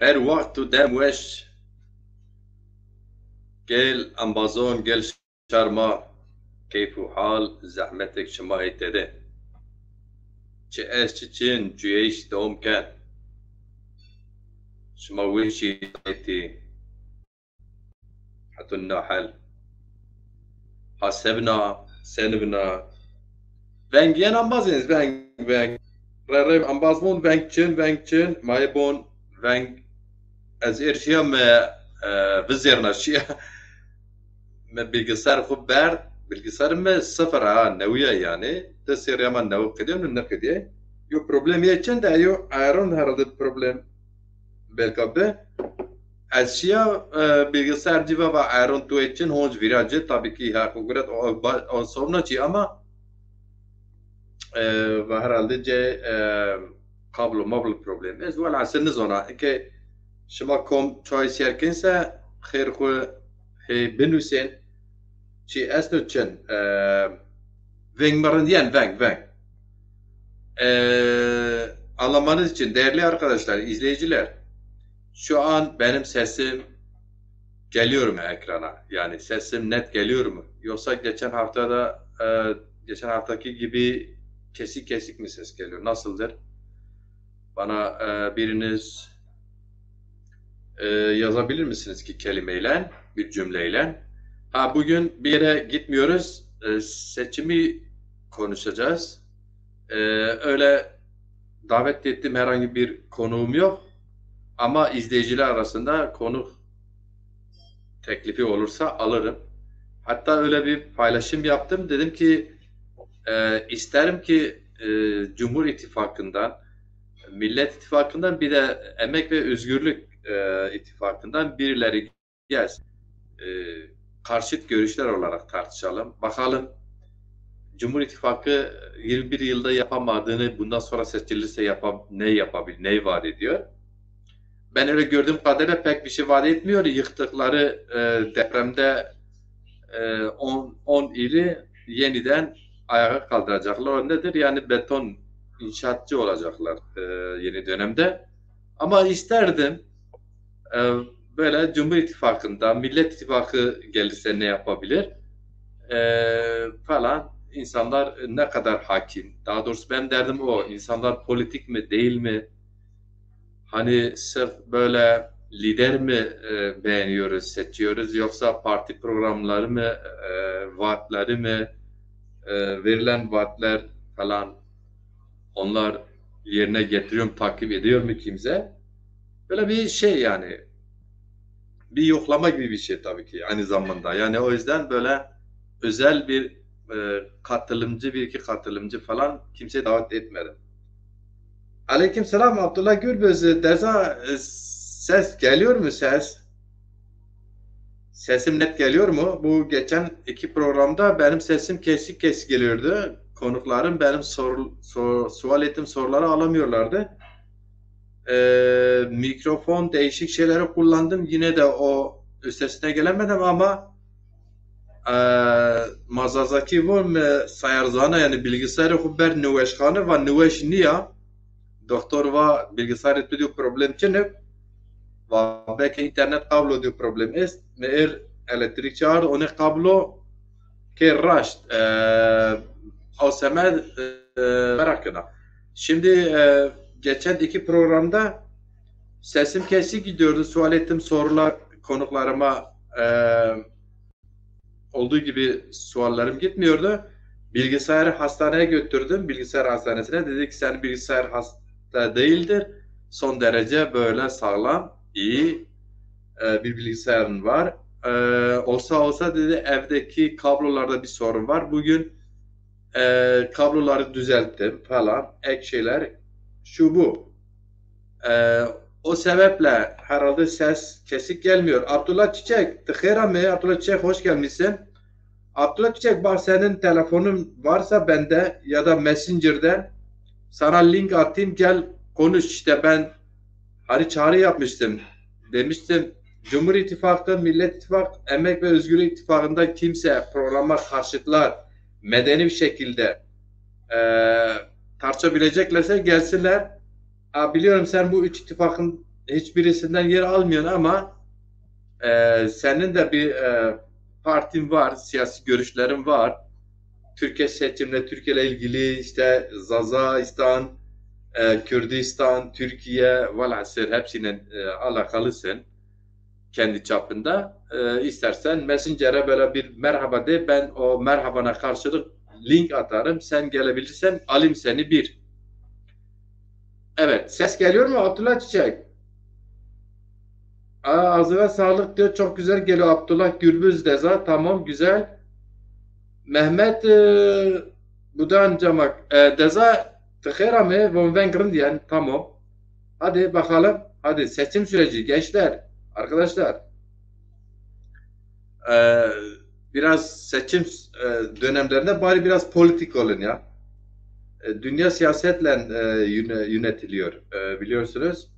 her vakt tu dem weş gel ambazon gel şarma keyfu hal zahmetek şema etede çe es çiçin cüyeş doğum ken şema wişi eti hatun nahal hasebna senbna vengiyen ambazeniz veng rarayım ambazmon vengçin maybon veng az irşiyam vizirna şiya bilgisayar خوب برد bilgisayar mı sıfır ha neviye yani tesir yaman nevi kediyor ne kediyor yo problem için de yo ayarın herhalde problem belki be eşya bilgisayar civa ve ayarın tu için hoş virajı tabii ki ha kugret o sorun çi ama ve herhalde ce kablo mobile problem ez wala asıl zona ki şuma kom choice yerkense خير خو he benusen çi esnutchen veng marandiyen veng anlamanız için değerli arkadaşlar, izleyiciler, şu an benim sesim geliyor mu ekrana? Yani sesim net geliyor mu? Yoksa geçen haftaki gibi kesik mi ses geliyor? Nasıldır? Bana biriniz yazabilir misiniz ki kelimeyle, bir cümleyle? Ha bugün bir yere gitmiyoruz. Seçimi konuşacağız. Öyle davet ettiğim herhangi bir konuğum yok. Ama izleyiciler arasında konuk teklifi olursa alırım. Hatta öyle bir paylaşım yaptım. Dedim ki isterim ki Cumhur İttifakı'ndan, Millet İttifakı'ndan bir de Emek ve Özgürlük İttifakı'ndan birileri gelsin. Karşıt görüşler olarak tartışalım. Bakalım Cumhur İttifakı 21 yılda yapamadığını bundan sonra seçilirse ne yapabilir, neyi vaat ediyor? Ben öyle gördüğüm kadarıyla pek bir şey vaat etmiyor. Yıktıkları depremde 10 ili yeniden ayağa kaldıracaklar. O nedir? Yani beton inşaatçı olacaklar yeni dönemde. Ama isterdim böyle Cumhur İttifakı'nda Millet İttifakı gelirse ne yapabilir falan. İnsanlar ne kadar hakim? Daha doğrusu benim derdim o. İnsanlar politik mi değil mi? Hani sırf böyle lider mi beğeniyoruz, seçiyoruz yoksa parti programları mı, vaatleri mi, verilen vaatler falan onlar yerine getiriyor mu, takip ediyor mu kimse? Böyle bir şey yani. Bir yoklama gibi bir şey tabii ki aynı zamanda. Yani o yüzden böyle özel bir bir iki katılımcı falan kimseye davet etmedim. Aleykümselam Abdullah Gürbüz. Derza ses geliyor mu ses? Sesim net geliyor mu? Bu geçen iki programda benim sesim kesik geliyordu. Konuklarım benim sual ettiğim soruları alamıyorlardı. Mikrofon değişik şeyleri kullandım. Yine de o üstesine gelemedim ama mazazaki var mı sayarzana yani bilgisayarı huber nüveşkanı ve nüveş niya doktor ve bilgisayar etmediği problem çenip ve belki internet kablo diyor problem est meğer elektrik çağır onu kablo ke raşt o semed merakına. Şimdi geçen iki programda sesim kesik gidiyordu. Sual ettim sorular konuklarıma olduğu gibi suallarım gitmiyordu. Bilgisayarı hastaneye götürdüm. Bilgisayar hastanesine. Dedi ki senin bilgisayar hasta değildir. Son derece böyle sağlam, iyi bir bilgisayarın var. Olsa dedi evdeki kablolarda bir sorun var. Bugün kabloları düzelttim falan. Ek şeyler şu bu. O sebeple herhalde ses kesik gelmiyor. Abdullah Çiçek, tıkıra mı? Abdullah Çiçek hoş gelmişsin. Abdullah Çiçek bak senin telefonun varsa bende ya da Messenger'den sana link atayım gel konuş işte ben hani çağrı yapmıştım. Demiştim Cumhur İttifakı, Millet İttifakı, Emek ve Özgürlük İttifakı'nda kimse programa karşıtlar medeni bir şekilde tartışabileceklerse gelsinler. Biliyorum sen bu üç hiçbirisinden yer almıyorsun ama senin de bir partin var, siyasi görüşlerin var. Türkiye seçimle, Türkiye ile ilgili işte Zazaistan, Kürdistan, Türkiye, velhasır hepsinin alakalısın kendi çapında. İstersen Messenger'e böyle bir merhaba de, ben o merhabana karşılık link atarım. Sen gelebilirsen alayım seni bir. Evet, ses geliyor mu Abdullah Çiçek? Ağzına sağlık diyor. Çok güzel geliyor Abdullah Gürbüz Deza. Tamam, güzel. Mehmet Budan Camak. Deza tıkera mı? Von Wenkern diyen. Tamam. Hadi bakalım. Hadi seçim süreci gençler. Arkadaşlar. Ee, biraz seçim dönemlerinde bari biraz politik olun ya. Dünya siyasetle yönetiliyor. Biliyorsunuz.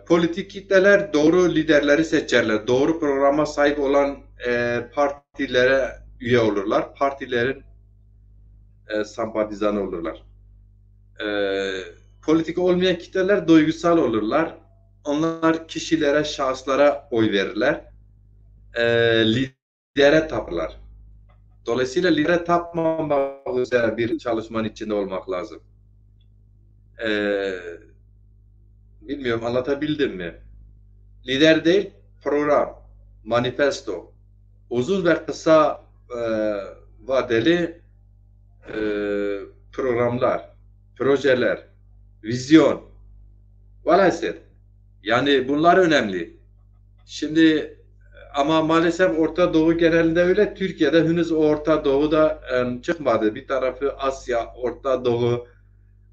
Politik kitleler doğru liderleri seçerler. Doğru programa sahip olan partilere üye olurlar. Partilerin sempatizanı olurlar. Politik olmayan kitleler duygusal olurlar. Onlar kişilere, şahıslara oy verirler. Lidere tapırlar. Dolayısıyla lidere tapmamak üzere bir çalışmanın içinde olmak lazım. Bilmiyorum anlatabildim mi? Lider değil, program, manifesto, uzun ve kısa vadeli programlar, projeler, vizyon, velhasıl. Yani bunlar önemli. Şimdi ama maalesef Orta Doğu genelinde öyle. Türkiye'de henüz Orta Doğu'da çıkmadı. Bir tarafı Asya, Orta Doğu,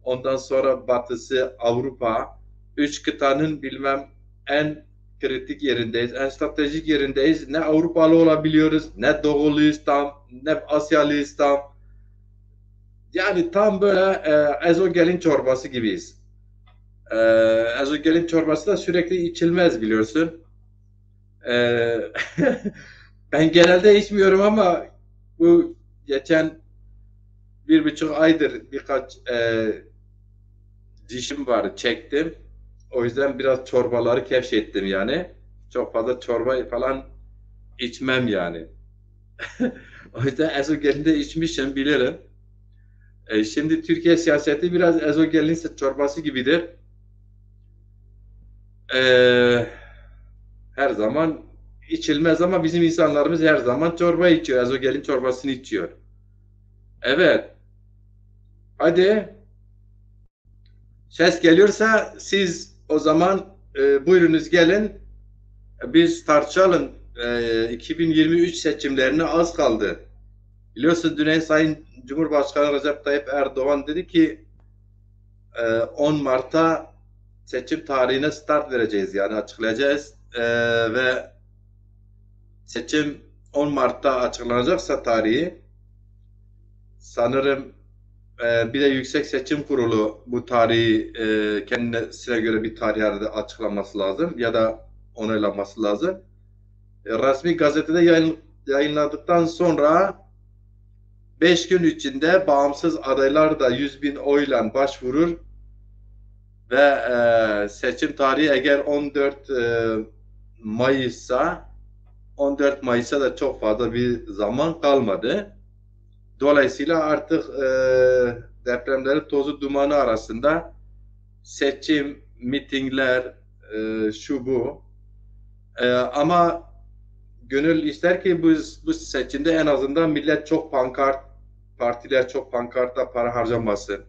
ondan sonra batısı Avrupa. Üç kıtanın bilmem en kritik yerindeyiz, en stratejik yerindeyiz. Ne Avrupalı olabiliyoruz, ne Doğuluyuz tam, ne Asyalıyız tam. Yani tam böyle ezogelin çorbası gibiyiz. Ezogelin çorbası da sürekli içilmez biliyorsun. Ben genelde içmiyorum ama bu geçen 1,5 aydır birkaç dişim vardı, çektim. O yüzden biraz çorbaları keşfettim yani. Çok fazla çorba falan içmem yani. O yüzden ezogelinde içmişim bilirim. Şimdi Türkiye siyaseti biraz ezogelin çorbası gibidir. Her zaman içilmez ama bizim insanlarımız her zaman çorba içiyor. Ezogelin çorbasını içiyor. Evet. Hadi. Ses geliyorsa siz o zaman buyurunuz gelin. Biz tartışalım. 2023 seçimlerine az kaldı. Biliyorsunuz dün Sayın Cumhurbaşkanı Recep Tayyip Erdoğan dedi ki 10 Mart'ta seçim tarihine start vereceğiz yani açıklayacağız ve seçim 10 Mart'ta açıklanacaksa tarihi sanırım bir de Yüksek Seçim Kurulu bu tarihi kendisine göre bir tarih açıklaması lazım ya da onaylaması lazım. Resmi gazetede yayınladıktan sonra 5 gün içinde bağımsız adaylar da 100.000 oyla başvurur ve seçim tarihi eğer 14 Mayıs'sa 14 Mayıs'a da çok fazla bir zaman kalmadı. Dolayısıyla artık depremlerin tozu dumanı arasında seçim, mitingler, şu bu. Ama gönül ister ki bu seçimde en azından millet çok pankart, partiler çok pankarta para harcamasın.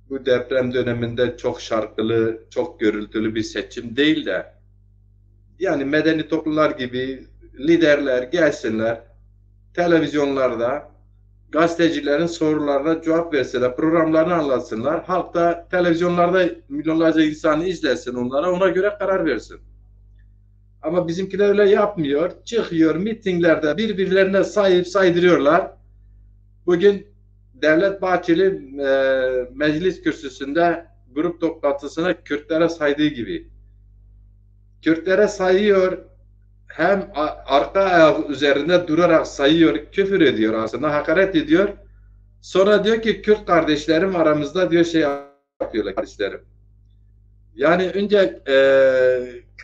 Bu deprem döneminde çok şarkılı, çok gürültülü bir seçim değil de yani medeni toplumlar gibi liderler gelsinler, televizyonlarda gazetecilerin sorularına cevap verseler, programlarını anlatsınlar. Halk da televizyonlarda milyonlarca insanı izlesin onlara, ona göre karar versin. Ama bizimkiler öyle yapmıyor. Çıkıyor mitinglerde birbirlerine saydırıyorlar. Bugün Devlet Bahçeli meclis kürsüsünde grup toplantısına Kürtlere saydığı gibi. Kürtlere sayıyor, hem arka ayak üzerinde durarak sayıyor, küfür ediyor aslında, hakaret ediyor. Sonra diyor ki Kürt kardeşlerim aramızda diyor şey yapıyorlar kardeşlerim. Yani önce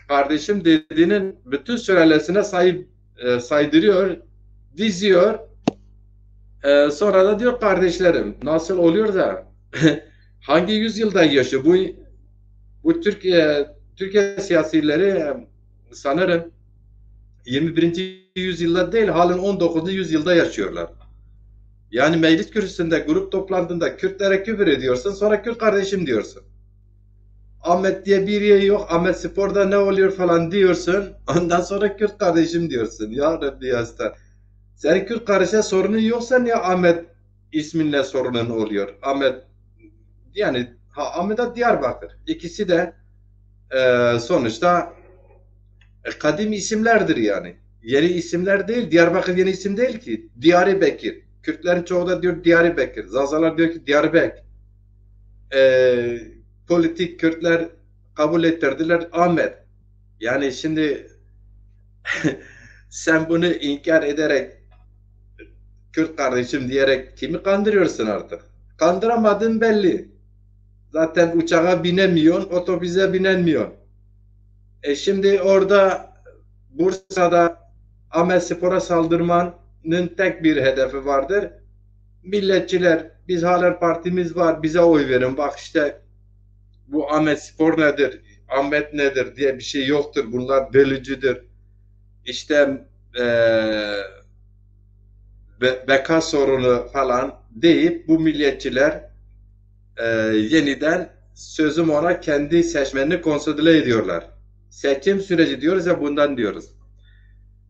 kardeşim dediğinin bütün sülalesine saydırıyor, diziyor. Sonra da diyor kardeşlerim. Nasıl oluyor da hangi yüzyılda yaşıyor? Bu Türkiye siyasileri sanırım 21. yüzyılda değil, halen 19. yüzyılda yaşıyorlar. Yani meclis kürsüsünde, grup toplantısında Kürtlere küfür ediyorsun, sonra Kürt kardeşim diyorsun. Ahmet diye bir yer yok, Ahmet Spor'da ne oluyor falan diyorsun, ondan sonra Kürt kardeşim diyorsun. Ya Rabbi yasta. Senin Kürt kardeşe sorunun yoksa niye Ahmet isminle sorunun oluyor? Ahmet, yani Ahmet'e Diyarbakır. İkisi de sonuçta kadim isimlerdir yani. Yeni isimler değil. Diyarbakır yeni isim değil ki. Diyarbakır. Kürtlerin çoğu da diyor Diyarbakır. Zazalar diyor ki Diyarbakır. Politik Kürtler kabul ettirdiler Ahmet. Yani şimdi sen bunu inkar ederek Kürt kardeşim diyerek kimi kandırıyorsun artık? Kandıramadın belli. Zaten uçağa binemiyorsun, otobüse binemiyorsun. Şimdi orada Bursa'da Ahmet Spor'a saldırmanın tek bir hedefi vardır. Milletçiler, biz halen partimiz var, bize oy verin. Bak işte bu Ahmet Spor nedir, Ahmet nedir diye bir şey yoktur. Bunlar bölücüdür. İşte beka sorunu falan deyip bu milliyetçiler yeniden sözüm ona kendi seçmenini konsolide ediyorlar. Seçim süreci diyoruz ya bundan diyoruz.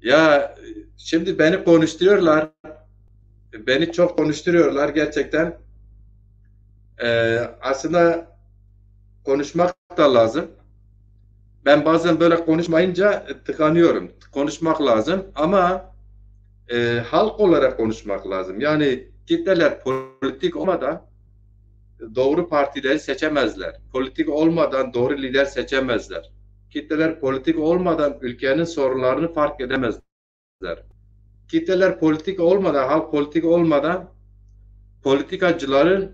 Ya şimdi beni konuşturuyorlar. Beni çok konuşturuyorlar gerçekten. Aslında konuşmak da lazım. Ben bazen böyle konuşmayınca tıkanıyorum. Konuşmak lazım ama halk olarak konuşmak lazım. Yani kitleler politik olmadan doğru partileri seçemezler. Politik olmadan doğru lider seçemezler. Kitleler politik olmadan ülkenin sorunlarını fark edemezler. Kitleler politik olmadan, halk politik olmadan politikacıların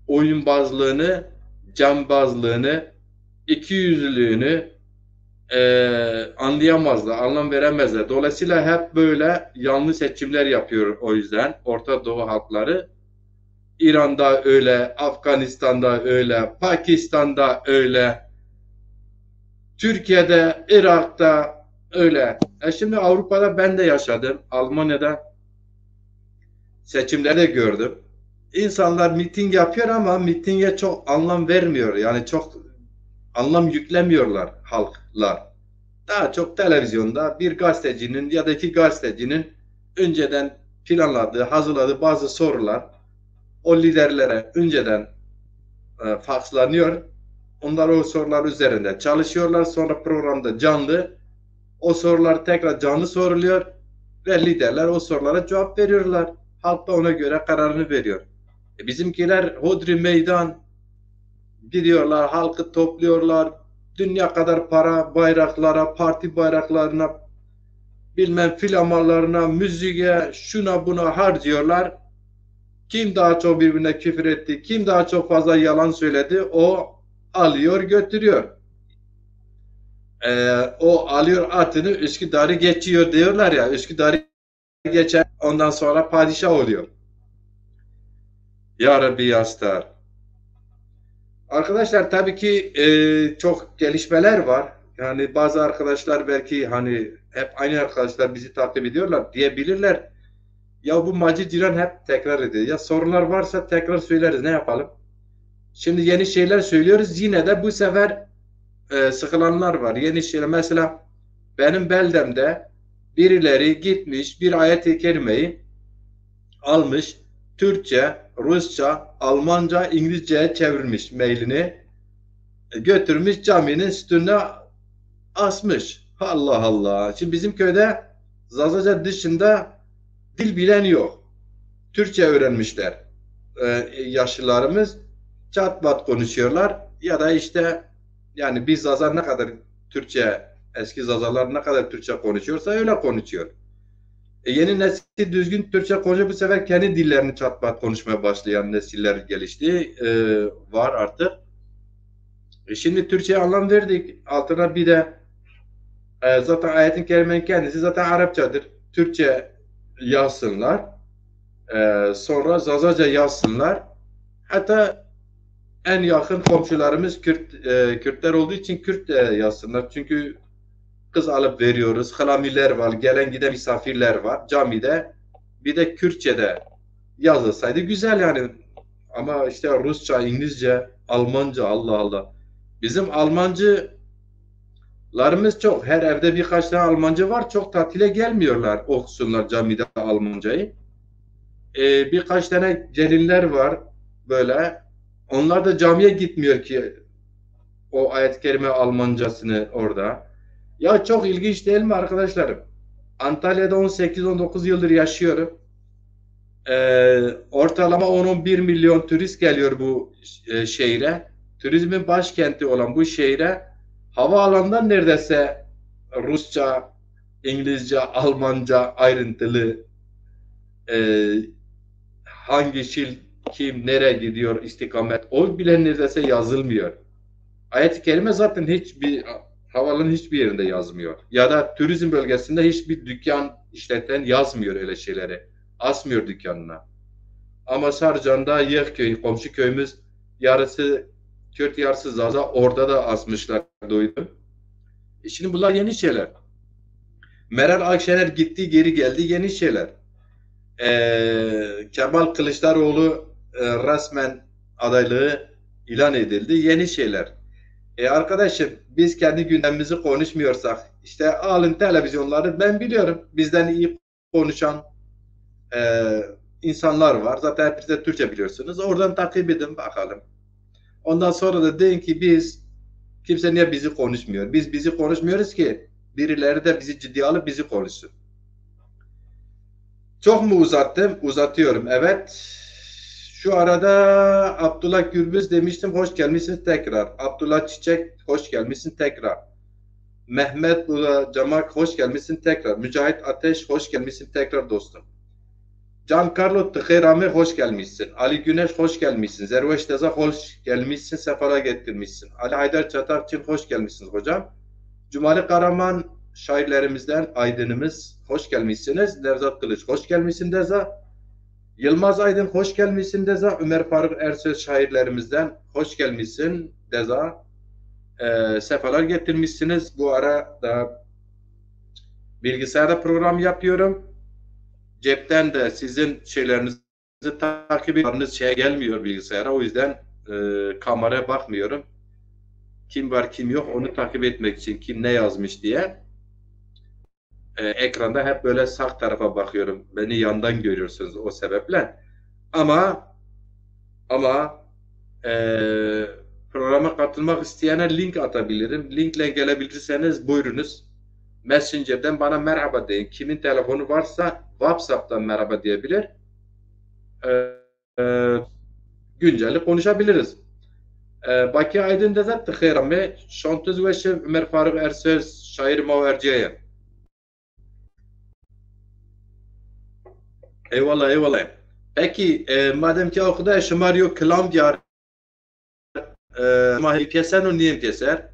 oyunbazlığını, cambazlığını, ikiyüzlülüğünü anlayamazlar, anlam veremezler. Dolayısıyla hep böyle yanlış seçimler yapıyor o yüzden Orta Doğu halkları. İran'da öyle, Afganistan'da öyle, Pakistan'da öyle, Türkiye'de, Irak'ta öyle. Şimdi Avrupa'da ben de yaşadım. Almanya'da seçimleri de gördüm. İnsanlar miting yapıyor ama mitinge çok anlam vermiyor. Yani çok anlam yüklemiyorlar halklar. Daha çok televizyonda bir gazetecinin ya da iki gazetecinin önceden planladığı, hazırladığı bazı sorular o liderlere önceden fakslanıyor. Onlar o sorular üzerinde çalışıyorlar. Sonra programda canlı o sorular tekrar canlı soruluyor ve liderler o sorulara cevap veriyorlar. Halk da ona göre kararını veriyor. Bizimkiler hodri meydan gidiyorlar, halkı topluyorlar. Dünya kadar para bayraklara, parti bayraklarına, bilmem flamalarına, müziğe, şuna buna harcıyorlar. Kim daha çok birbirine küfür etti, kim daha çok fazla yalan söyledi, o alıyor götürüyor. O alıyor atını Üsküdar'ı geçiyor diyorlar ya, Üsküdar'ı geçen ondan sonra padişah oluyor. Ya Rabbi yastar. Arkadaşlar tabii ki çok gelişmeler var. Yani bazı arkadaşlar belki hani hep aynı arkadaşlar bizi takip ediyorlar diyebilirler. Ya bu Macit Ciran hep tekrar ediyor. Ya sorular varsa tekrar söyleriz. Ne yapalım? Şimdi yeni şeyler söylüyoruz. Yine de bu sefer sıkılanlar var. Yeni şeyler. Mesela benim beldemde birileri gitmiş bir ayet-i kerimeyi almış. Türkçe, Rusça, Almanca, İngilizce'ye çevirmiş mailini. Götürmüş caminin üstüne asmış. Allah Allah. Şimdi bizim köyde Zazaca dışında dil bilen yok. Türkçe öğrenmişler. Yaşlılarımız çat pat konuşuyorlar ya da işte yani biz Zaza ne kadar Türkçe, eski Zazalar ne kadar Türkçe konuşuyorsa öyle konuşuyor. Yeni nesil düzgün Türkçe konuşuyor. Bu sefer kendi dillerini çatpat konuşmaya başlayan nesiller gelişti. Var artık. Şimdi Türkçe'ye anlam verdik. Altına bir de zaten ayetin kerimenin kendisi zaten Arapçadır. Türkçe yazsınlar. Sonra Zazaca yazsınlar. Hatta en yakın komşularımız Kürtler olduğu için Kürt de yazsınlar. Çünkü kız alıp veriyoruz. Halamiler var, gelen giden misafirler var camide. Bir de Kürtçe'de yazılsaydı güzel yani. Ama işte Rusça, İngilizce, Almanca, Allah Allah. Bizim Almancılarımız çok. Her evde birkaç tane Almancı var. Çok tatile gelmiyorlar okusunlar camide Almancayı. Birkaç tane gelinler var böyle. Onlar da camiye gitmiyor ki o ayet-i kerime Almancasını orada. Ya çok ilginç değil mi arkadaşlarım? Antalya'da 18-19 yıldır yaşıyorum. Ortalama 10-11 milyon turist geliyor bu şehre. Turizmin başkenti olan bu şehre havaalanından neredeyse Rusça, İngilizce, Almanca ayrıntılı e, hangi şil kim nereye gidiyor istikamet o bile neredeyse yazılmıyor. Ayet-i kerime zaten hiçbir havaalanın hiçbir yerinde yazmıyor. Ya da turizm bölgesinde hiçbir dükkan işleten yazmıyor öyle şeyleri. Asmıyor dükkanına. Ama Sarcan'da Yekköy, komşu köyümüz yarısı Kürt yarısı Zaza orada da asmışlar duydum. Şimdi bunlar yeni şeyler. Meral Akşener gitti geri geldi yeni şeyler. Kemal Kılıçdaroğlu resmen adaylığı ilan edildi yeni şeyler. Arkadaşım biz kendi gündemimizi konuşmuyorsak işte alın televizyonları ben biliyorum bizden iyi konuşan e, insanlar var. Zaten hepiniz de Türkçe biliyorsunuz. Oradan takip edin bakalım. Ondan sonra da deyin ki biz kimse niye bizi konuşmuyor? Biz bizi konuşmuyoruz ki birileri de bizi ciddiye alıp bizi konuşsun. Çok mu uzattım? Uzatıyorum. Evet. Şu arada Abdullah Gürbüz demiştim. Hoş gelmişsin tekrar. Abdullah Çiçek hoş gelmişsin tekrar. Mehmet Bula Camak hoş gelmişsin tekrar. Mücahit Ateş hoş gelmişsin tekrar dostum. Giancarlo Tıkırami hoş gelmişsin. Ali Güneş hoş gelmişsin. Zerveş Teza hoş gelmişsin. Sefara getirmişsin. Ali Haydar Çatakçı hoş gelmişsiniz hocam. Cumali Karaman şairlerimizden aydınımız hoş gelmişsiniz. Nevzat Kılıç hoş gelmişsin Deza. Yılmaz Aydın hoş gelmişsin Deza. Ömer Faruk Ersöz şairlerimizden hoş gelmişsin Deza. Sefalar getirmişsiniz. Bu ara da bilgisayarda program yapıyorum. Cepten de sizin şeylerinizi takip ediyorsunuz. Şeye gelmiyor bilgisayara. O yüzden kameraya bakmıyorum. Kim var kim yok onu takip etmek için kim ne yazmış diye. Ekranda hep böyle sağ tarafa bakıyorum. Beni yandan görüyorsunuz o sebeple. Ama e, programa katılmak isteyene link atabilirim. Linkle gelebilirseniz buyurunuz. Messenger'den bana merhaba deyin. Kimin telefonu varsa WhatsApp'tan merhaba diyebilir. Günceli konuşabiliriz. Baki Aydın da zaten tıkırame. Şantız ve şev Ömer Faruk Ersöz şair maverciye. Eyvallah eyvallah. Peki madem ki okuda şımarıyor kılam diyar mahi keser o niyem keser?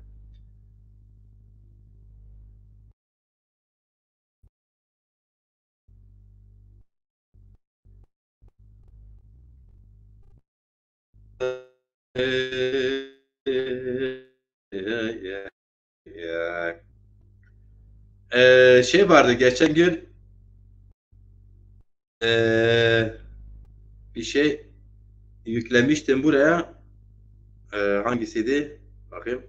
Şey vardı geçen gün bir şey yüklemiştim buraya. Hangisiydi? Bakayım.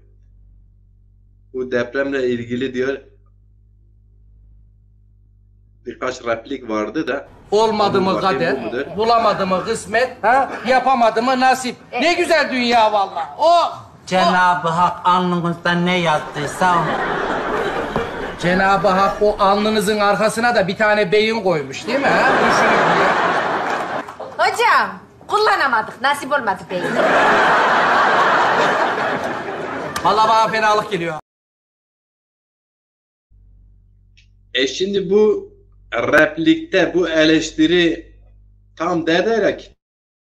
Bu depremle ilgili diyor birkaç replik vardı da Olmadı mı bakayım bu kader, mudur? bulamadı mı kısmet, ha? Yapamadı mı nasip. Ne güzel dünya vallahi. Oh! Cenab-ı Hak alnımızda ne yazdıysa Cenab-ı Hak o alnınızın arkasına da bir tane beyin koymuş değil mi? Ha? Düşünün diye. Hocam, kullanamadık. Nasip olmadı beyin. Vallahi bana fenalık geliyor. Şimdi bu replikte bu eleştiri tam derlerek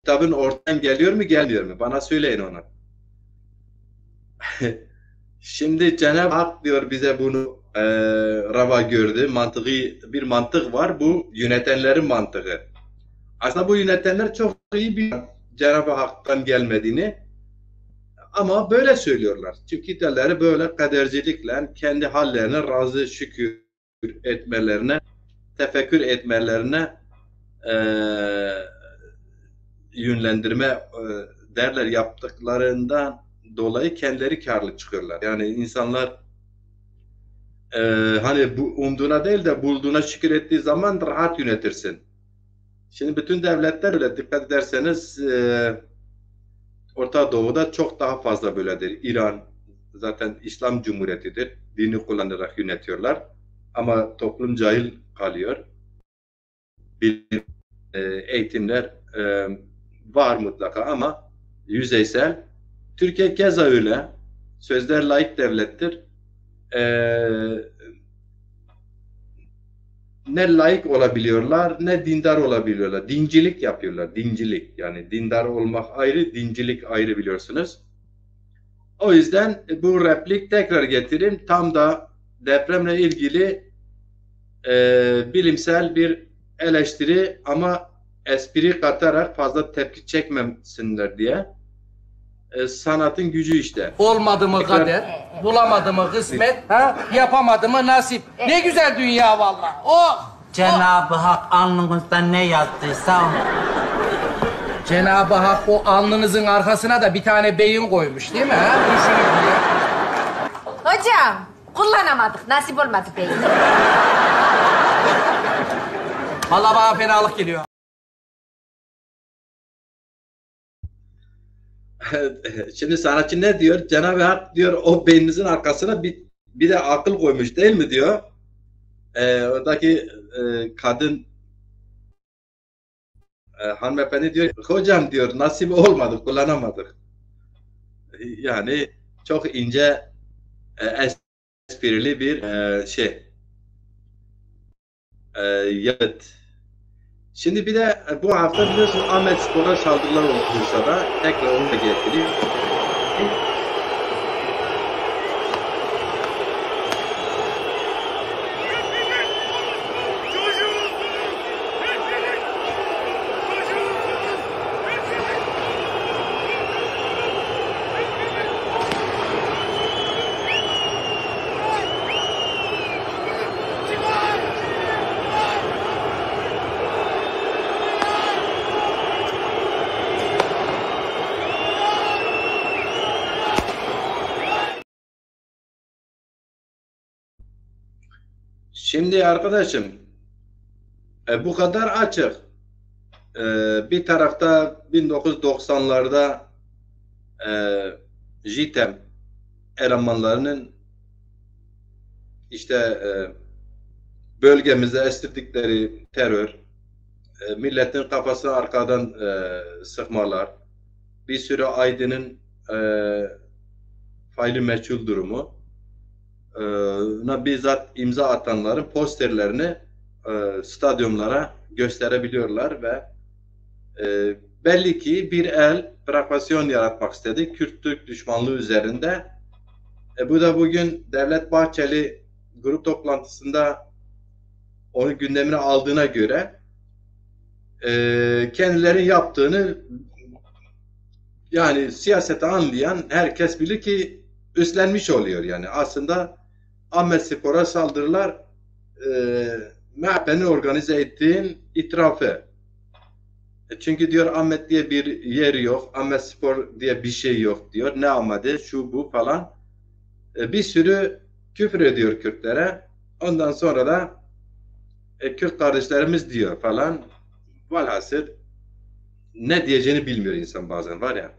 kitabın ortadan geliyor mu gelmiyor mu? Bana söyleyin onu. Şimdi Cenab-ı Hak diyor bize bunu rava gördü. Mantığı, bir mantık var. Bu yönetenlerin mantığı. Aslında bu yönetenler çok iyi biliyor Cenab-ı Hak'tan gelmediğini. Ama böyle söylüyorlar. Çünkü dilleri böyle kadercilikle kendi hallerine razı şükür etmelerine, tefekkür etmelerine yönlendirme derler yaptıklarından dolayı kendileri karlı çıkıyorlar. Yani insanlar hani bu umduğuna değil de bulduğuna şükür ettiği zaman rahat yönetirsin. Şimdi bütün devletler öyle dikkat ederseniz Orta Doğu'da çok daha fazla böyledir. İran zaten İslam Cumhuriyeti'dir. Dini kullanarak yönetiyorlar. Ama toplum cahil kalıyor. Bilim, eğitimler var mutlaka ama yüzeysel. Türkiye keza öyle. Sözler laik devlettir. Ne laik olabiliyorlar ne dindar olabiliyorlar. Dincilik yapıyorlar. Dincilik. Yani dindar olmak ayrı, dincilik ayrı biliyorsunuz. O yüzden bu replik tekrar getireyim. Tam da depremle ilgili bilimsel bir eleştiri ama espri katarak fazla tepki çekmesinler diye. Sanatın gücü işte. Olmadı mı kader, bulamadı mı kısmet, yapamadı mı nasip. Ne güzel dünya vallahi. Oh! Cenab-ı Hak alnınızda ne yazdıysa o. Cenab-ı Hak o alnınızın arkasına da bir tane beyin koymuş değil mi? Düşünün diye. Hocam, kullanamadık. Nasip olmadı beyin. Vallahi bana fenalık geliyor. Şimdi sanatçı ne diyor? Cenab-ı Hak diyor o beyninizin arkasına bir de akıl koymuş değil mi diyor. Oradaki kadın hanımefendi diyor hocam diyor nasip olmadı kullanamadık. Yani çok ince esprili bir yanıt. Şimdi bir de bu hafta biliyorsunuz Ahmet Spor'a saldırılar oldu Bursa'da. Tekrar onu da getireyim. Şimdi arkadaşım bu kadar açık. Bir tarafta 1990'larda JITEM elemanlarının işte bölgemizde estirdikleri terör, milletin kafasını arkadan sıkmalar, bir sürü aydının faili meçhul durumu, bizzat imza atanların posterlerini stadyumlara gösterebiliyorlar ve belli ki bir el provokasyon yaratmak istedi Kürt-Türk düşmanlığı üzerinde. Bu da bugün Devlet Bahçeli grup toplantısında onu gündemine aldığına göre kendilerinin yaptığını yani siyasete anlayan herkes bilir ki üstlenmiş oluyor yani. Aslında Ahmet Spor'a saldırılar MHP'nin organize ettiğin itirafı. Çünkü diyor Ahmet diye bir yer yok, Ahmet Spor diye bir şey yok diyor. Ne Ahmet'i, şu bu falan. Bir sürü küfür ediyor Kürtlere. Ondan sonra da Kürt kardeşlerimiz diyor falan. Velhasıl ne diyeceğini bilmiyor insan bazen var ya.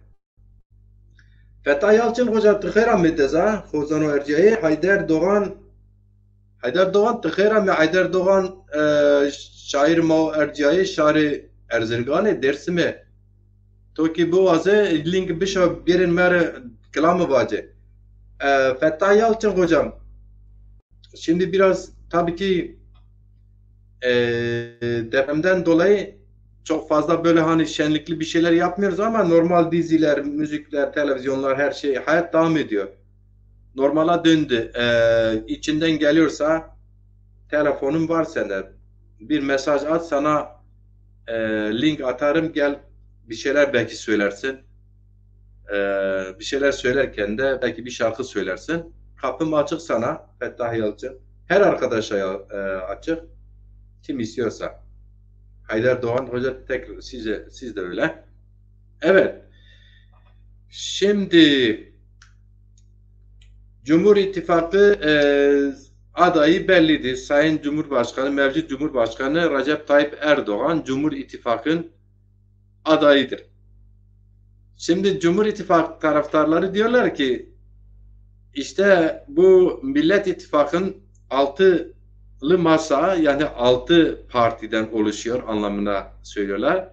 Fettah Yalçın Hoca tıkhera meddeza, Khozan o Erciyesi, Haydar Doğan tıkhera mi Haydar Doğan şair ma Erciyesi, şairi Erzurgan'ı Dersim'i. To ki bu azı link bişo birin mer kelamı vacı. Fettah Yalçın Hocam, şimdi biraz tabii ki depremden dolayı çok fazla böyle hani şenlikli bir şeyler yapmıyoruz ama normal diziler, müzikler, televizyonlar her şey hayat devam ediyor. Normala döndü. İçinden geliyorsa telefonun var sende. Bir mesaj at sana link atarım gel bir şeyler belki söylersin. Bir şeyler söylerken de belki bir şarkı söylersin. Kapım açık sana Fettah Yalçın. Her arkadaşa açık. Kim istiyorsa. Haydar Doğan Hoca tekrar siz de öyle. Evet. Şimdi Cumhur İttifakı adayı bellidir. Sayın Cumhurbaşkanı, mevcut Cumhurbaşkanı Recep Tayyip Erdoğan Cumhur İttifakı'nın adayıdır. Şimdi Cumhur İttifakı taraftarları diyorlar ki işte bu Millet İttifakı'nın altılı masa yani 6 partiden oluşuyor anlamına söylüyorlar.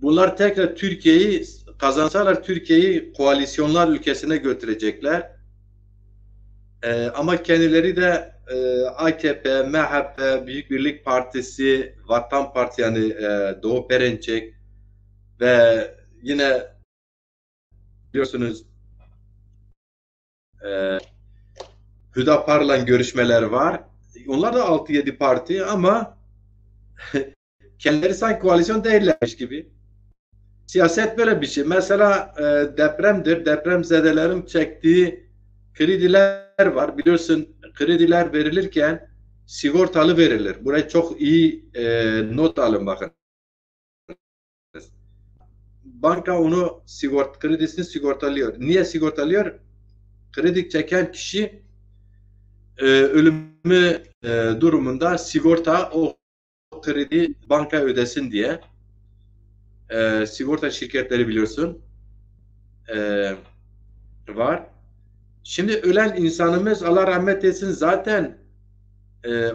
Bunlar tekrar Türkiye'yi kazansalar Türkiye'yi koalisyonlar ülkesine götürecekler. Ama kendileri de AKP, MHP, Büyük Birlik Partisi, Vatan Partisi yani Doğu Perinçek ve yine biliyorsunuz Hüdapar'la görüşmeler var. Onlar da 6-7 parti ama kendileri sanki koalisyon değillermiş gibi. Siyaset böyle bir şey. Mesela depremdir. Depremzedelerin çektiği krediler var. Biliyorsun krediler verilirken sigortalı verilir. Buraya çok iyi not alın bakın. Banka onu kredisini sigortalıyor. Niye sigortalıyor? Kredi çeken kişi ölümü durumunda sigorta o kredi banka ödesin diye. Sigorta şirketleri biliyorsun var. Şimdi ölen insanımız Allah rahmet etsin zaten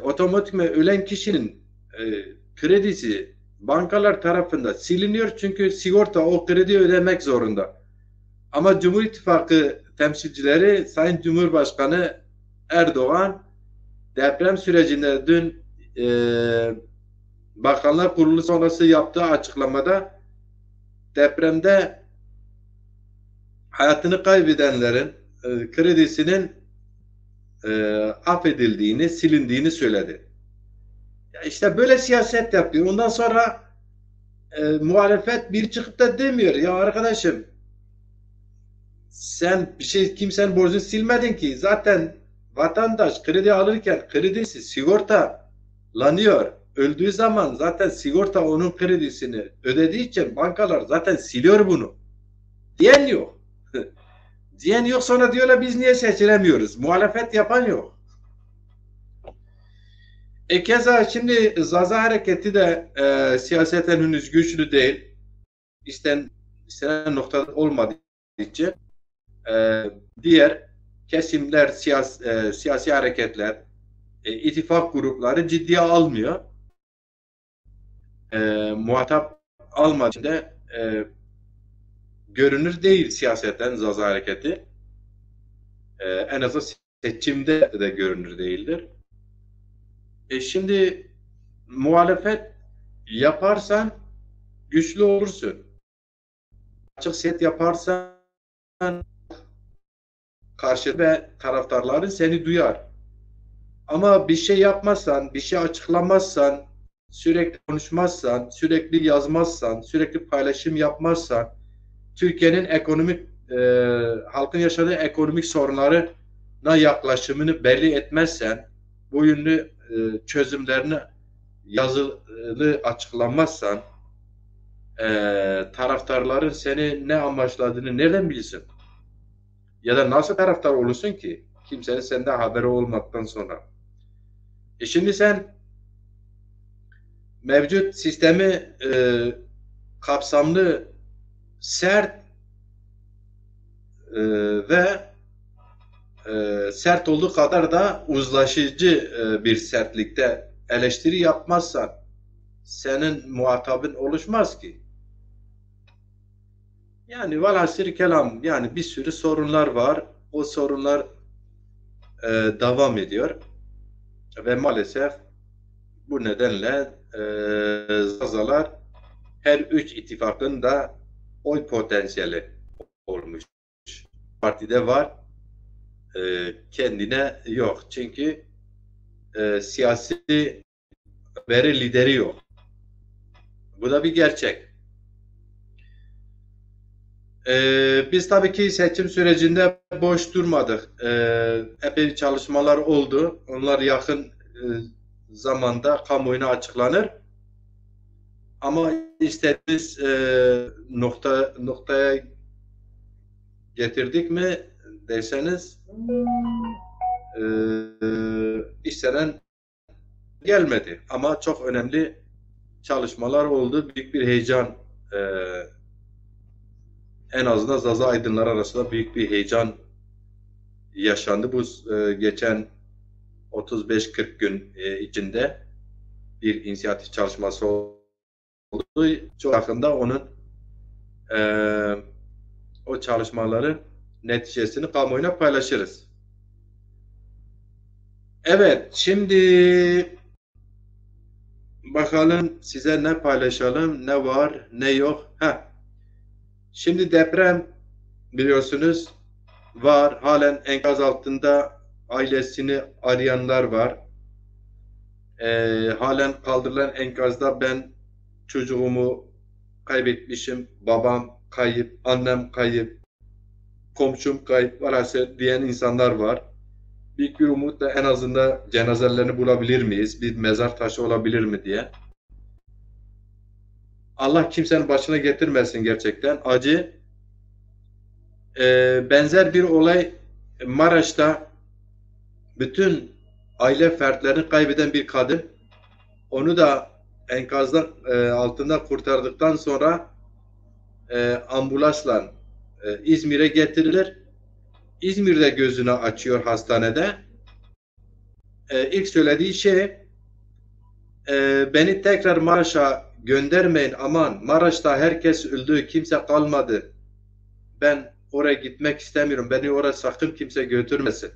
otomatikman ölen kişinin kredisi bankalar tarafından siliniyor çünkü sigorta o krediyi ödemek zorunda. Ama Cumhur İttifakı temsilcileri Sayın Cumhurbaşkanı Erdoğan deprem sürecinde dün Bakanlar Kurulu sonrası yaptığı açıklamada depremde hayatını kaybedenlerin kredisinin affedildiğini, silindiğini söyledi. Ya işte böyle siyaset yapıyor. Ondan sonra muhalefet bir çıkıp da demiyor. Ya arkadaşım sen kimsenin borcunu silmedin ki. Zaten vatandaş kredi alırken kredisi sigortalanıyor. Öldüğü zaman zaten sigorta onun kredisini ödediği için bankalar zaten siliyor bunu. Diyen yok. Diyen yok sonra diyorlar biz niye seçilemiyoruz? Muhalefet yapan yok. Keza şimdi Zaza hareketi de siyaseten henüz güçlü değil. İstenen noktada olmadığı için diğer kesimler, siyasi hareketler, ittifak grupları ciddiye almıyor. Muhatap almadığı için de görünür değil siyaseten Zaza hareketi. En azından seçimde de görünür değildir. Şimdi muhalefet yaparsan güçlü olursun. Açık siyaset yaparsan karşı ve taraftarların seni duyar. Ama bir şey yapmazsan, bir şey açıklamazsan, sürekli konuşmazsan, sürekli yazmazsan, sürekli paylaşım yapmazsan, Türkiye'nin ekonomik, halkın yaşadığı ekonomik sorunlarına yaklaşımını belli etmezsen, bu yönlü çözümlerini yazılı açıklamazsan, taraftarların seni ne amaçladığını nereden bilsin? Ya da nasıl taraftar olursun ki? Kimsenin senden haberi olmaktan sonra. Şimdi sen mevcut sistemi kapsamlı, sert ve sert olduğu kadar da uzlaşıcı bir sertlikte eleştiri yapmazsan senin muhatabın oluşmaz ki. Yani velhasıl kelam yani bir sürü sorunlar var. O sorunlar devam ediyor ve maalesef Bu nedenle Zazalar her üç ittifakın da oy potansiyeli olmuş. Partide var, kendine yok. Çünkü siyasi veri lideri yok. Bu da bir gerçek. Biz tabii ki seçim sürecinde boş durmadık. Epey çalışmalar oldu. Onlar yakın zamanda kamuoyuna açıklanır. Ama istediğimiz noktaya getirdik mi derseniz istenen gelmedi. Ama çok önemli çalışmalar oldu. Büyük bir heyecan, en azından Zaza aydınlar arasında büyük bir heyecan yaşandı. Bu geçen 35-40 gün içinde bir inisiyatif çalışması oldu. Çok yakında onun o çalışmaların neticesini kamuoyuna paylaşırız. Evet, şimdi bakalım size ne paylaşalım, ne var, ne yok. Şimdi deprem biliyorsunuz var. Halen enkaz altında ailesini arayanlar var. Halen kaldırılan enkazda ben çocuğumu kaybetmişim, babam kayıp, annem kayıp, komşum kayıp varsa diyen insanlar var. Büyük bir umutla en azından cenazelerini bulabilir miyiz? Bir mezar taşı olabilir mi diye. Allah kimsenin başına getirmesin gerçekten. Acı. Benzer bir olay Maraş'ta bütün aile fertlerini kaybeden bir kadın. Onu da enkazdan altında kurtardıktan sonra ambulansla İzmir'e getirilir. İzmir'de gözünü açıyor hastanede. İlk söylediği şey beni tekrar Maraş'a göndermeyin, aman Maraş'ta herkes öldü, kimse kalmadı. Ben oraya gitmek istemiyorum, beni oraya sakın kimse götürmesin.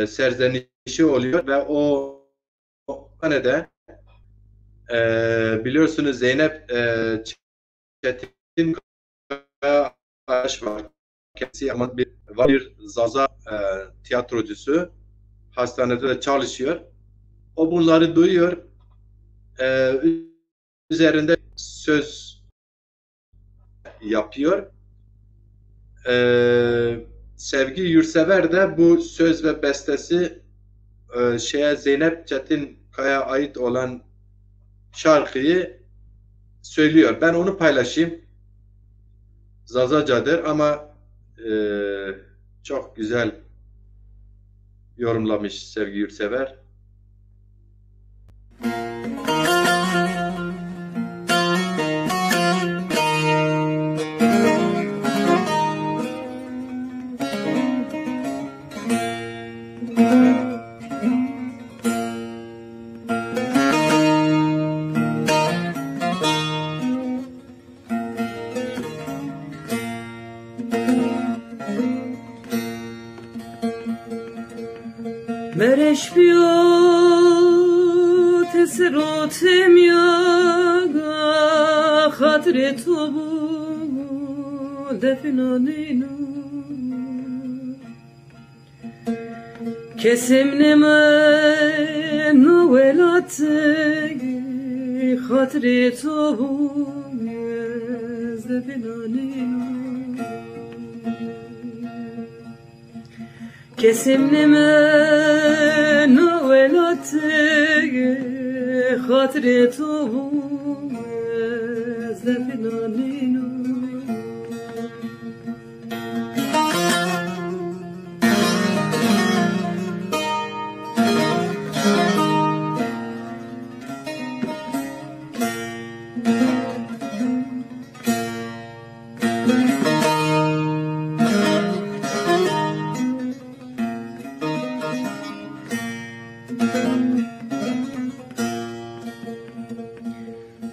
Serzenişi oluyor ve o hanede biliyorsunuz Zeynep Çetin Aş var. Kendisi ama bir Zaza tiyatrocusu. Hastanede de çalışıyor. O bunları duyuyor. Üzerinde söz yapıyor. Sevgi Yurtsever de bu söz ve bestesi Zeynep Çetinkaya ait olan şarkıyı söylüyor. Ben onu paylaşayım. Zazacadır ama çok güzel yorumlamış Sevgi Yurtsever. Mereş biyo tesrotem ya khatre to bu defnaninu kesim neme novelat khatre to bu defnaninu kesimnime novelat khatre to zefnaninu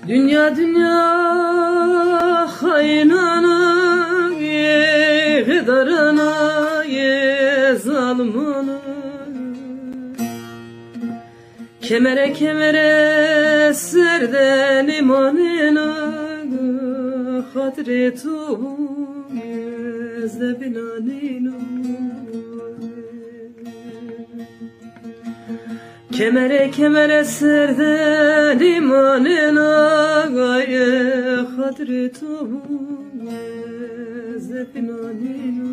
Dünya dünya haynana ye gıdarana ye zalmana Kemere kemere serde limanına Hatri tu ezde binanino Kemere kemere serde limanına Hatri tu ezde binanino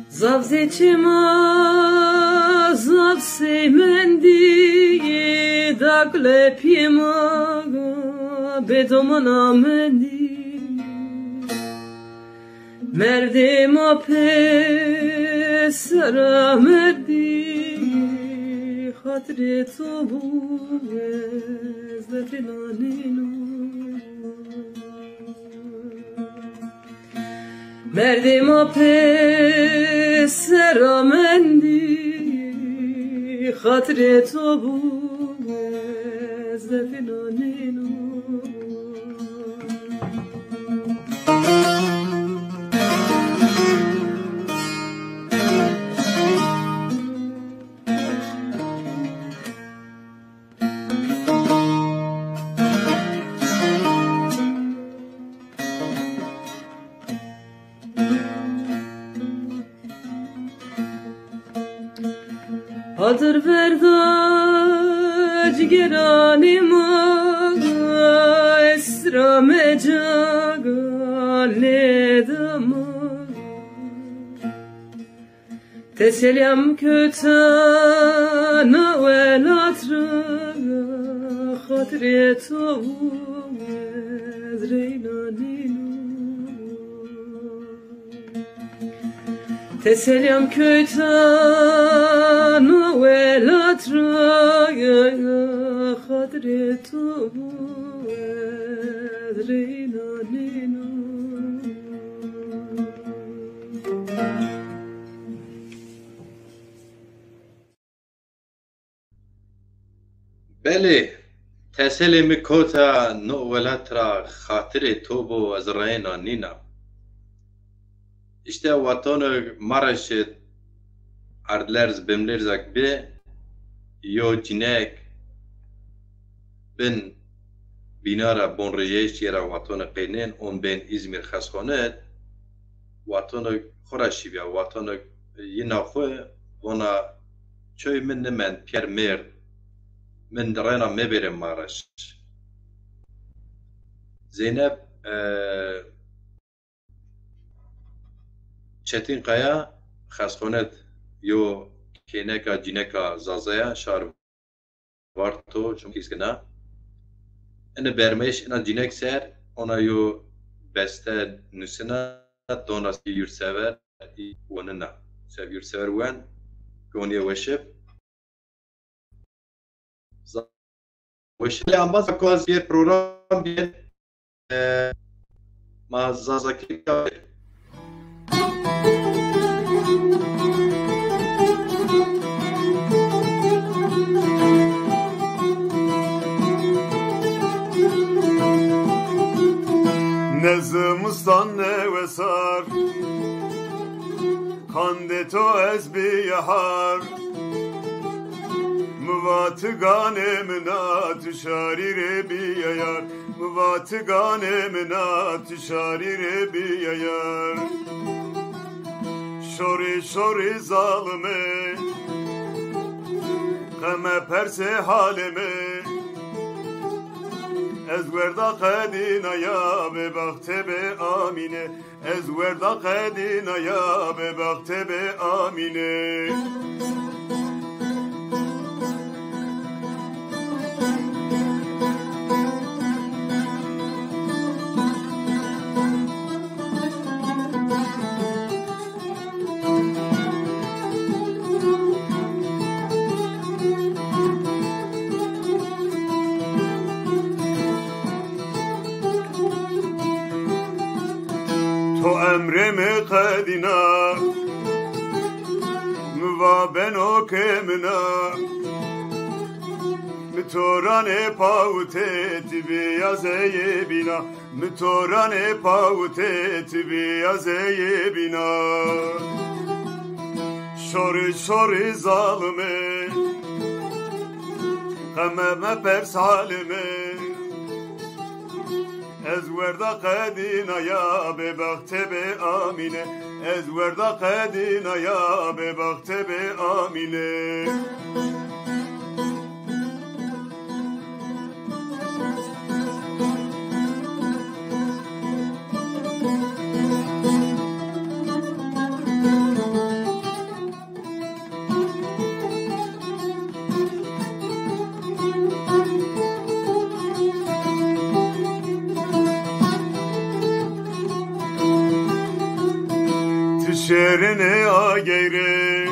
Zavzecima zavsemendi dakle pima bedomana mendi merdema pe sara merdi hatre tobu ezdefinanino merdema pe sara mendi hatre tobu ezdefinanino Adır verdac geranima esra mecaga ledama Teselyam kötana velatra hatreto ezreynanino Teselyam köytana velatra hadretu ezreynanino بله تسلیم کوتا نوولت را خاطر تو بو از راینا نینا İşte vatanı Maraş'ı ardlerz bimlerzak be yo cinek ben binara bon rejeş yera vatanı peynen on ben İzmir khasxonet vatanı khoraşi ya vatanı yina xwe ona çöy min men Pierre Mer min derena meberim Maraş Zeynep Çetin Kaya khasxonet yo keneka cineka zazaya şar varto çünkü iskena ene bermeş ena cinek ser ona yo beste nusina donas yursever wanana sev yursever wan goniye worship worship ambas koz bir program bir ma zazaki Nezmustan nevesar Kandeto ezbi yahar Muvatigane minat şarire bi yayar Muvatigane minat şarire bi yayar Şori şori zalime Keme perse halime Ez verda qedina ya be bakhte be amine Ez verda qedina ya be bakhte be amine تو امرم قدینا و بنو که منا متوران پاوتت بیازه بینا متوران پاوتت بیازه بینا شوری شوری ظالمه قمم پرس عالمه از وردا قدینا یا به بخت به آمینه از وردا قدینا یا به بخت به آمینه شرنه آگیره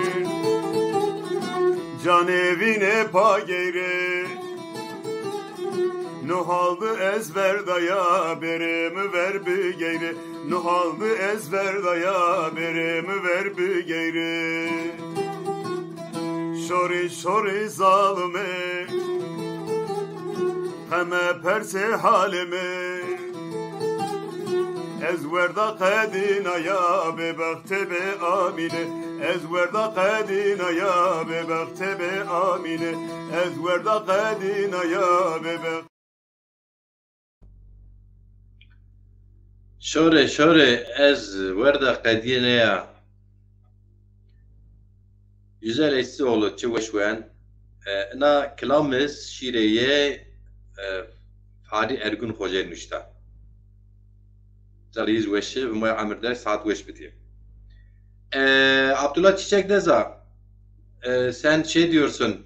canevine pa geyre Nuhaldı ezverdaya beremi ver bir geyre Nuhaldı ezverdaya beremi ver bir geyre Şori şori zalime Heme perse halime ezverda qadina ya be bakhte be amine ezverda qadina ya be bakhte be amine ezverda qadina ya be şöre ezverda qadina ya güzel etsi oğlu çıvışven na kelamız şireye Fadi Ergun Hoca nüşta Zariz veşi ve moya amirde saat veş bitiyor. Abdullah Çiçek Deza sen şey diyorsun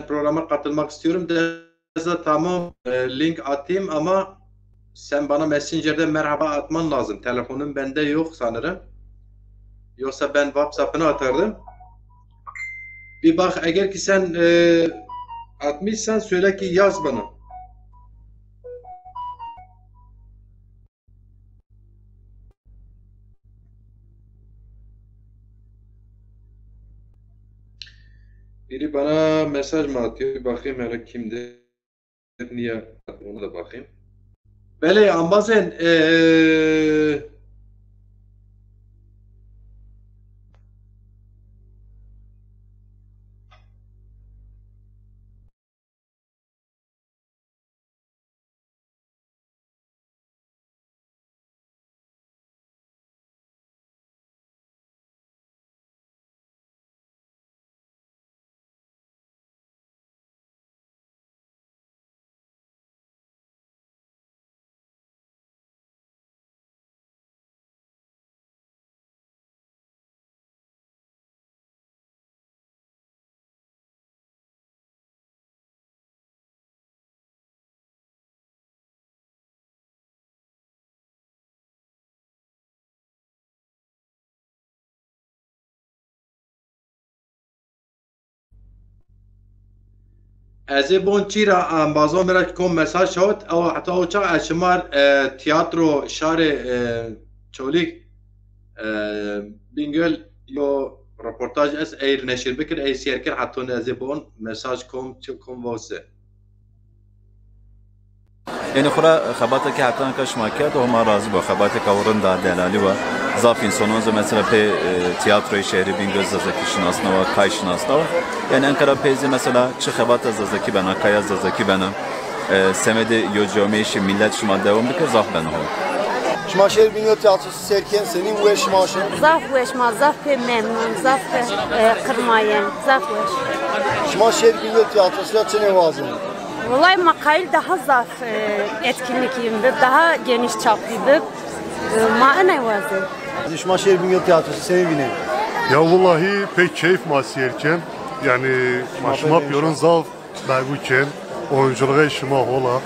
programa katılmak istiyorum Deza tamam link atayım ama sen bana Messenger'de merhaba atman lazım. Telefonum bende yok sanırım. Yoksa ben WhatsApp'ına atardım. Bir bak eğer ki sen atmışsan söyle ki yaz bana. Biri bana mesaj mı atıyor? Bir bakayım hele kimdi? Niye? Ona da bakayım. Böyle ama bazen از بون چیرا بازم میرد کم مساج شد او حتی او چه اشمار تیاترو شار چولیک بینگل یو رپورتاج از ایر نشر بکر ای سیر کر حتی از بون مساج کم واسه يعني خورا خباتك حتى كاش ما كاد وهم راضي بخباتك اورن دا دلالي و زافين سونوز مثلا في تياترو شهري بينغز زكي شناسنا و كاي شناسنا يعني انكرا بيزي مثلا چه خبات زكي بنا كاي زكي بنا سمد يو جامعه ملت شما دوام بك زاف بنا هو شما شهر بينغ تياترو سيركن سنين وش ماشن زاف وش ما زاف ممنون زاف قرماين زاف وش شما شهر بينغ تياترو çe nevazın Vallahi makayil daha zaf etkinlikiydi, daha geniş çaplıydı. Ma'ana vardı. Şuma şehir Bingöl Tiyatrosu seni bine. Ya vallahi pek keyif masiyerken yani maşma yapıyorsun zaf berguken oyunculuğa işime hola.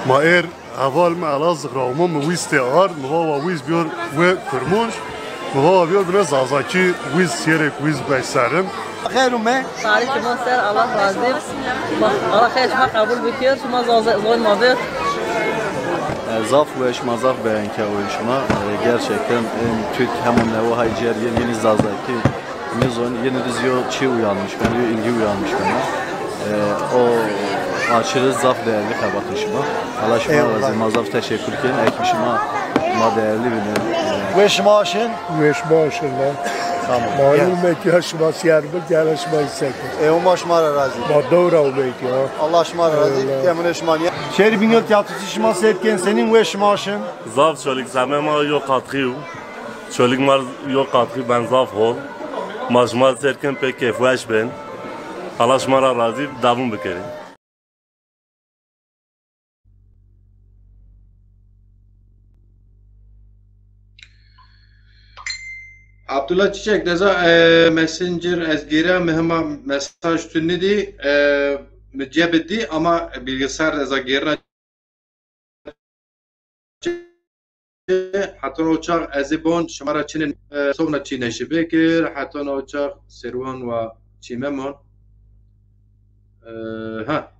Ma er aval me alaz gravma mı viste ar mı vava viz biyor ve kırmış mı vava biyor bine zazaki viz siyerek viz beserim. خیرم من تعریف شما سر الله راضی الله خیر شما قبول بکیر شما زای مادر Zaf ve şmazaf beğenke uyuşma gerçekten Türk hemen ne o hayciyer yeni zazaki mizon yeni diziyo çi uyanmış bana ilgi uyanmış bana o aşırı zaf değerli kabatışma alaşma razı mazaf teşekkür ederim ekmişime ma değerli benim Weşmaşın. Weşmaşın la. Tamam. Malum ki şma siyar bir yarışma istek. O maşmar arazi. Ma doğru o belki ha. Allah şmar arazi. Kemal şmaniye. Şehir Bingöl tiyatrosu şma serken senin weşmaşın. Zaf çelik zamema yok katkı. Çelik mar yok katkı ben zaf hol. Maşmar serken pek keyfeş ben. Allah şmar arazi davun bikerim. Abdullah Çiçek deza Messenger ez gira mehma mesaj tünidi mücebedi ama bilgisayar eza gira hatta uçak ezibon şamara çinin sovna çine şibekir hatta uçak servan ve çimemon ha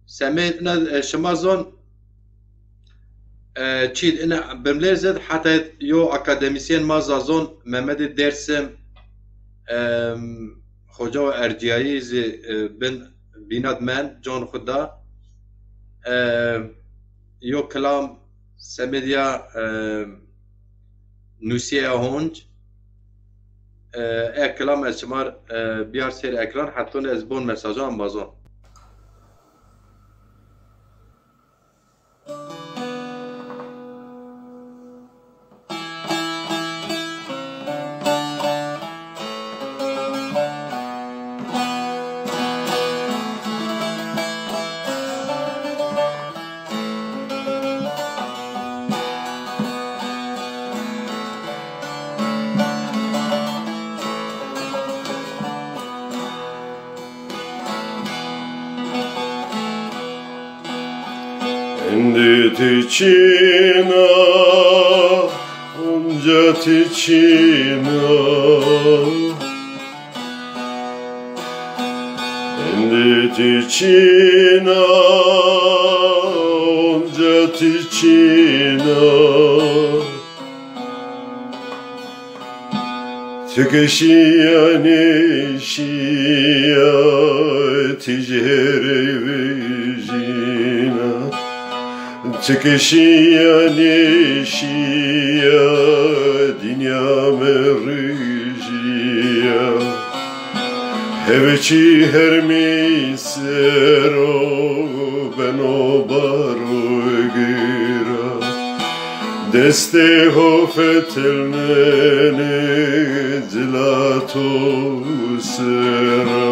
semeyna şamazon çiğ ina bimlerzed hatta yo akademisyen mazazon Mehmet Dersim hoca ve erciyayı bin binadmen John Khuda yo kelam semedya nusiye honj kelam esmar biyar ser ekran hatta ezbon mesajı ambazon Kendi tiçina, onca tiçina. Kendi tiçina, onca tiçina. Tükeşiya neşiya, tichere vecina. Tükeşiya neşiya, dünya merciya. Heveçi her misero, ben o baro gira. Deste hofetelmene, zilato sera.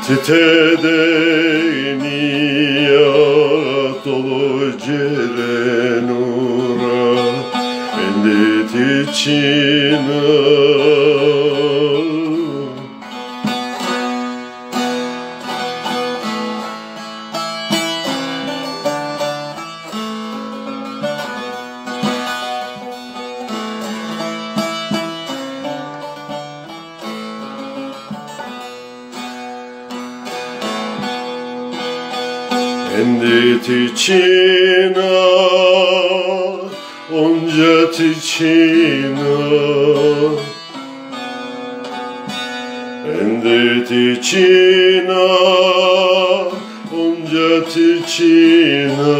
Titedeniya dolu cerenura endit içine endit içine onca tiçine endit içine onca tiçine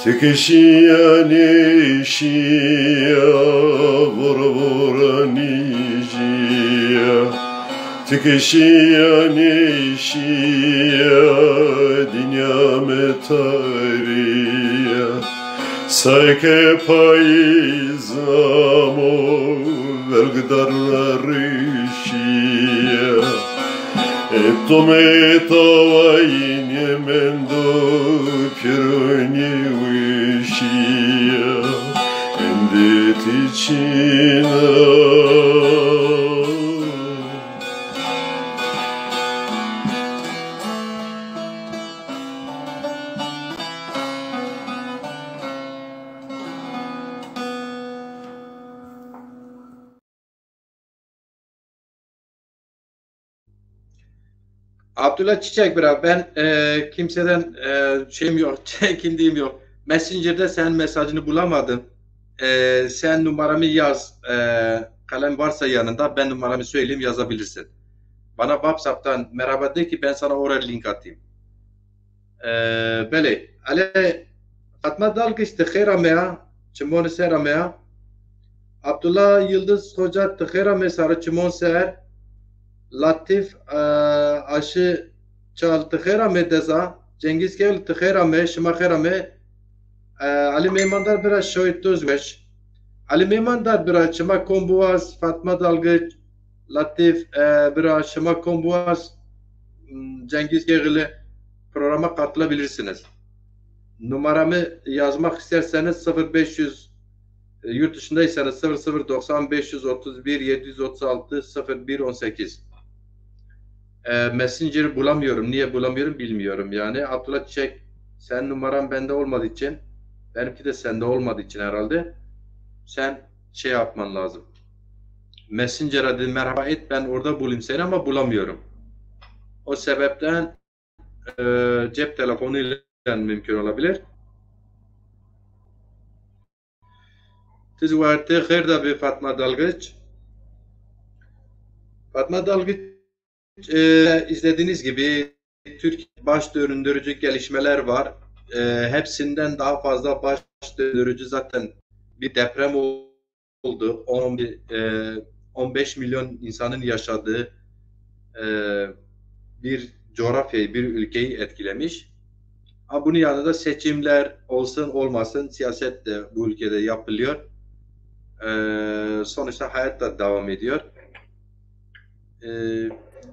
Tükeşiya neşiya vura vura nijiya Tükeşiya neşiya dünya metariya Sayke payizamo vergdarları şiya Ettome tavayin yemendo pironi vişiya Endet içine Abdullah Çiçek bira ben kimseden şeyim yok, çekindiğim yok. Messenger'da sen mesajını bulamadım. Sen numaramı yaz. Kalem varsa yanında ben numaramı söyleyeyim yazabilirsin. Bana WhatsApp'tan merhaba de ki ben sana oraya link atayım. Bele. Ale Fatma Dalgıç tıkhera mea. Çimon sera mea. Abdullah Yıldız Hoca tıkhera me sarı çimon ser. Latif aşı çal tıkhera me deza. Cengiz Gevl tıkhera me. Şıma khera me. Ali Meymandar biraz şoyt tuzveş. Ali Meymandar biraz şıma kombuaz. Fatma Dalgıç. Latif biraz şıma kombuaz. Cengiz Gevl'e programa katılabilirsiniz. Numaramı yazmak isterseniz 0500 yurt dışındaysanız 0090 531 736 0118. Messenger bulamıyorum. Niye bulamıyorum bilmiyorum. Yani Abdullah Çiçek sen numaran bende olmadığı için benimki de sende olmadığı için herhalde sen şey yapman lazım. Messenger'a dedim merhaba et ben orada bulayım seni ama bulamıyorum. O sebepten cep telefonuyla mümkün olabilir. Tizvarte khair bi Fatma Dalgıç. Fatma Dalgıç izlediğiniz gibi Türkiye baş döndürücü gelişmeler var. Hepsinden daha fazla baş döndürücü zaten bir deprem oldu. 15 milyon insanın yaşadığı bir coğrafyayı, bir ülkeyi etkilemiş. Ama bunun yanında seçimler olsun olmasın siyaset de bu ülkede yapılıyor. Sonuçta hayat da devam ediyor.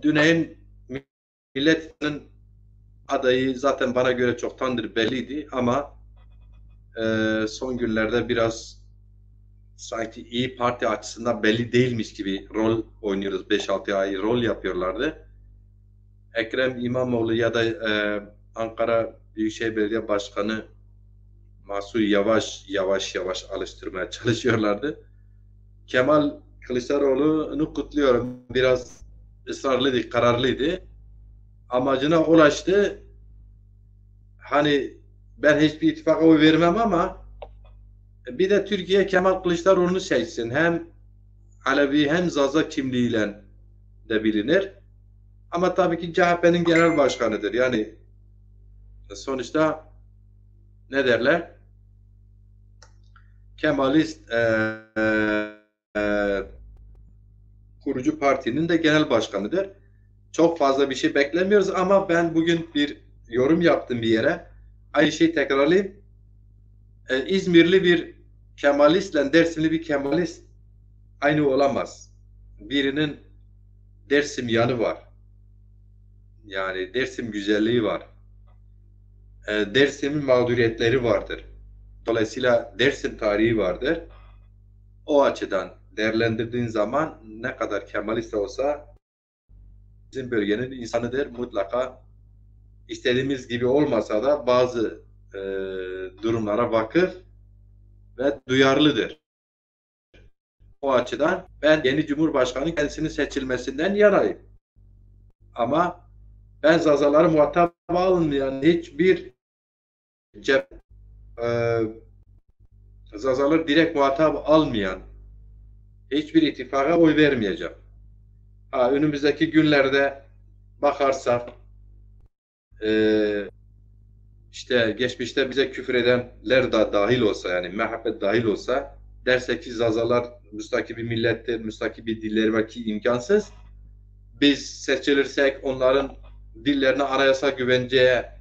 Düney'in milletinin adayı zaten bana göre çoktandır belliydi ama son günlerde biraz sanki İyi Parti açısından belli değilmiş gibi rol oynuyoruz. 5-6 ay rol yapıyorlardı. Ekrem İmamoğlu ya da Ankara Büyükşehir Belediye Başkanı Mansur yavaş alıştırmaya çalışıyorlardı. Kemal Kılıçdaroğlu'nu kutluyorum. Biraz ısrarlıydı, kararlıydı. Amacına ulaştı. Hani ben hiçbir ittifaka oy vermem ama bir de Türkiye Kemal Kılıçdaroğlu'nu seçsin. Hem Alevi hem Zaza kimliğiyle de bilinir. Ama tabii ki CHP'nin genel başkanıdır. Yani sonuçta ne derler? Kemalist kurucu partinin de genel başkanıdır. Çok fazla bir şey beklemiyoruz ama ben bugün bir yorum yaptım bir yere. Aynı şeyi tekrarlayayım. İzmirli bir Kemalistle Dersimli bir Kemalist aynı olamaz. Birinin Dersim yanı var. Yani Dersim güzelliği var. Dersim'in mağduriyetleri vardır. Dolayısıyla Dersim tarihi vardır. O açıdan değerlendirdiğin zaman ne kadar Kemalist olsa bizim bölgenin insanıdır. Mutlaka istediğimiz gibi olmasa da bazı durumlara vakıf ve duyarlıdır. O açıdan ben yeni Cumhurbaşkanı kendisinin seçilmesinden yanayım. Ama ben Zazaları muhatap almayan hiçbir Zazaları direkt muhatap almayan hiçbir ittifaka oy vermeyeceğim. Önümüzdeki günlerde bakarsak işte geçmişte bize küfür edenler de dahil olsa yani MHP dahil olsa derse ki Zazalar müstakil bir millettir, müstakil bir dilleri var ki imkansız. Biz seçilirsek onların dillerine anayasal güvenceye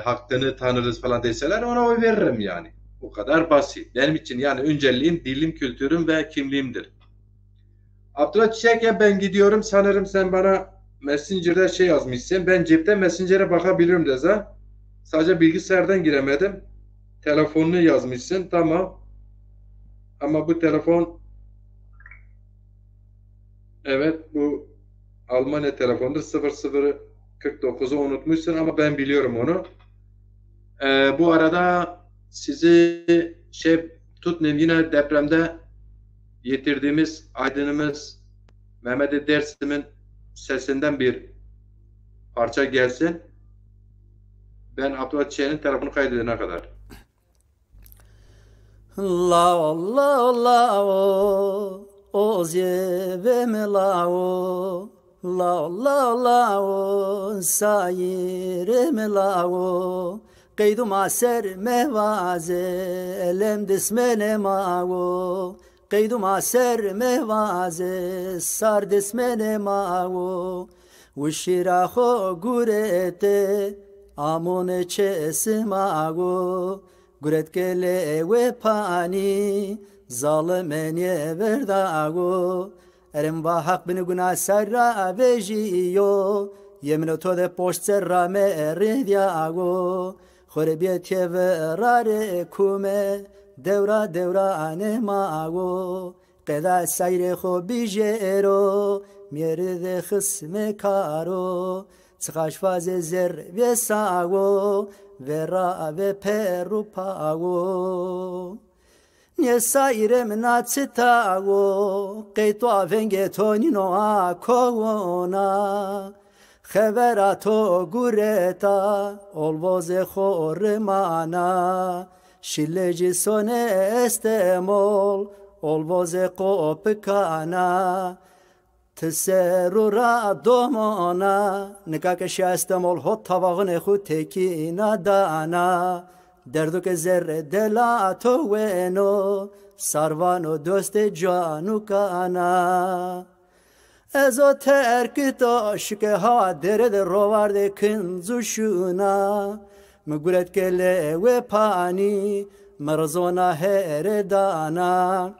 hakkını tanırız falan deseler ona oy veririm yani. Bu kadar basit. Benim için yani önceliğim dilim, kültürüm ve kimliğimdir. Abdullah Çiçek'e ben gidiyorum. Sanırım sen bana Messenger'da şey yazmışsın. Ben cepte Messenger'e bakabilirim Deza. Sadece bilgisayardan giremedim. Telefonunu yazmışsın. Tamam. Ama bu telefon evet bu Almanya telefonudur. 0049'u unutmuşsun ama ben biliyorum onu. Bu arada sizi tutmayayım yine depremde yitirdiğimiz aydınımız Mehmet Dersim'in sesinden bir parça gelsin. Ben Abdullah Çiçek'in telefonu kaydedene kadar. La la la o zevem la o la la la o sayirem la o قیدو ما سر مهوازه لم دسمنه ماو قیدو ما سر مهوازه سر دسمنه ماو وشیرا خو گورته آمون چه اسماو گورت کله و پانی ظالمنی ورداو ارم با حق بن گنا سر را بجیو یمن تو ده پشت سر را مریدیاو خور بیت و راره کومه دورا دورا انماو قدا سیر خو بیجرو میرد خصم کارو سخاش فاز زر و ساو و را و پرو پاو نی سایر مناتاو قیتو ونگ تونینو اکونا خبراتو گورتا اولوز خورمانا شیلجی سونه استمول اولوز قوپکانا تسرورا دومانا نکاکش استمول هو طواغن خود تکینا دانا دردو که زر دلاتو وینو ساروانو دوست جانو کانا ازو ترک تاشک ها درد روارد کنزوشونا مگولت کله و پانی مرزونا هر دانا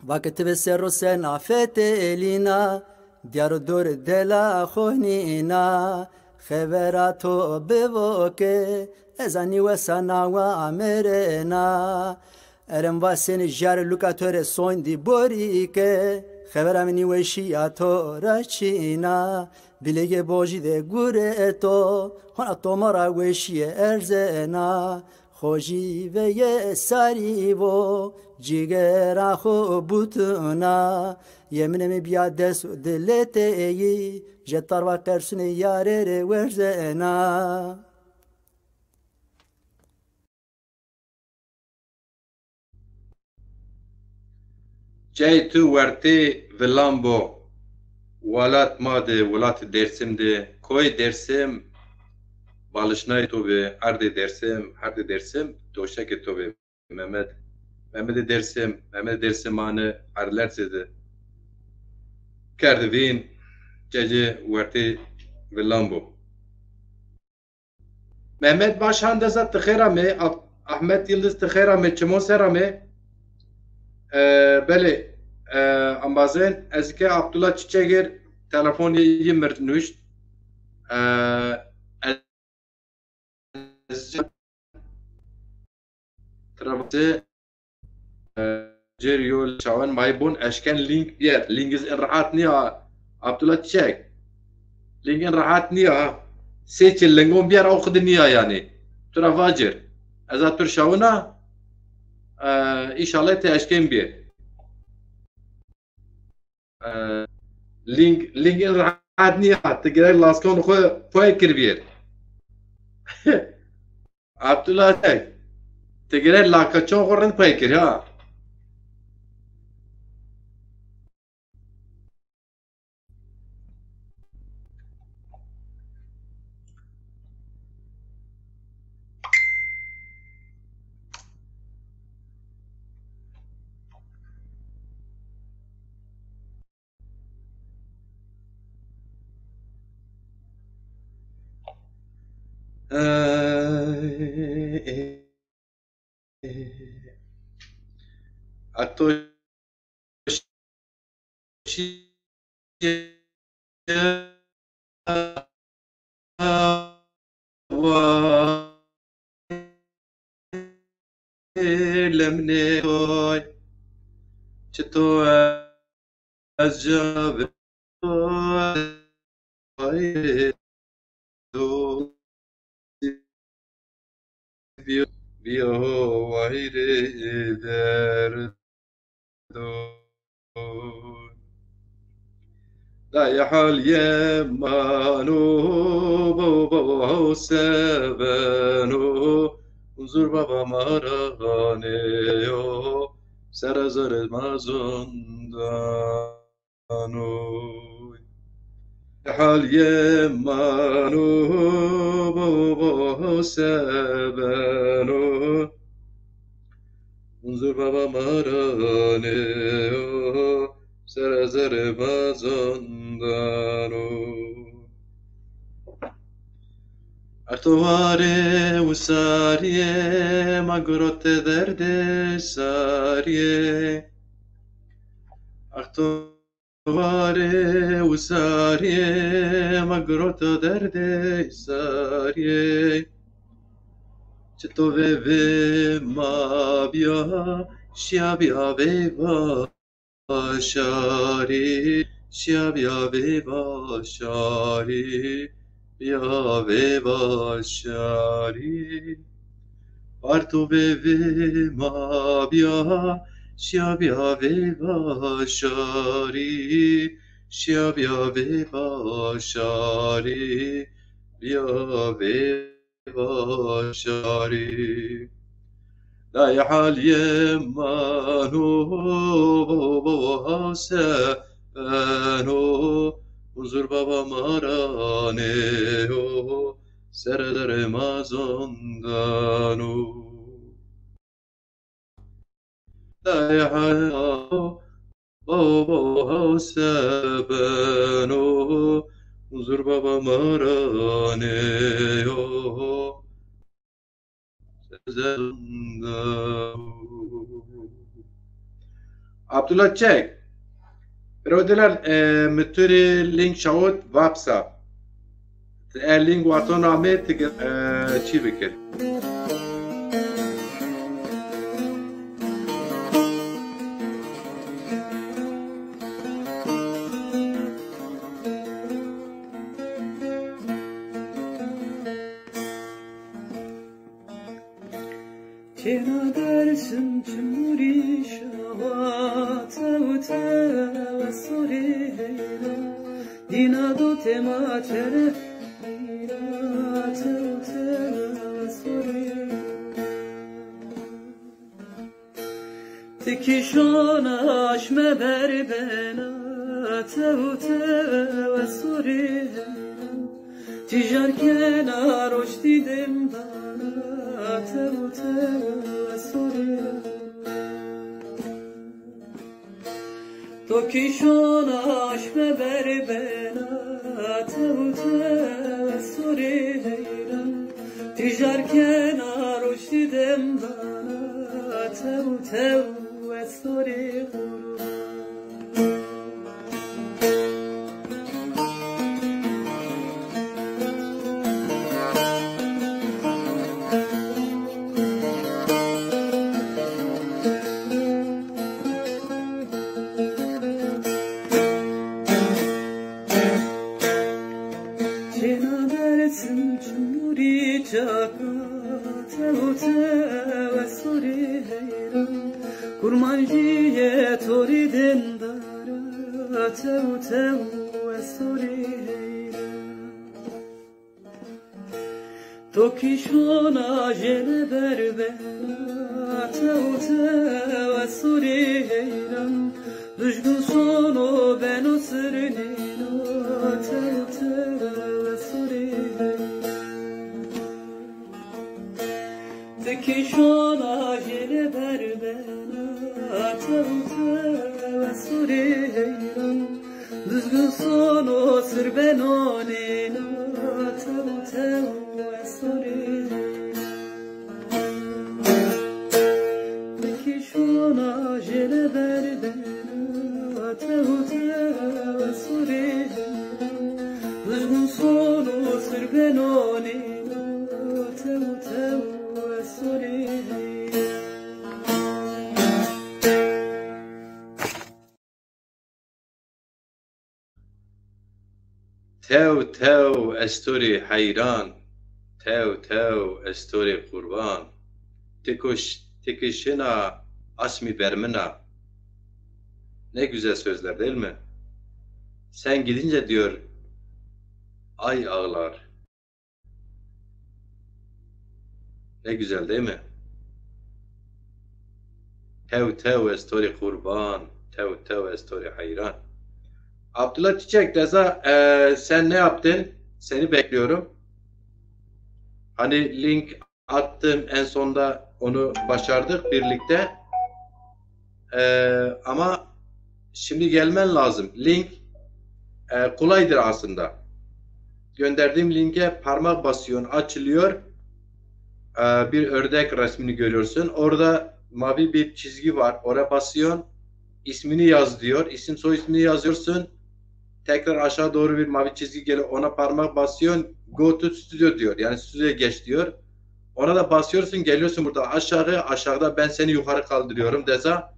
وقت به سر و سنافت الینا دیار دور دلا خونینا خبراتو بوکه ازانی و سنا و امرنا ارم واسن جار لوکاتور سوندی بوری که خبرم نیوشی اتو رچینا بیلگ بوجی ده گوره تو هن تو مرا وشی ارزنا خوشی و یه سری و جیگر خو بوتنا یمنم بیا دست دلت ای جتار و قرسون یاره ورزنا Cey tu wertê vilambo welat ma de welatê Dêrsim de koy Dêrsim balişnayê to be erdê Dêrsim doşekê to be Mehmetê Dêrsimane erlersê de kerdivîn cecê wertê vilambo Mehmet baş handeza tixêra me Ahmet Yıldız tixêra me çimo sera me بله امبازن از که عبدالله چیچگر تلفن یه مرنوشت از طرفته جریول شوان مایبون اشکن لینک بیار لینکز این راحت نیا عبدالله چیچگ لینک این راحت نیا سیچ لینگون بیار او خود نیا یعنی ترا واجر از اتر شوانا İnşallah teşkim bir. Linkin rahat niye hatta gerek laskan koy kirbiyer. Abdullah te gerek lakaçon korun koy kir ha. لمني چطور از جا بیا وحیر درد لا يحل يمانو بابا سبنو حضور بابا مرانيو سرزر مازندانو يحل يمانو بابا سبنو حضور بابا مرانيو سرزر مازندانو ارتواره و ساریه مگروت درد ساریه ارتواره و ساریه مگروت درد ساریه چطو به ما بیا شیا بیا به باشاری شیا بیا به باشاری بیا به باشاری بر تو به ما بیا شیا بیا به باشاری شیا بیا به باشاری بیا به باشاری لا يحل يمانو بابا سبنو حضور بابا مرانيو سردر مازندانو لا يحل بابا سبنو حضور بابا مرانيو Abdullah Çek. برادران متوری لینک شود واتساپ. لینک واتون آمد چی بکن؟ Tena dersin çumuri şahat avta ve sorira dina do tema çere dina tavta ve sorira tekişona aşme berbena tavta ve sorira tijar kenar hoş didim dana tavta ve sorira تو کیشون آشم بر بنا توته سوری هیرم تیجار کنار اشتیدم دانا توته سوری kurmanciye tori dendara tev tev esori heyra tokişona jene berbena tev tev esori heyra düşgün sonu ben o sırnino tev tev esori heyra tekişona jene berbena tavta ve suri heyran düzgün sonu sır ben onina tavta ve suri peki şuna jele berdena tavta ve suri düzgün sonu sır ben onina tavta ve suri تاو تاو استوری حیران تاو تاو استوری قربان tekişina asmi bermina. Ne güzel sözler değil mi? Sen gidince diyor ay ağlar. Ne güzel değil mi? Tev tev estori kurban. Tev tev estori hayran. Abdullah Çiçek, Reza, sen ne yaptın? Seni bekliyorum. Hani link attım, en sonda onu başardık birlikte. Ama şimdi gelmen lazım. Link kolaydır aslında. Gönderdiğim linke parmak basıyorsun, açılıyor. Bir ördek resmini görüyorsun. Orada mavi bir çizgi var. Oraya basıyorsun. İsmini yaz diyor. İsim soy ismini yazıyorsun. Tekrar aşağı doğru bir mavi çizgi geliyor. Ona parmak basıyorsun. Go to studio diyor. Yani stüdyoya geç diyor. Ona da basıyorsun. Geliyorsun burada aşağı. Aşağıda ben seni yukarı kaldırıyorum. Deza.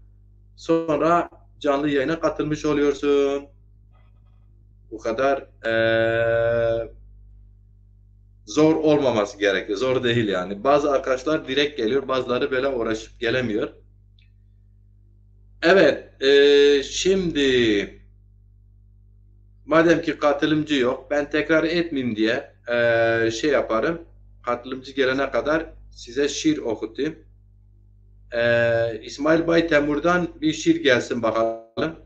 Sonra canlı yayına katılmış oluyorsun. Bu kadar zor olmaması gerekiyor. Zor değil yani. Bazı arkadaşlar direkt geliyor. Bazıları böyle uğraşıp gelemiyor. Evet. Şimdi madem ki katılımcı yok, ben tekrar etmeyeyim diye şey yaparım. Katılımcı gelene kadar size şiir okutayım. İsmail Bay Temur'dan bir şiir gelsin bakalım.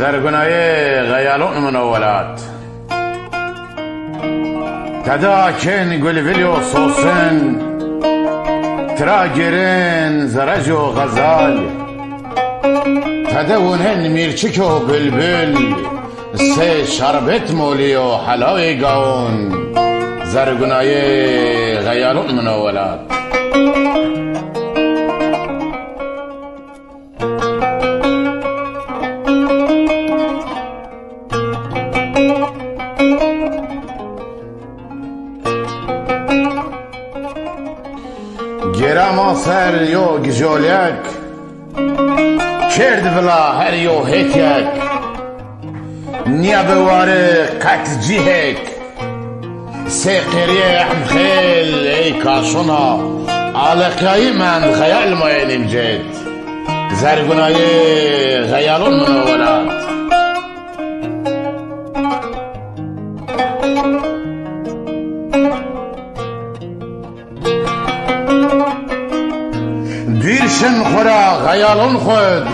زرقناي غيالون منولات تدا كن قل فيديو صوصن تراجرين زرجو غزال تدونهن ميرچكو بلبل سي شربت موليو حلاوي قاون زرقناي غيالون منولات سر یو گجولیک کرد بلا هر یو هیتیک نیا بواره قط جیهک سی قریه هم خیل ای کاشونا علاقایی من خیال ماینیم جد زرگونای خیالون منولات دیرشن خورا غیالون خود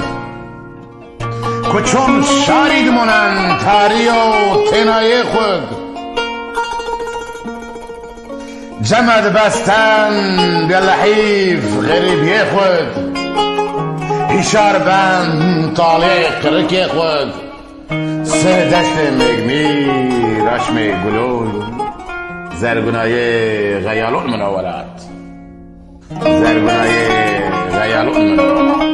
کچون شارید منن تاری و تنای خود جمد بستن بلحیف غریبی خود هشار بند طالی قرکی خود سه دست مگمی رشم گلول زرگونای غیالون منولات زرگونای غیالون منولات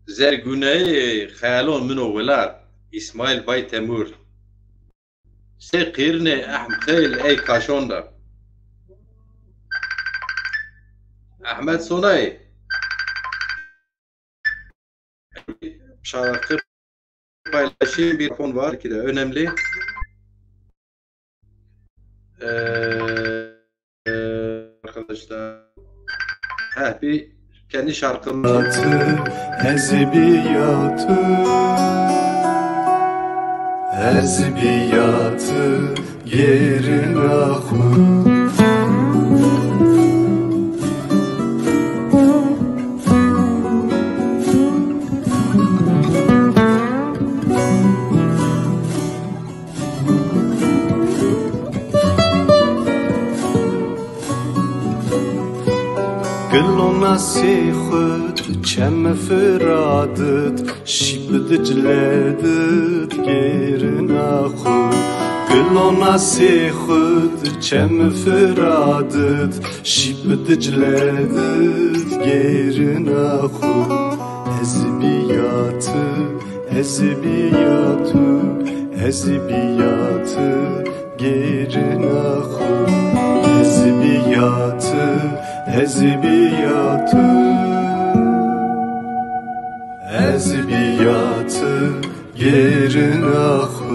زرگونه خیالون منولات İsmail Bay Temur Se qirne ahm khayl ey kaşonda Ahmet Sonay şarkı paylaşım bir fon var ki de önemli. Arkadaşlar bir kendi şarkımı Ezbiyatı yerin ahmı Gülü nasi xud çem fıradıt şibd cledet gerin axu gül ona sexud çem fıradıt şibd cledet gerin axu ezbiyatı gerin axu ezbiyatı gerin axu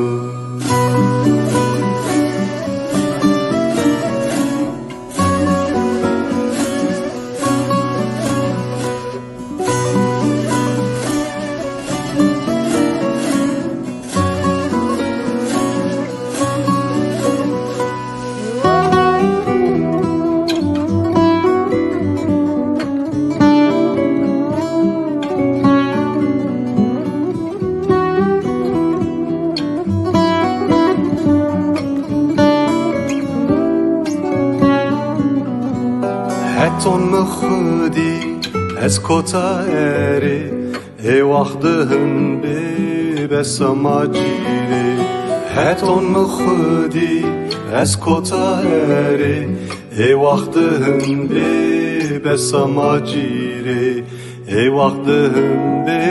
حتون مخدي اسكوتا اري اي وحدهن بي بسما جيري حتون مخدي اسكوتا اري اي وحدهن بي بسما جيري اي وحدهن بي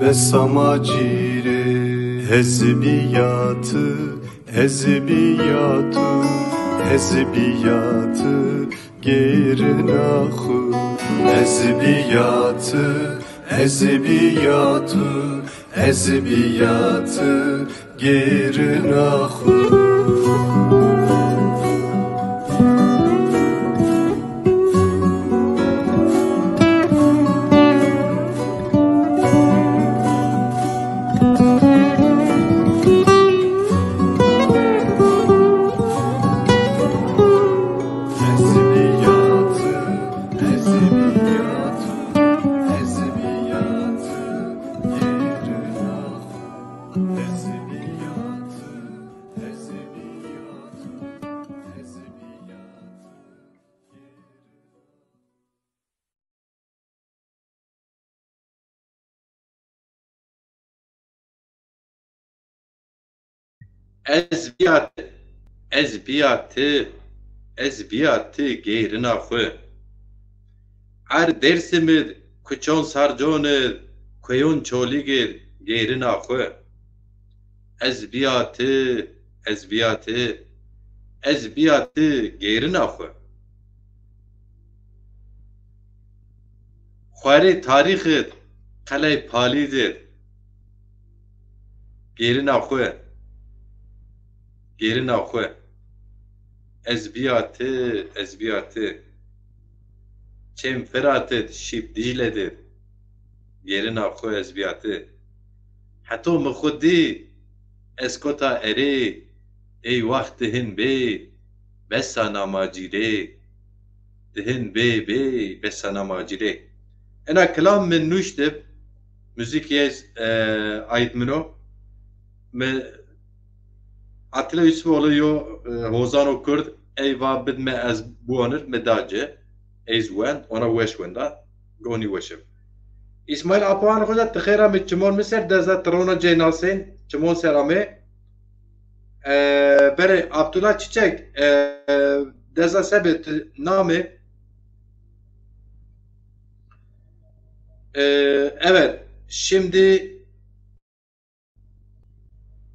بسما جيري ezbiyatı gerin axu ezbiyatı gerin axu ezbiyatı gerin axu ar dersimir kuçon sarconir kuyon çoligir gerin axu ezbiyatı gerin axu xwari tarixir qalay palidir gerin axu ezbiyatı çem feratet şip dicledir gerin axu ezbiyatı hato mxudi eskota eri ey vaxt dihin bey besana macire dihin bey besana macire ena kelam min nuştib müzik yez ait mino me Atilla Yusufoğlu yo hozan okurd eyva bidme ez buanır medace ezwen ona weşwenda goni weşim İsmail Apan hoca tıkhera mit çimon miser dezat trona cenasen çimon serame bere Abdullah Çiçek deza sebet name evet şimdi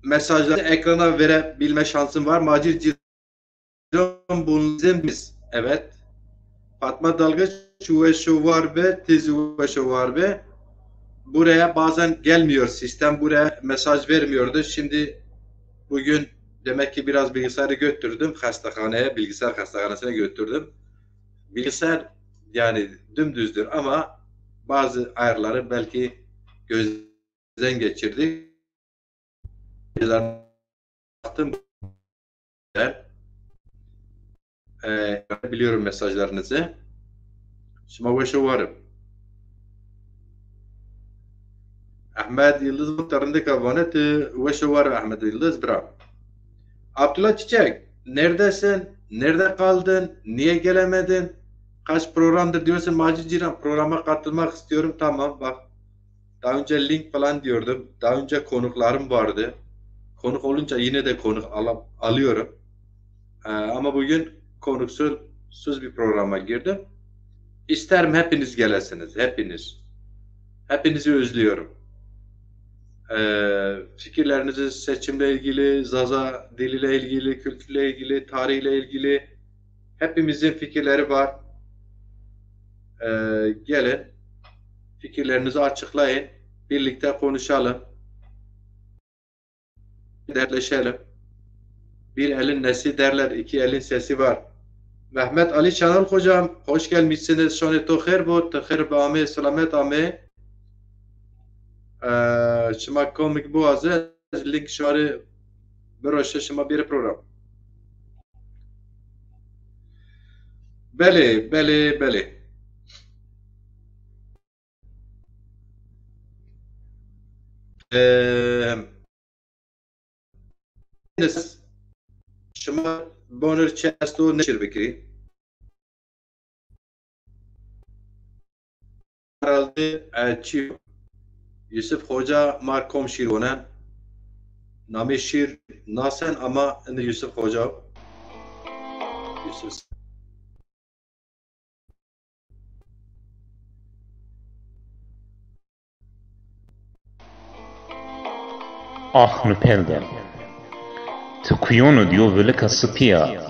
mesajları ekrana verebilme şansım var. Macir Ciran Bunzemiz. Evet. Fatma Dalgıç şu var be, tizu var be. Buraya bazen gelmiyor sistem. Buraya mesaj vermiyordu. Şimdi bugün demek ki biraz bilgisayarı götürdüm hastahaneye. Bilgisayar hastahanesine götürdüm. Bilgisayar yani dümdüzdür ama bazı ayarları belki gözden geçirdik. Biliyorum mesajlarınızı. Şimdi şu varım. Ahmet Yıldız muhtarında kavanet ve şu var Ahmet Yıldız bra. Abdullah Çiçek neredesin? Nerede kaldın? Niye gelemedin? kaç programdır diyorsun Macit Ciran programa katılmak istiyorum. Tamam bak. Daha önce link falan diyordum. Daha önce konuklarım vardı. Konuk olunca yine de konuk alıyorum. Ama bugün konuksuz bir programa girdim. İsterim hepiniz gelesiniz. Hepiniz. Hepinizi özlüyorum. Fikirlerinizi seçimle ilgili, Zaza diliyle ilgili, kültürle ilgili, tarihle ilgili hepimizin fikirleri var. Gelin, fikirlerinizi açıklayın, birlikte konuşalım, dertleşelim. Bir elin nesi derler, iki elin sesi var. Mehmet Ali Çanal hocam, hoş gelmişsiniz. Şöyle toher bu, toher bame, selamet ame. شما کمک بوازه لینک شماره بروشه شما بیره پروگرام بله بله بله شما بونر چه است و نشر بکری herhalde چی Yusuf Hoca markom şironen. Name şir nasen ama Yusuf Hoca. Yusuf. Ah nupelde. Tıkıyonu diyor böyle kasıpiya.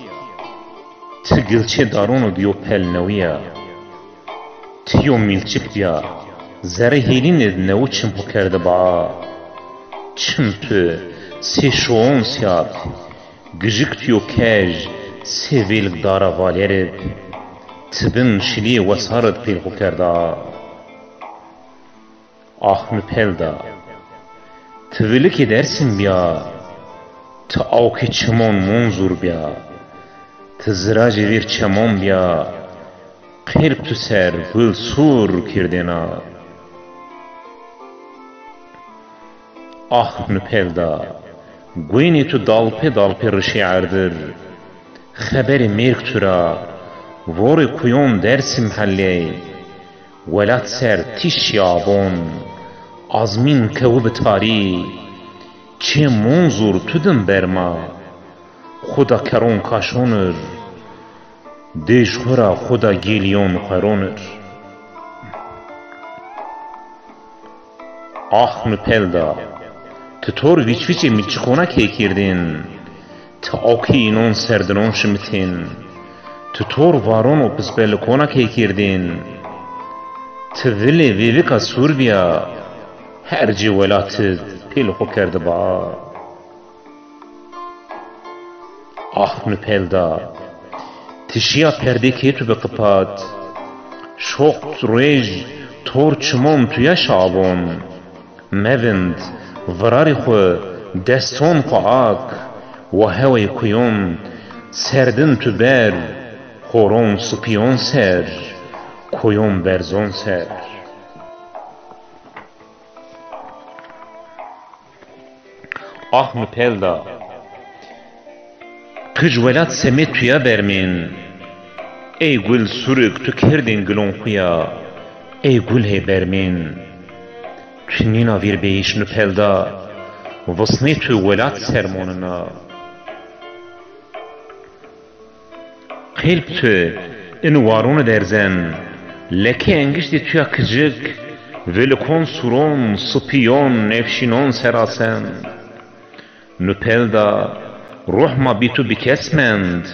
Tıgılçe daronu diyor pelneviya. Tiyo milçik ya. Zere helin ne uçum bu kerde ba. Çünkü se şoğun siyat. Gıcık diyor kej. Sevil dara valerid. Tıbın şili vesarad pil bu kerda. Ah nupelda. Tıvılık edersin biya. Tı avki çimon munzur biya. Tı zıracı bir çemon biya. Qelb tu ser gul sur kirdena. Ah nupelda. Gwini tu dalpe rişi'ardır. Xeberi merk tura. Vori kuyon dersim halli. Velat ser tiş yabon. Azmin kevub tari. Çe munzur tudun berma. Xuda keron kaşonur. Dejhura xuda geliyon qaronur. Ah nupelda. Tutor viçviçe milçikona kekirdin. Ta oki inon serdinon şimitin. Tutor varon o pizbelikona kekirdin. Tivili vivika surbiya. Herci velatı pilhu kerdi ba. Ah nupelda. Tişiya perdeki tu beqıpat. Şokt rej tor çimon tuya şabon. Mevind vrari xu deston xu ak. Ve hevay kuyon serdin tu ber. Xoron supiyon ser. Kuyon berzon ser. Ah nupelda. Kıcvelat semet tuya bermin. Ey gül suruk tu kirdin gülon xuya. Ey gül hey bermin. Tünina vir beyiş nupelda. Vısne tu velat sermonuna. Qelb tu invaronu derzen. Leke engişti tuya kıcık. Velikon suron supiyon nefşinon serasen. Nupelda. روح ما بی تو بکسمند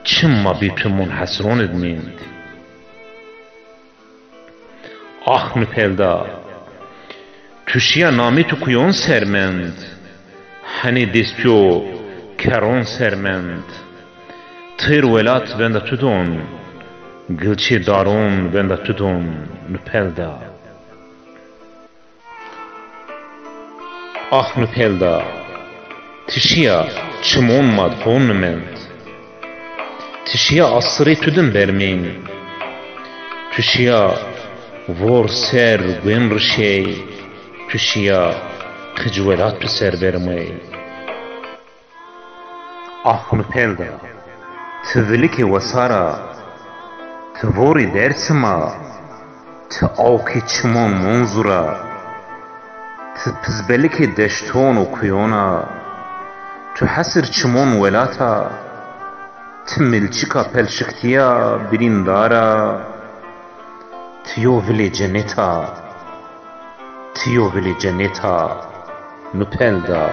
چم ما بی تو منحسرون ادمیند آخ نپلدا توشیا نامی تو کیون سرمند هنی دستیو کرون سرمند تیر ولات بنده تو دون گلچی دارون بنده تو دون نپلدا آخ نپلدا تشیا çimon madhon mend. Tişiya asri tüdün bermin. Tişiya vor ser gwen rişey. Tişiya kıcvelat tu ser vermey. Ah nupelda. Tıvıliki vesara. تفوری درسما تآوکی چمان منظورا تپزبلکی دشتون و کیونا تو حسر چمان ولاتا تملچکا پلشکتیا بریندارا تیو ولی جنتا نپلدا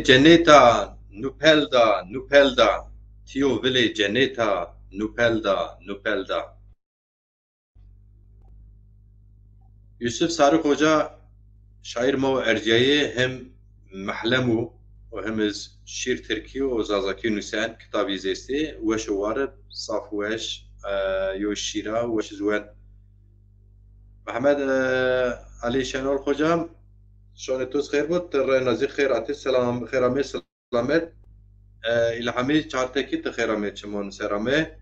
جنتا نپلدا تیو ولی جنتا نپلدا. Yusuf Sarık Hoca şair ma Erciyeye hem mahlemu ve hem şiir Türkiye o zazaki nüsen kitabı zesti ve şuvarı saf veş yo şira ve şizwen Mehmet Ali Şenol Hocam şonetuz khair bud nazi khairat selam khairame selamet ilhami çarteki te khairame çmon serame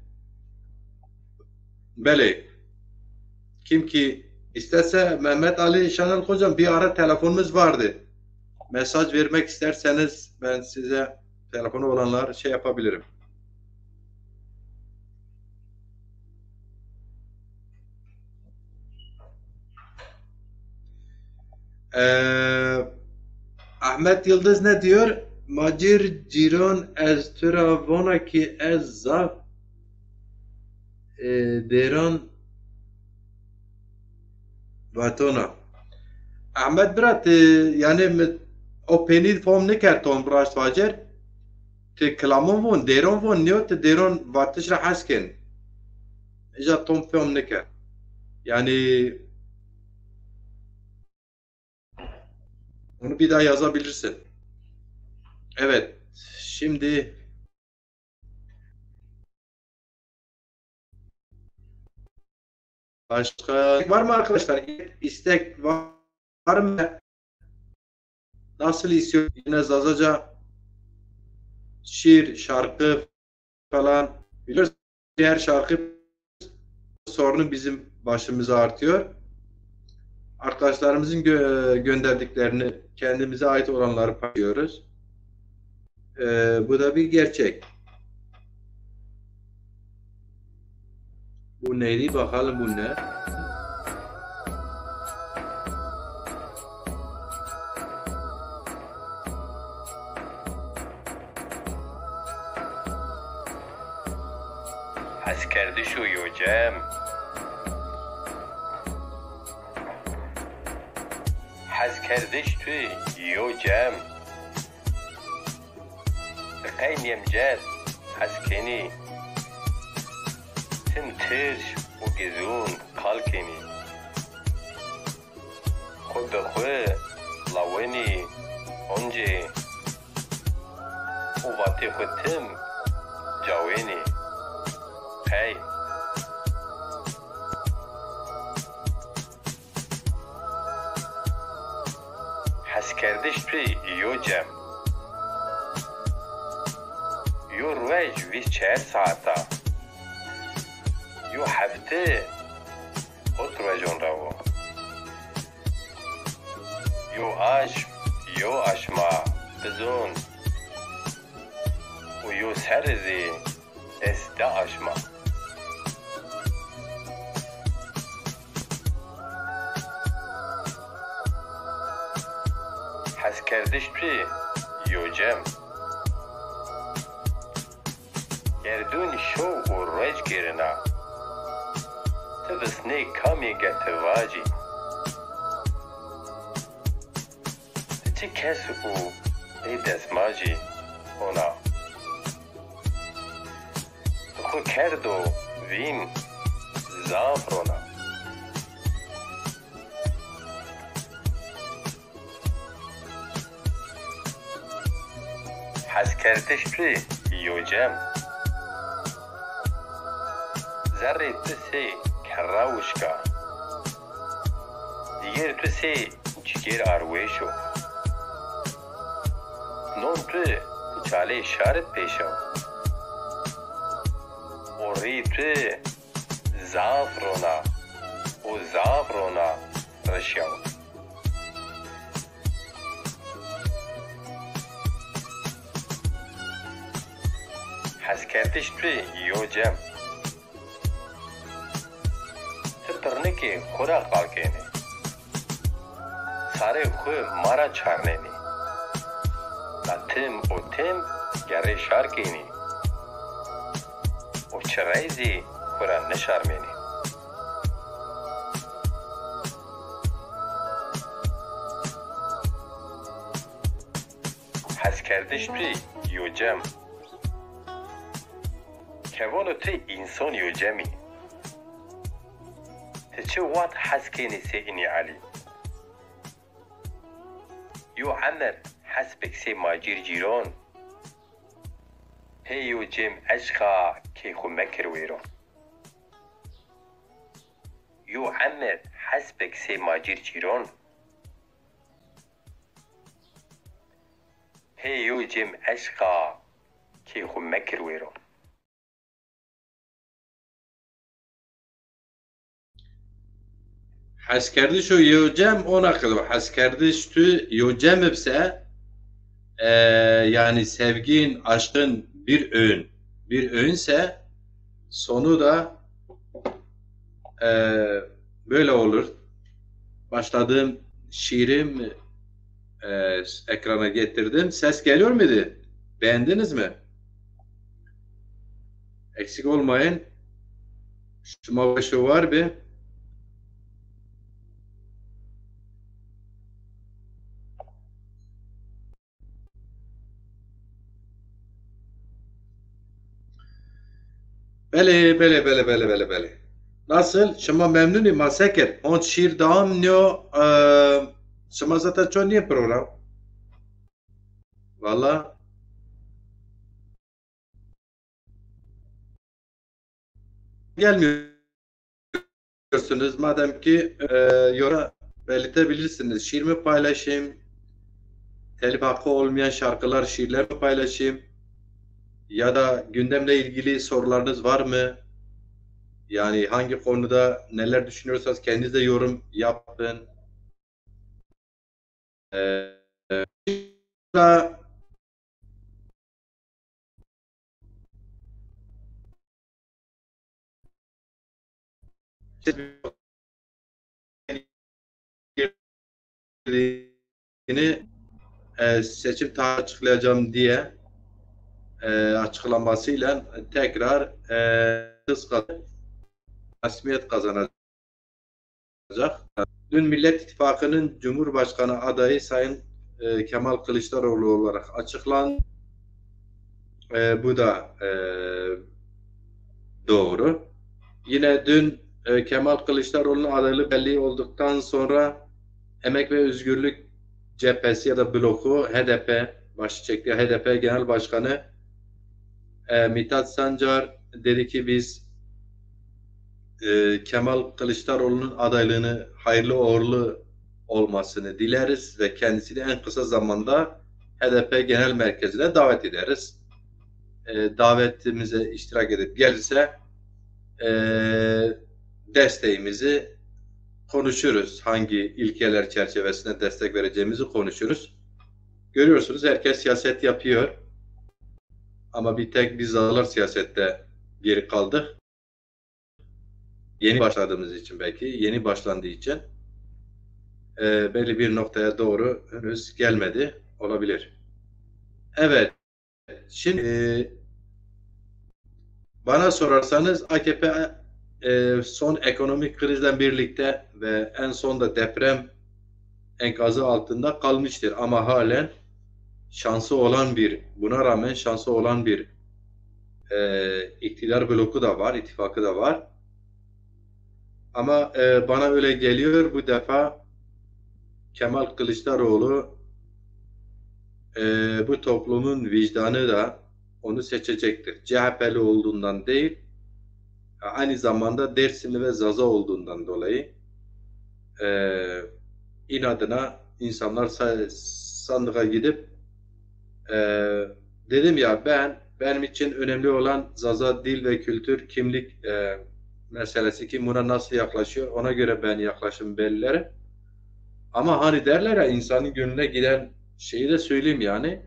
bele kim ki İsterse Mehmet Ali Şenol Hocam bir ara telefonumuz vardı. Mesaj vermek isterseniz ben size telefonu olanlar şey yapabilirim. Ahmet Yıldız ne diyor? Macir ciron ez tıravona ki ez zaf deran Vatona. Ahmet Brat yani o penil form ne kerton braş vacer te klamon von deron von niyo te deron vatış rahasken ija tom form ne ker yani onu bir daha yazabilirsin. Evet şimdi başka var mı arkadaşlar? İstek var mı? Nasıl istiyor? Yine Zazaca şiir, şarkı falan biliyorsunuz her şarkı sorunu bizim başımıza artıyor. Arkadaşlarımızın gönderdiklerini kendimize ait olanları paylaşıyoruz. Bu da bir gerçek. Bu neydi bakalım bu ne? حس کرده شو یوجم حس کردش توی یوجم قیم یمجد حس کنی تم ترش و گزون قال کنی خود بخواه لونی اونجه و واتی خود تم جاوینی Hey. حس کردش توی یو جم یو رویج 24 ساعتا یو هفته خود رویجون رو یو یو اشما بزون و یو سرزی استا اشما حس کردش توی یوجم گردون شو و رج گرنا تبسنی کمی گتواجی چی کس او ای دسماجی اونا خو کردو وین زافرونا حس کردش توی یوجم ذره تو سی کراوشکا دیگر تو سی جگر آرویشو نون تو چاله اشارت پیشو اوری تو زافرونا و زافرونا رشیو حس کردش توی یو جم ترنه که خورا قالکنه ساره خوی مارا چارنه و تم و تم گره شارکنه و چرایزی خورا نشارمنه حس کردش توی یو جم كوانو تي إنسان يو جمي تشي وات حسكيني سيني علي يو عمر حسبك سي ماجير جيران هي يو جم أشخا كيخو مكر ويران يو عمر حسبك سي ماجير جيران هي يو جم أشخا كيخو مكر ويران حس کردش و یو جم ona kadar حس کردش تو یو جم ise yani sevgin, aşkın bir öğün. Bir öğünse sonu da böyle olur. Başladığım şiirim ekrana getirdim. Ses geliyor muydu? Beğendiniz mi? Eksik olmayın. Şu başı var bir. بله. Nasıl? شما ممنونی ما سکر اون شیر دام نیو شما zaten چون نیه program valla gelmiyorsunuz madem ki yorum belirtebilirsiniz. Şiir mi paylaşayım? Telif hakkı olmayan şarkılar, şiirler mi paylaşayım? Ya da gündemle ilgili sorularınız var mı? Yani hangi konuda neler düşünüyorsanız kendiniz de yorum yapın. Seçim tarihi açıklayacağım diye açıklamasıyla tekrar resmiyet kazanacak. Dün Millet İttifakı'nın Cumhurbaşkanı adayı Sayın Kemal Kılıçdaroğlu olarak açıklandı. Bu da doğru. Yine dün Kemal Kılıçdaroğlu'nun adaylığı belli olduktan sonra Emek ve Özgürlük Cephesi ya da bloku HDP başı çektiği HDP Genel Başkanı Mithat Sancar dedi ki biz Kemal Kılıçdaroğlu'nun adaylığını hayırlı uğurlu olmasını dileriz ve kendisini en kısa zamanda HDP Genel Merkezi'ne davet ederiz. Davetimize iştirak edip gelirse desteğimizi konuşuruz. Hangi ilkeler çerçevesinde destek vereceğimizi konuşuruz. Görüyorsunuz herkes siyaset yapıyor. Ama bir tek biz ağlar siyasette geri kaldık. Yeni başladığımız için belki, yeni başlandığı için belli bir noktaya doğru henüz gelmedi olabilir. Evet, şimdi bana sorarsanız AKP son ekonomik krizle birlikte ve en son da deprem enkazı altında kalmıştır. Ama halen şansı olan buna rağmen şansı olan bir iktidar bloku da var, ittifakı da var. Ama bana öyle geliyor bu defa Kemal Kılıçdaroğlu bu toplumun vicdanı da onu seçecektir. CHP'li olduğundan değil, aynı zamanda Dersimli ve Zaza olduğundan dolayı inadına insanlar sandığa gidip dedim ya benim için önemli olan Zaza dil ve kültür kimlik meselesi, kim buna nasıl yaklaşıyor ona göre ben yaklaşım belirlerim. Ama hani derler ya insanın gönlüne giden şeyi de söyleyeyim yani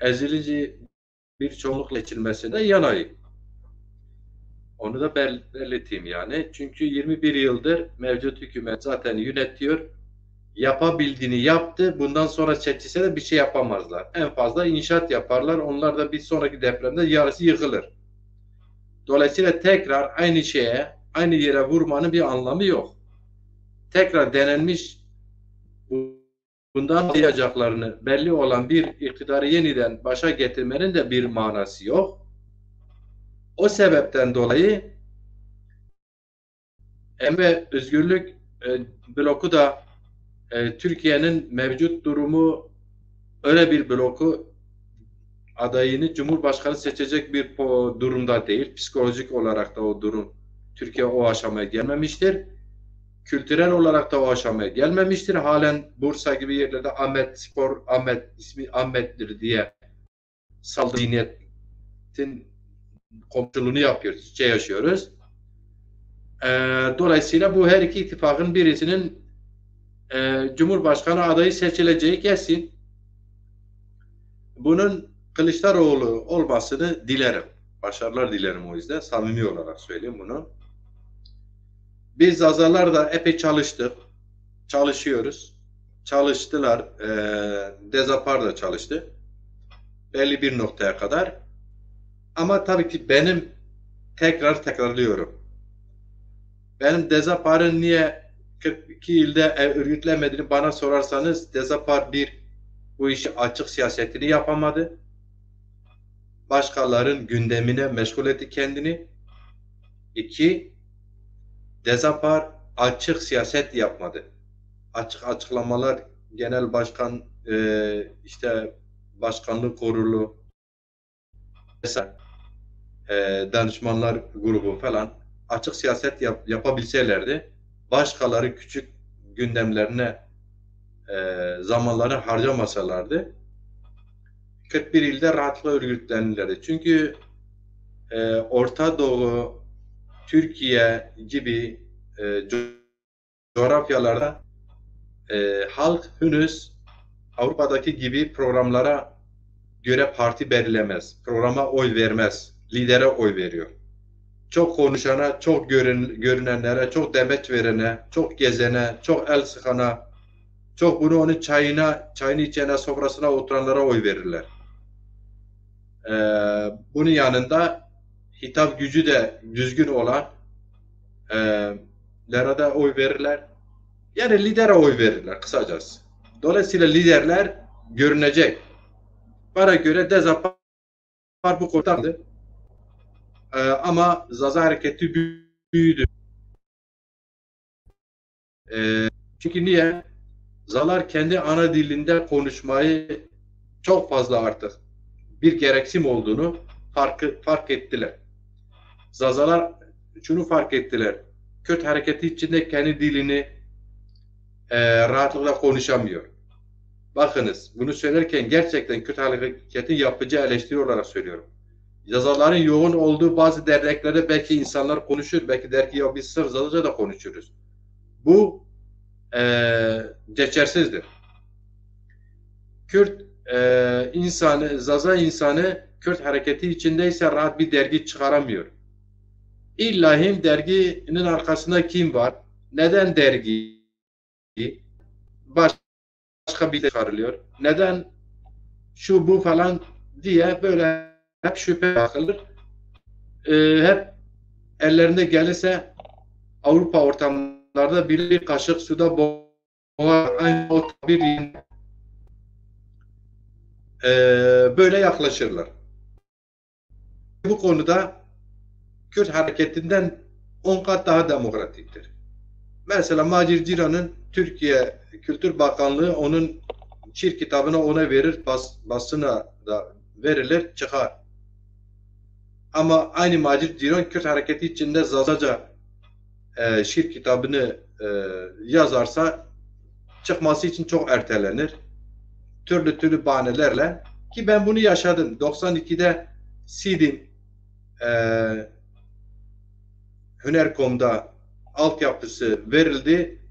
ezilince bir çoğunlukla seçilmesine yanayım. Onu da belirteyim yani. Çünkü 21 yıldır mevcut hükümet zaten yönetiyor. Yapabildiğini yaptı. Bundan sonra seçilse de bir şey yapamazlar. En fazla inşaat yaparlar. Onlar da bir sonraki depremde yarısı yıkılır. Dolayısıyla tekrar aynı şeye, aynı yere vurmanın bir anlamı yok. Tekrar denenmiş, bundan duyacaklarını belli olan bir iktidarı yeniden başa getirmenin de bir manası yok. O sebepten dolayı ve Özgürlük bloku da Türkiye'nin mevcut durumu öyle bir bloku adayını Cumhurbaşkanı seçecek bir durumda değil. Psikolojik olarak da o durum Türkiye o aşamaya gelmemiştir. Kültürel olarak da o aşamaya gelmemiştir. Halen Bursa gibi yerlerde Ahmet ismi Ahmet'tir diye saldırı zihniyetin komşuluğunu yapıyoruz, yaşıyoruz. Dolayısıyla bu her iki ittifakın birisinin Cumhurbaşkanı adayı seçileceği kesin. Bunun Kılıçdaroğlu olmasını dilerim. Başarılar dilerim o yüzden. Samimi olarak söyleyeyim bunu. Biz Zazalar da epey çalıştık. Çalışıyoruz. Çalıştılar. Dezapar da çalıştı. Belli bir noktaya kadar. Ama tabii ki benim tekrarlıyorum. Benim Dezapar'ın niye 42 ilde örgütlenmediğini bana sorarsanız Dezapar bu işi açık siyasetini yapamadı. Başkalarının gündemine meşgul etti kendini. 2. Dezapar açık siyaset yapmadı. Açık açıklamalar genel başkan işte başkanlık kurulu danışmanlar grubu falan açık siyaset yapabilselerdi başkaları küçük gündemlerine zamanları harcamasalardı 41 ilde rahatlıkla örgütlenirlerdi. Çünkü Orta Doğu, Türkiye gibi coğrafyalarda halk henüz Avrupa'daki gibi programlara göre parti belirlemez. Programa oy vermez. Lidere oy veriyor. Çok konuşana, çok görünenlere, çok demeç verene, çok gezene, çok el sıkana, çok bunu onun çayını içene, sofrasına oturanlara oy verirler. Bunun yanında hitap gücü de düzgün olan da oy verirler. Yani lidere oy verirler kısacası. Dolayısıyla liderler görünecek. Bana göre Dezapar bu kurtardı. Ama Zaza hareketi büyüdü. Çünkü niye? Zalar kendi ana dilinde konuşmayı çok fazla artık bir gereksim olduğunu fark ettiler. Zazalar şunu fark ettiler. Kürt hareketi içinde kendi dilini rahatlıkla konuşamıyor. Bakınız bunu söylerken gerçekten Kürt hareketin yapıcı eleştiri olarak söylüyorum. Zazaların yoğun olduğu bazı derneklerde belki insanlar konuşur. Belki der ki ya biz sırf Zazaca da konuşuruz. Bu geçersizdir. Kürt insanı, Zaza insanı Kürt hareketi içindeyse rahat bir dergi çıkaramıyor. İllahim derginin arkasında kim var? Neden dergi? Başka bir de çıkarılıyor. Neden şu bu falan diye böyle hep şüphe bakılır. Hep ellerinde gelirse Avrupa ortamlarda bir kaşık suda boğar aynı o tabir böyle yaklaşırlar. Bu konuda Kürt hareketinden 10 kat daha demokratiktir. Mesela Macir Ciran'ın Türkiye Kültür Bakanlığı onun şiir kitabını ona verir, basına da verilir, çıkar. Ama aynı Macir Ciran Kürt hareketi içinde Zazaca şiir kitabını yazarsa çıkması için çok ertelenir. Türlü bahanelerle ki ben bunu yaşadım. 92'de Sid'in Hünerkom'da altyapısı verildi.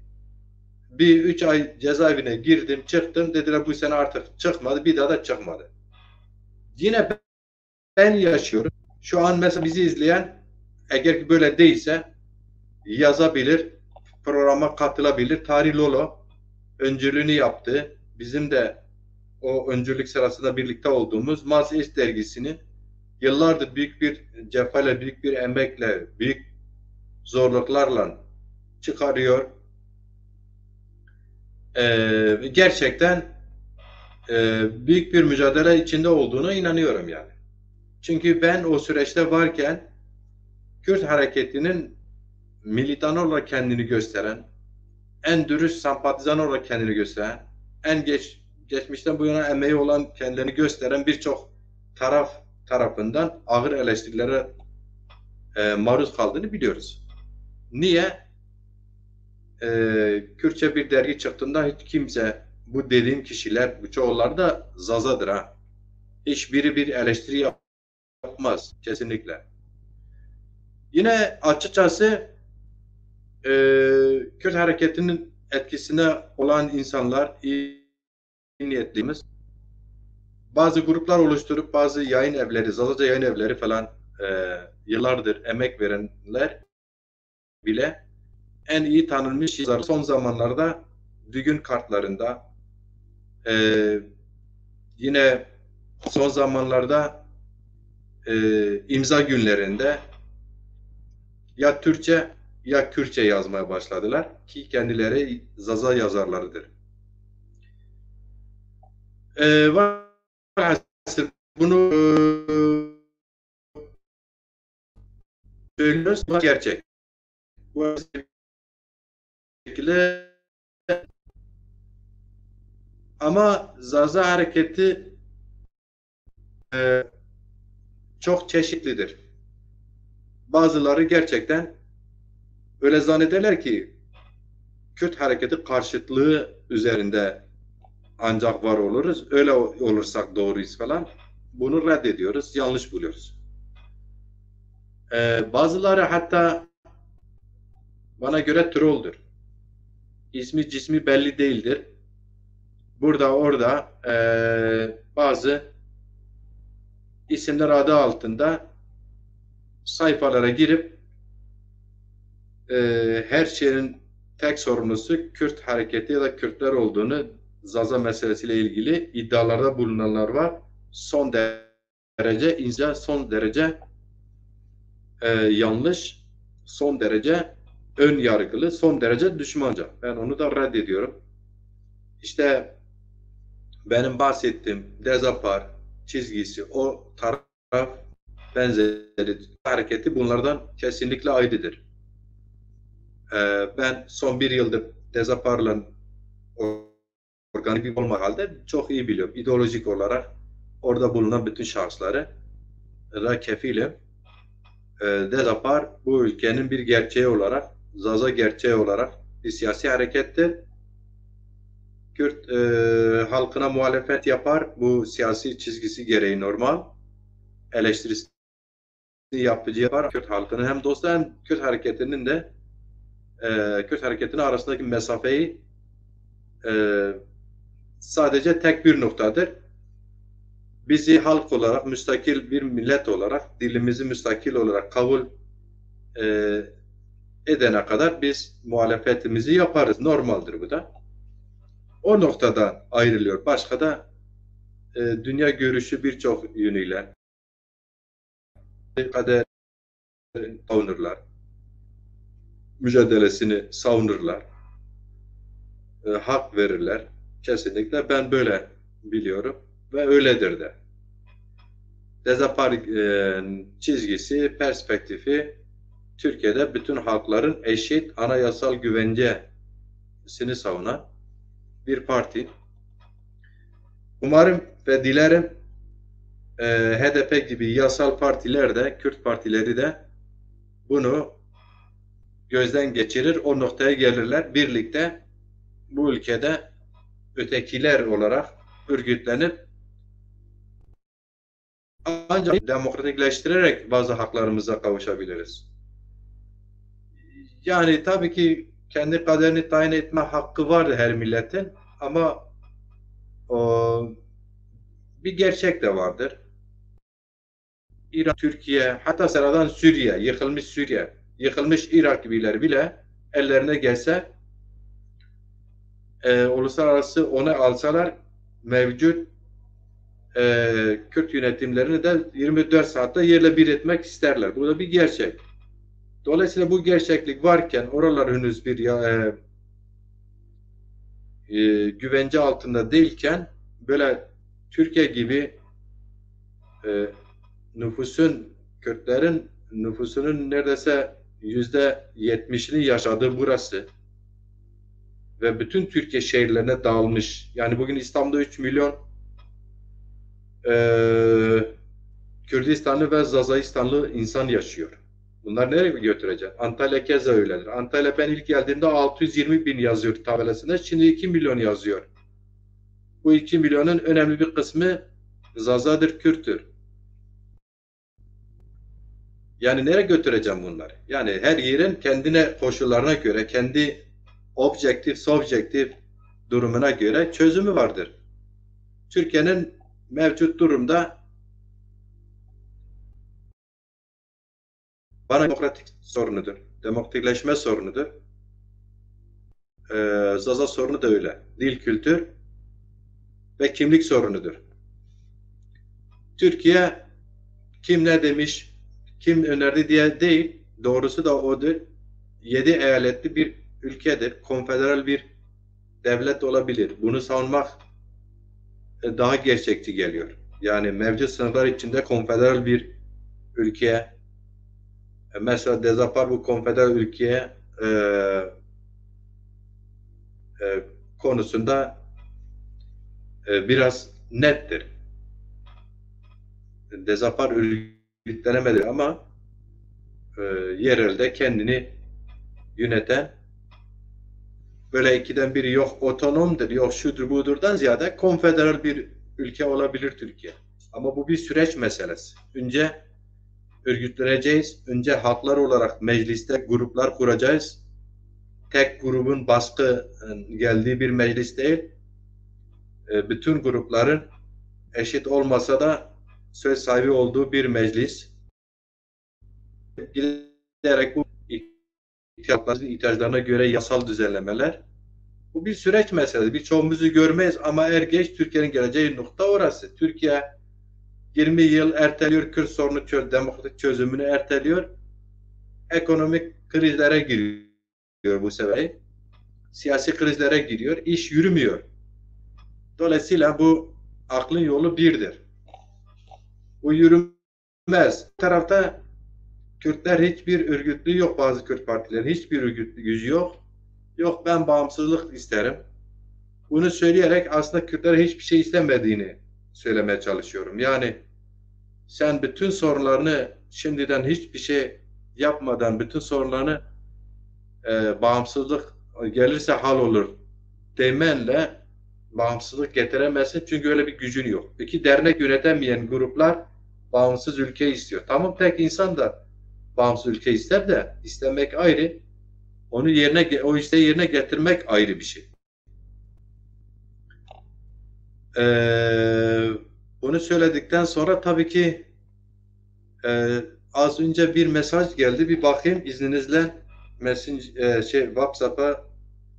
Bir 3 ay cezaevine girdim, çıktım. Dediler bu sene artık çıkmadı. Bir daha da çıkmadı. Yine ben yaşıyorum. Şu an mesela bizi izleyen eğer ki böyle değilse yazabilir, programa katılabilir. Tarih Lolo öncülüğünü yaptı. Bizim de o öncülük sırasında birlikte olduğumuz Mars Eş dergisini yıllardır büyük bir cefayla, büyük bir emekle, büyük zorluklarla çıkarıyor. Gerçekten büyük bir mücadele içinde olduğuna inanıyorum yani. Çünkü ben o süreçte varken Kürt hareketinin militan olarak kendini gösteren, en dürüst sempatizan olarak kendini gösteren, en geçmişten bu yana emeği olan kendini gösteren birçok tarafından ağır eleştirilere maruz kaldığını biliyoruz. Niye? Kürtçe bir dergi çıktığında hiç kimse, bu dediğim kişiler, bu çoğuları da zazadır ha. Hiçbiri bir eleştiri yapmaz kesinlikle. Yine açıkçası Kürt hareketinin etkisine olan insanlar, iyi niyetlimiz, bazı gruplar oluşturup bazı yayın evleri, Zazaca yayın evleri falan yıllardır emek verenler bile en iyi tanınmış yazarlar son zamanlarda düğün kartlarında, yine son zamanlarda imza günlerinde ya Türkçe ya Kürtçe yazmaya başladılar ki kendileri Zaza yazarlarıdır. Bunu söylüyoruz, bu gerçek. Bu şekilde ama Zaza hareketi çok çeşitlidir. Bazıları gerçekten öyle zannederler ki Kürt hareketi karşıtlığı üzerinde ancak var oluruz. Öyle olursak doğruyuz falan. Bunu reddediyoruz, yanlış buluyoruz. Bazıları hatta bana göre trolldur. İsmi cismi belli değildir. Burada orada bazı isimler adı altında sayfalara girip her şeyin tek sorumlusu Kürt hareketi ya da Kürtler olduğunu, Zaza meselesiyle ilgili iddialarda bulunanlar var. Son derece ince, son derece yanlış, son derece ön yargılı, son derece düşmanca. Ben onu da reddediyorum. İşte benim bahsettiğim Dezapar çizgisi, o taraf benzeri hareketi bunlardan kesinlikle ayrıdır. Ben son bir yıldır Dezapar'la organik olmak halde çok iyi biliyorum. İdeolojik olarak orada bulunan bütün şahısları da kefilim. Dezapar bu ülkenin bir gerçeği olarak, Zaza gerçeği olarak bir siyasi harekettir. Kürt halkına muhalefet yapar. Bu siyasi çizgisi gereği normal. Eleştirisini yapıcı yapar. Kürt halkının hem dostu hem Kürt hareketinin de Kürt hareketinin arasındaki mesafeyi sadece tek bir noktadır. Bizi halk olarak, müstakil bir millet olarak, dilimizi müstakil olarak kabul edene kadar biz muhalefetimizi yaparız. Normaldir bu da. O noktada ayrılıyor. Başka da dünya görüşü birçok yönüyle kader savunurlar. Mücadelesini savunurlar. Hak verirler. Kesinlikle ben böyle biliyorum ve öyledir de. Dezapar çizgisi, perspektifi Türkiye'de bütün halkların eşit anayasal güvencesini savunan bir parti. Umarım ve dilerim HDP gibi yasal partiler de, Kürt partileri de bunu gözden geçirir, o noktaya gelirler. Birlikte bu ülkede ötekiler olarak örgütlenip ancak demokratikleştirerek bazı haklarımıza kavuşabiliriz. Yani tabii ki kendi kaderini tayin etme hakkı vardır her milletin ama bir gerçek de vardır. İran, Türkiye, hatta sıradan Suriye, yıkılmış Suriye, yıkılmış Irak gibiler bile ellerine gelse uluslararası onu alsalar mevcut Kürt yönetimlerini de 24 saatte yerle bir etmek isterler. Bu da bir gerçek. Dolayısıyla bu gerçeklik varken oralar henüz bir güvence altında değilken böyle Türkiye gibi Kürtlerin nüfusunun neredeyse %70'ini yaşadığı burası ve bütün Türkiye şehirlerine dağılmış. Yani bugün İstanbul'da 3 milyon Kürdistanlı ve Zazaistanlı insan yaşıyor. Bunlar nereye götürecek? Antalya keza öyledir. Antalya ben ilk geldiğimde 620 bin yazıyor tabelasında. Şimdi 2 milyon yazıyor. Bu 2 milyonun önemli bir kısmı Zazadır, Kürttür. Yani nereye götüreceğim bunları? Yani her yerin kendine koşullarına göre, kendi objektif, subjektif durumuna göre çözümü vardır. Türkiye'nin mevcut durumda bana demokratik sorunudur. Demokratikleşme sorunudur. Zaza sorunu da öyle. Dil, kültür ve kimlik sorunudur. Türkiye kim ne demiş, kim önerdi diye değil, doğrusu da odur. 7 eyaletli bir ülkedir. Konfederal bir devlet olabilir. Bunu savunmak daha gerçekçi geliyor. Yani mevcut sınırlar içinde konfederal bir ülkeye, mesela Dezapar bu konfederal ülkeye konusunda biraz nettir. Dezapar örgütlenemedir ama yerelde kendini yöneten, böyle ikiden biri yok otonomdur, yok şudur budurdan ziyade konfederal bir ülke olabilir Türkiye. Ama bu bir süreç meselesi. Önce örgütleneceğiz. Önce halklar olarak mecliste gruplar kuracağız. Tek grubun baskı geldiği bir meclis değil. Bütün grupların eşit olmasa da söz sahibi olduğu bir meclis. Giderek bu ihtiyaçlarına göre yasal düzenlemeler. Bu bir süreç meselesi. Birçoğumuzu görmeyiz ama er geç Türkiye'nin geleceği nokta orası. Türkiye 20 yıl erteliyor, Kürt sorunu demokratik çözümünü erteliyor. Ekonomik krizlere giriyor bu sefer. Siyasi krizlere giriyor. İş yürümüyor. Dolayısıyla bu aklın yolu birdir. Bu yürümez. Bir tarafta Kürtler hiçbir örgütlüğü yok, bazı Kürt partilerin hiçbir örgütlü gücü yok. Yok ben bağımsızlık isterim. Bunu söyleyerek aslında Kürtler hiçbir şey istemediğini söylemeye çalışıyorum. Yani sen bütün sorunlarını şimdiden hiçbir şey yapmadan bütün sorunlarını bağımsızlık gelirse hal olur demenle bağımsızlık getiremezsin. Çünkü öyle bir gücün yok. Peki dernek yönetemeyen gruplar bağımsız ülke istiyor. Tamam tek insan da bağımsız ülke ister de istemek ayrı. Onu o isteği yerine getirmek ayrı bir şey. Bunu söyledikten sonra tabii ki az önce bir mesaj geldi. Bir bakayım izninizle. WhatsApp'a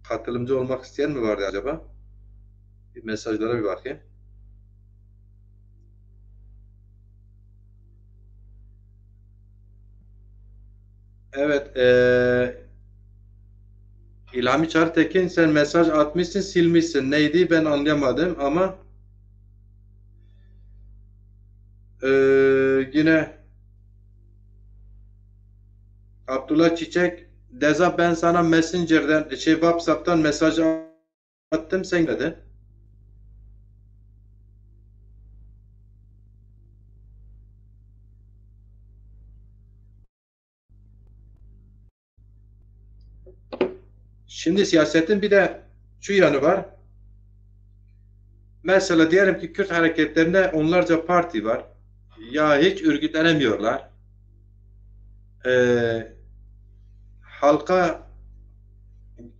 katılımcı olmak isteyen mi vardı acaba? Bir mesajlara bir bakayım. Evet. İlhami Çartekin sen mesaj atmışsın, silmişsin. Neydi ben anlayamadım ama yine Abdullah Çiçek Deza ben sana Messenger'den WhatsApp'tan mesaj attım sen dedin. Şimdi siyasetin bir de şu yanı var. Mesela diyelim ki Kürt hareketlerinde onlarca parti var. Ya hiç örgütlenemiyorlar. Halka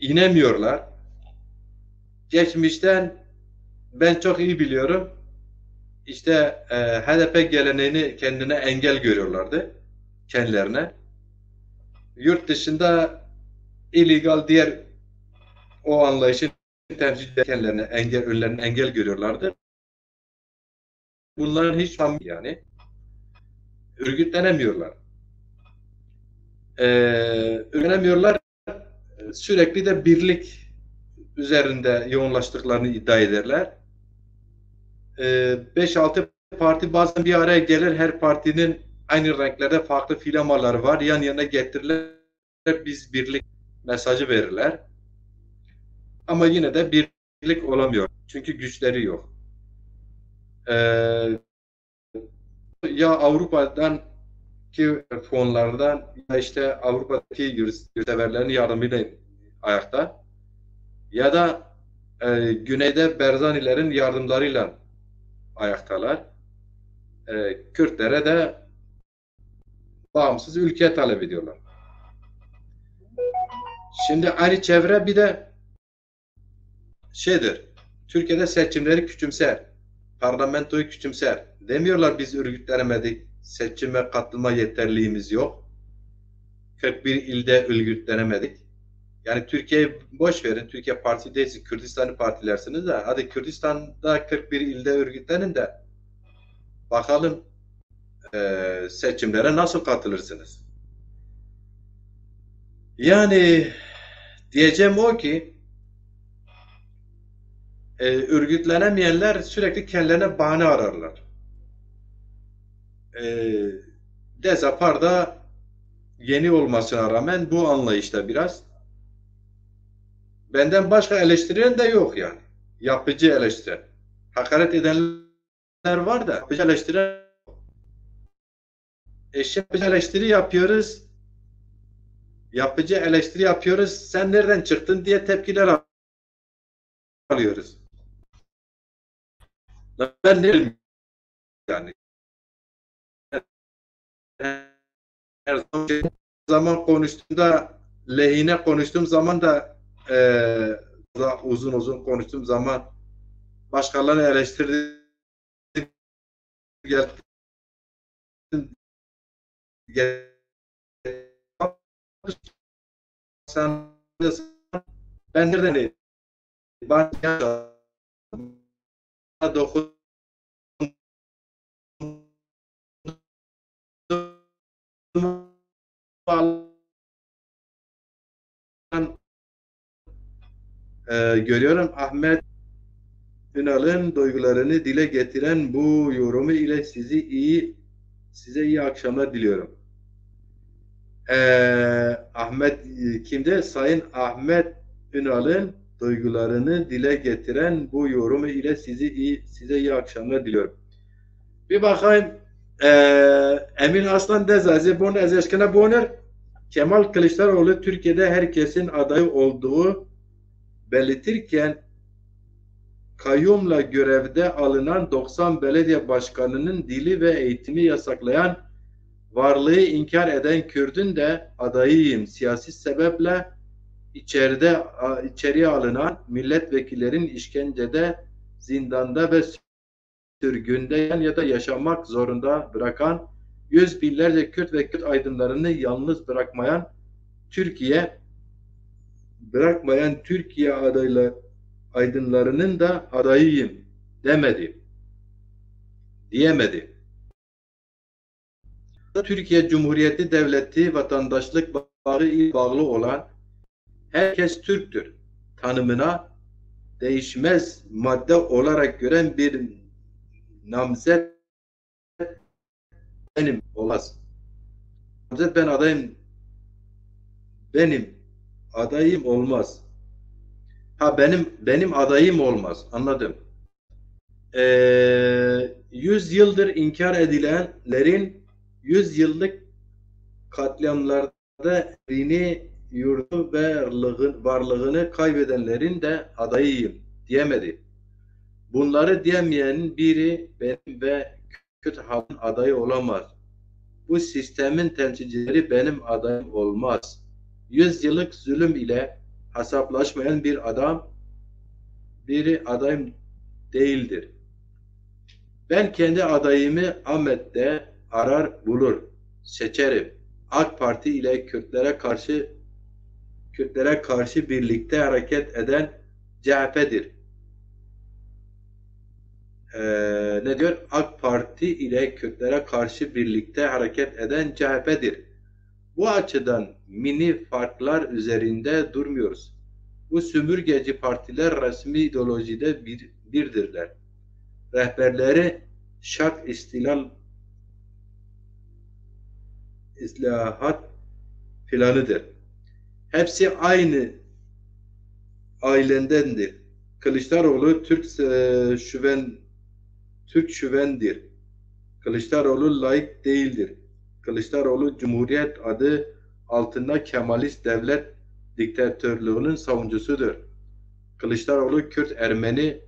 inemiyorlar. Geçmişten ben çok iyi biliyorum. işte HDP geleneğini kendine engel görüyorlardı. Kendilerine. Yurt dışında illegal diğer o anlayışın temsil kendilerine önlerine engel görüyorlardı. Bunların hiç yani örgütlenemiyorlar. Örgütlenemiyorlar. Sürekli de birlik üzerinde yoğunlaştıklarını iddia ederler. 5-6 parti bazen bir araya gelir. Her partinin aynı renklerde farklı flamaları var. Yan yana getirilir. Biz birlik mesajı verirler. Ama yine de birlik olamıyor. Çünkü güçleri yok. Ya Avrupa'dan ki fonlardan ya işte Avrupa'daki yurtseverlerin yardımıyla ayakta ya da güneyde Berzanilerin yardımlarıyla ayaktalar. Kürtlere de bağımsız ülke talep ediyorlar. Şimdi aynı çevre bir de şeydir, Türkiye'de seçimleri küçümser, parlamentoyu küçümser. Demiyorlar biz örgütlenemedik, seçime katılma yeterliğimiz yok. 41 ilde örgütlenemedik. Yani Türkiye'yi boş verin, Türkiye partisi değilsiniz, Kürdistan'ı partilersiniz de hadi Kürdistan'da 41 ilde örgütlenin de bakalım seçimlere nasıl katılırsınız? Yani diyeceğim o ki örgütlenemeyenler sürekli kendilerine bahane ararlar. Dezapar da yeni olmasına rağmen bu anlayışta biraz. Benden başka eleştiren de yok yani. Yapıcı eleştiren. Hakaret edenler var da yapıcı eleştiren yapıcı eleştiri yapıyoruz. Yapıcı eleştiri yapıyoruz. Sen nereden çıktın diye tepkiler alıyoruz. Ben ne bileyim yani. Her zaman konuştuğumda lehine konuştuğum zaman da uzun uzun konuştuğum zaman başkalarını eleştirdim ben nereden ben dokun görüyorum Ahmet Ünal'ın duygularını dile getiren bu yorumu ile size iyi akşamlar diliyorum. Ahmet kimde? Sayın Ahmet Ünal'ın duygularını dile getiren bu yorumu ile size iyi akşamlar diliyorum. Bir bakayım Emin Aslan Dezazi bunu ezeşkine boner Kemal Kılıçdaroğlu Türkiye'de herkesin adayı olduğu belirtirken kayyumla görevde alınan 90 belediye başkanının dili ve eğitimi yasaklayan varlığı inkar eden Kürt'ün de adayıyım siyasi sebeple içeriye alınan milletvekillerin işkencede, zindanda ve sürgünde ya da yaşamak zorunda bırakan yüz binlerce Kürt ve Kürt aydınlarını yalnız bırakmayan Türkiye aydınlarının da adayıyım diyemedi. Türkiye Cumhuriyeti Devleti vatandaşlık bağlı olan herkes Türktür tanımına değişmez madde olarak gören bir namzet benim olmaz. Namzet benim adayım olmaz. Benim adayım olmaz. Anladım. 100 yıldır inkar edilenlerin 100 yıllık katliamlarda evini, yurdu ve varlığını kaybedenlerin de adayıyım diyemedi. Bunları diyemeyenin biri benim ve Kürt halkın adayı olamaz. Bu sistemin temsilcileri benim adayım olmaz. 100 yıllık zulüm ile hesaplaşmayan biri adayım değildir. Ben kendi adayımı Ahmet'te arar bulur, seçerim. AK Parti ile Kürtlere karşı birlikte hareket eden CHP'dir. Ne diyor? AK Parti ile Kürtlere karşı birlikte hareket eden CHP'dir. Bu açıdan mini farklar üzerinde durmuyoruz. Bu sömürgeci partiler resmi ideolojide birdirler. Rehberleri şart islahat planıdır. Hepsi aynı ailendendir. Kılıçdaroğlu Türk şüvendir. Kılıçdaroğlu laik değildir. Kılıçdaroğlu Cumhuriyet adı altında Kemalist devlet diktatörlüğünün savunucusudur. Kılıçdaroğlu Kürt Ermeni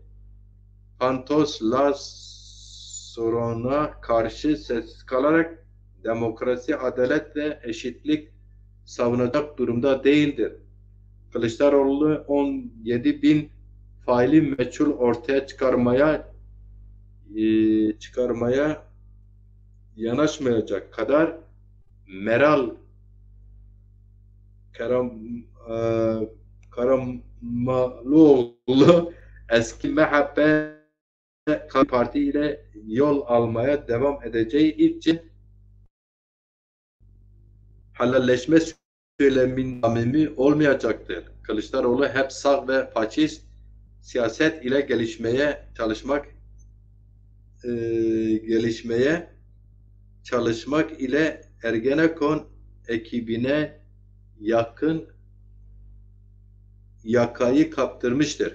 Pantos'la soruna karşı sessiz kalarak demokrasi, adalet ve eşitlik savunacak durumda değildir. Kılıçdaroğlu 17.000 faili meçhul ortaya çıkarmaya yanaşmayacak kadar Meral Karamollaoğlu eski MHP Parti ile yol almaya devam edeceği için helalleşme söylemin samimi olmayacaktır. Kılıçdaroğlu hep sağ ve faşist siyaset ile çalışmak ile Ergenekon ekibine yakayı kaptırmıştır.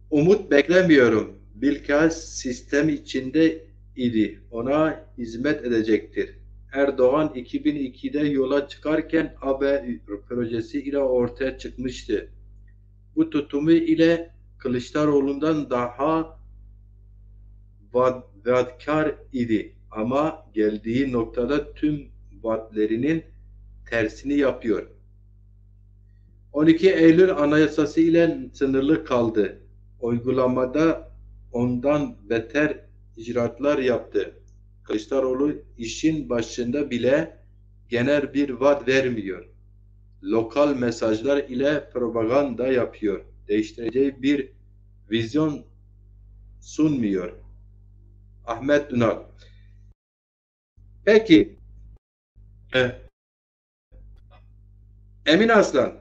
Umut beklemiyorum. Bilkağıt sistem içinde idi. Ona hizmet edecektir. Erdoğan 2002'de yola çıkarken AB projesi ile ortaya çıkmıştı. Bu tutumu ile Kılıçdaroğlu'ndan daha vaatkar idi. Ama geldiği noktada tüm vaatlerinin tersini yapıyor. 12 Eylül Anayasası ile sınırlı kaldı. Uygulamada ondan beter icraatlar yaptı. Kılıçdaroğlu işin başında bile genel bir vaat vermiyor. Lokal mesajlar ile propaganda yapıyor. Değiştireceği bir vizyon sunmuyor. Ahmet Ünal. Peki Emin Aslan,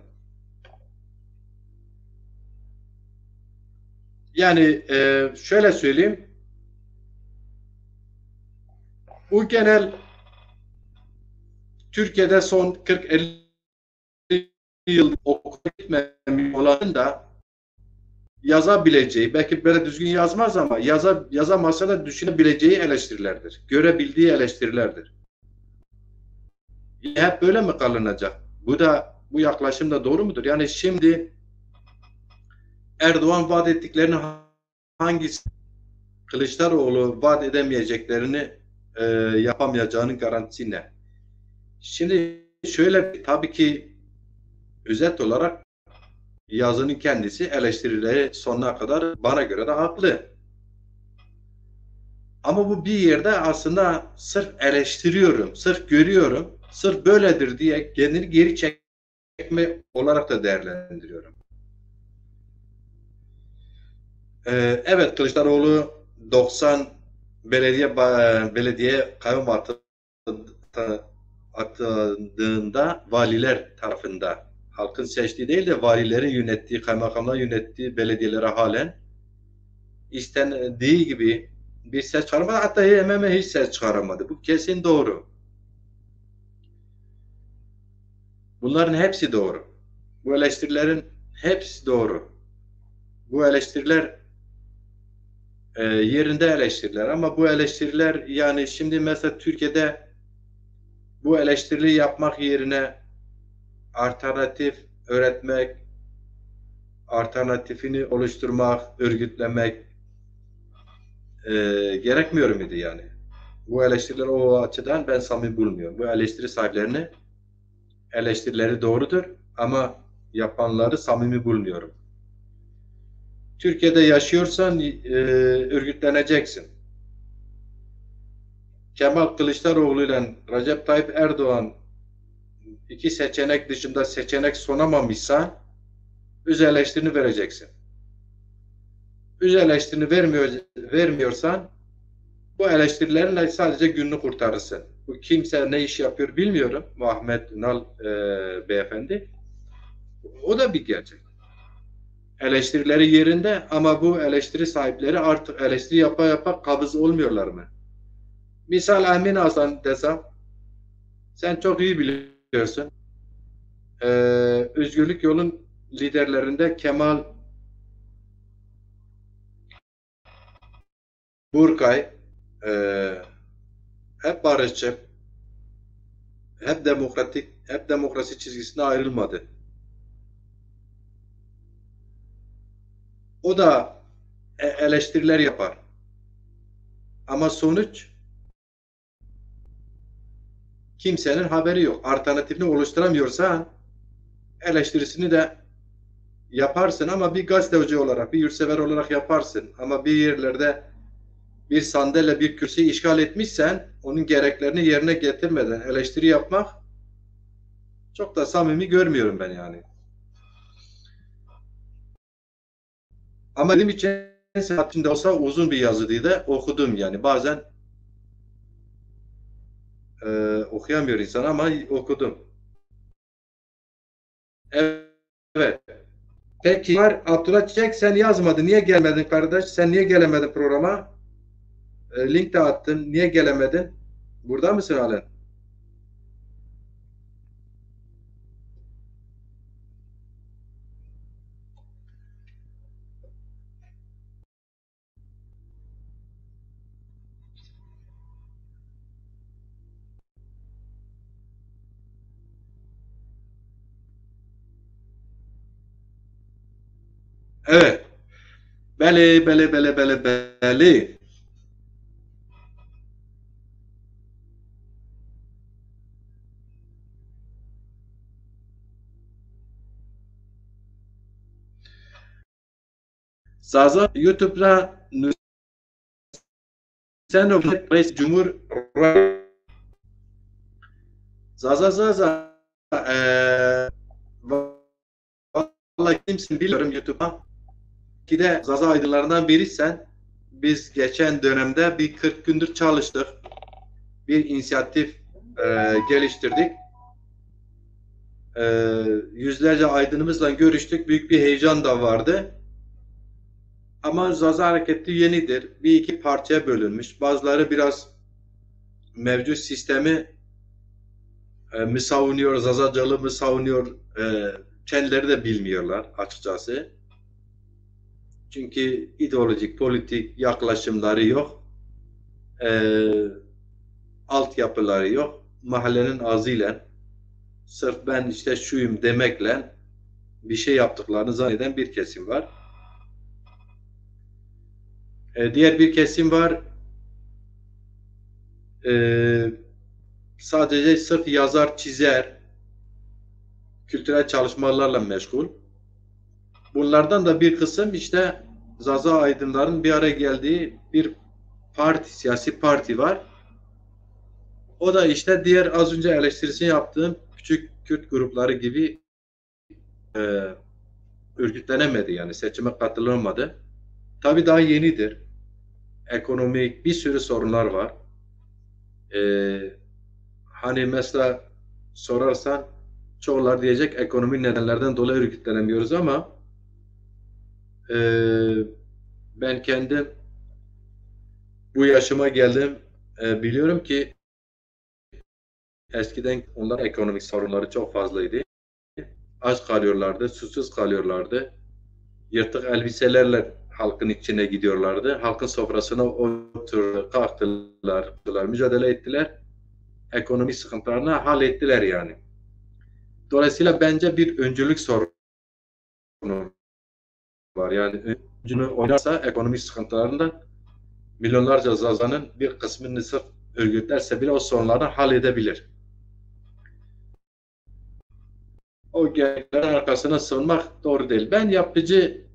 yani şöyle söyleyeyim, bu genel Türkiye'de son 40-50 yıl okula gitmemiş olanın da yazabileceği, belki böyle düzgün yazmaz ama yazamazsa da düşünebileceği eleştirilerdir. Görebildiği eleştirilerdir. Hep böyle mi kalınacak? Bu yaklaşım da doğru mudur? Yani şimdi Erdoğan vaat ettiklerini hangisi, Kılıçdaroğlu vaat edemeyeceklerini yapamayacağının garantisi ne? Şimdi şöyle, tabii ki özet olarak yazının kendisi eleştirileri sonuna kadar bana göre de haklı. Ama bu bir yerde aslında sırf eleştiriyorum, sırf görüyorum, sırf böyledir diye kendini geri çekme olarak da değerlendiriyorum. Evet, Kılıçdaroğlu 90 belediye kayyum atadığında valiler tarafında, halkın seçtiği değil de valilerin yönettiği, kaymakamların yönettiği belediyelere halen istendiği gibi bir ses çıkaramadı. Hatta hemen hiç ses çıkaramadı. Bu kesin doğru. Bunların hepsi doğru. Bu eleştirilerin hepsi doğru. Bu eleştiriler yerinde eleştiriler, ama bu eleştiriler, yani şimdi mesela Türkiye'de bu eleştiriyi yapmak yerine alternatif öğretmek, alternatifini oluşturmak, örgütlemek gerekmiyor muydu yani? Bu eleştiriler o açıdan ben samimi bulmuyorum. Bu eleştiri sahiplerini, eleştirileri doğrudur ama yapanları samimi bulmuyorum. Türkiye'de yaşıyorsan örgütleneceksin. Kemal Kılıçdaroğlu ile Recep Tayyip Erdoğan iki seçenek dışında seçenek sunamamışsa öz eleştirini vereceksin. Öz eleştirini vermiyorsan bu eleştirilerle sadece gününü kurtarırsın. Bu kimse ne iş yapıyor bilmiyorum. Ahmet Ünal beyefendi. O da bir gerçek. Eleştirileri yerinde ama bu eleştiri sahipleri artık eleştiri yapa yapa kabız olmuyorlar mı? Misal Emin Hasan desem, sen çok iyi biliyorsun. Özgürlük Yol'un liderlerinde Kemal Burkay hep barışçı, hep demokratik, hep demokrasi çizgisine ayrılmadı. O da eleştiriler yapar. Ama sonuç kimsenin haberi yok. Alternatifini oluşturamıyorsa eleştirisini de yaparsın ama bir gazeteci olarak, bir yurtsever olarak yaparsın. Ama bir yerlerde bir sandalye, bir kürsüyü işgal etmişsen onun gereklerini yerine getirmeden eleştiri yapmak çok da samimi görmüyorum ben yani. Ama benim için saatinde olsa uzun bir yazıydı, okudum yani. Bazen okuyamıyor insan ama okudum. Evet. Peki Abdullah Çiçek, sen yazmadın. Niye gelmedin kardeş? Sen niye gelemedin programa? Link de attım. Niye gelemedin? Burada mısın halen? Evet. Beli. Zaza YouTube'da sen o Reis Cumhur Zaza vallahi kimsin biliyorum YouTube'a. Ki de Zaza aydınlarından biriysen biz geçen dönemde bir 40 gündür çalıştık. Bir inisiyatif geliştirdik. Yüzlerce aydınımızla görüştük. Büyük bir heyecan da vardı. Ama Zaza hareketi yenidir. Bir iki parçaya bölünmüş. Bazıları biraz mevcut sistemi mi savunuyor, Zazacalı mı savunuyor, kendileri de bilmiyorlar açıkçası. Çünkü ideolojik, politik yaklaşımları yok. Altyapıları yok. Mahallenin ağzıyla sırf ben işte şuyum demekle bir şey yaptıklarını zanneden bir kesim var. Diğer bir kesim var. Sadece sırf yazar, çizer, kültürel çalışmalarla meşgul. Bunlardan da bir kısım işte Zaza aydınların bir araya geldiği bir parti, siyasi parti var. O da işte diğer az önce eleştirisini yaptığım küçük Kürt grupları gibi örgütlenemedi yani seçime katılamadı. Tabii daha yenidir. Ekonomik bir sürü sorunlar var. Hani mesela sorarsan çoğular diyecek ekonomik nedenlerden dolayı örgütlenemiyoruz ama ben kendim bu yaşıma geldim. Biliyorum ki eskiden onların ekonomik sorunları çok fazlaydı. Aç kalıyorlardı, susuz kalıyorlardı. Yırtık elbiselerle halkın içine gidiyorlardı. Halkın sofrasına oturdu, kalktılar, mücadele ettiler. Ekonomik sıkıntılarını hallettiler yani. Dolayısıyla bence bir öncülük sorunu var. Yani öncünü oynarsa ekonomik sıkıntılarından milyonlarca Zaza'nın bir kısmını sırf örgütlerse bile o sorunları halledebilir. O gereklerin arkasına sığınmak doğru değil. Ben yapıcı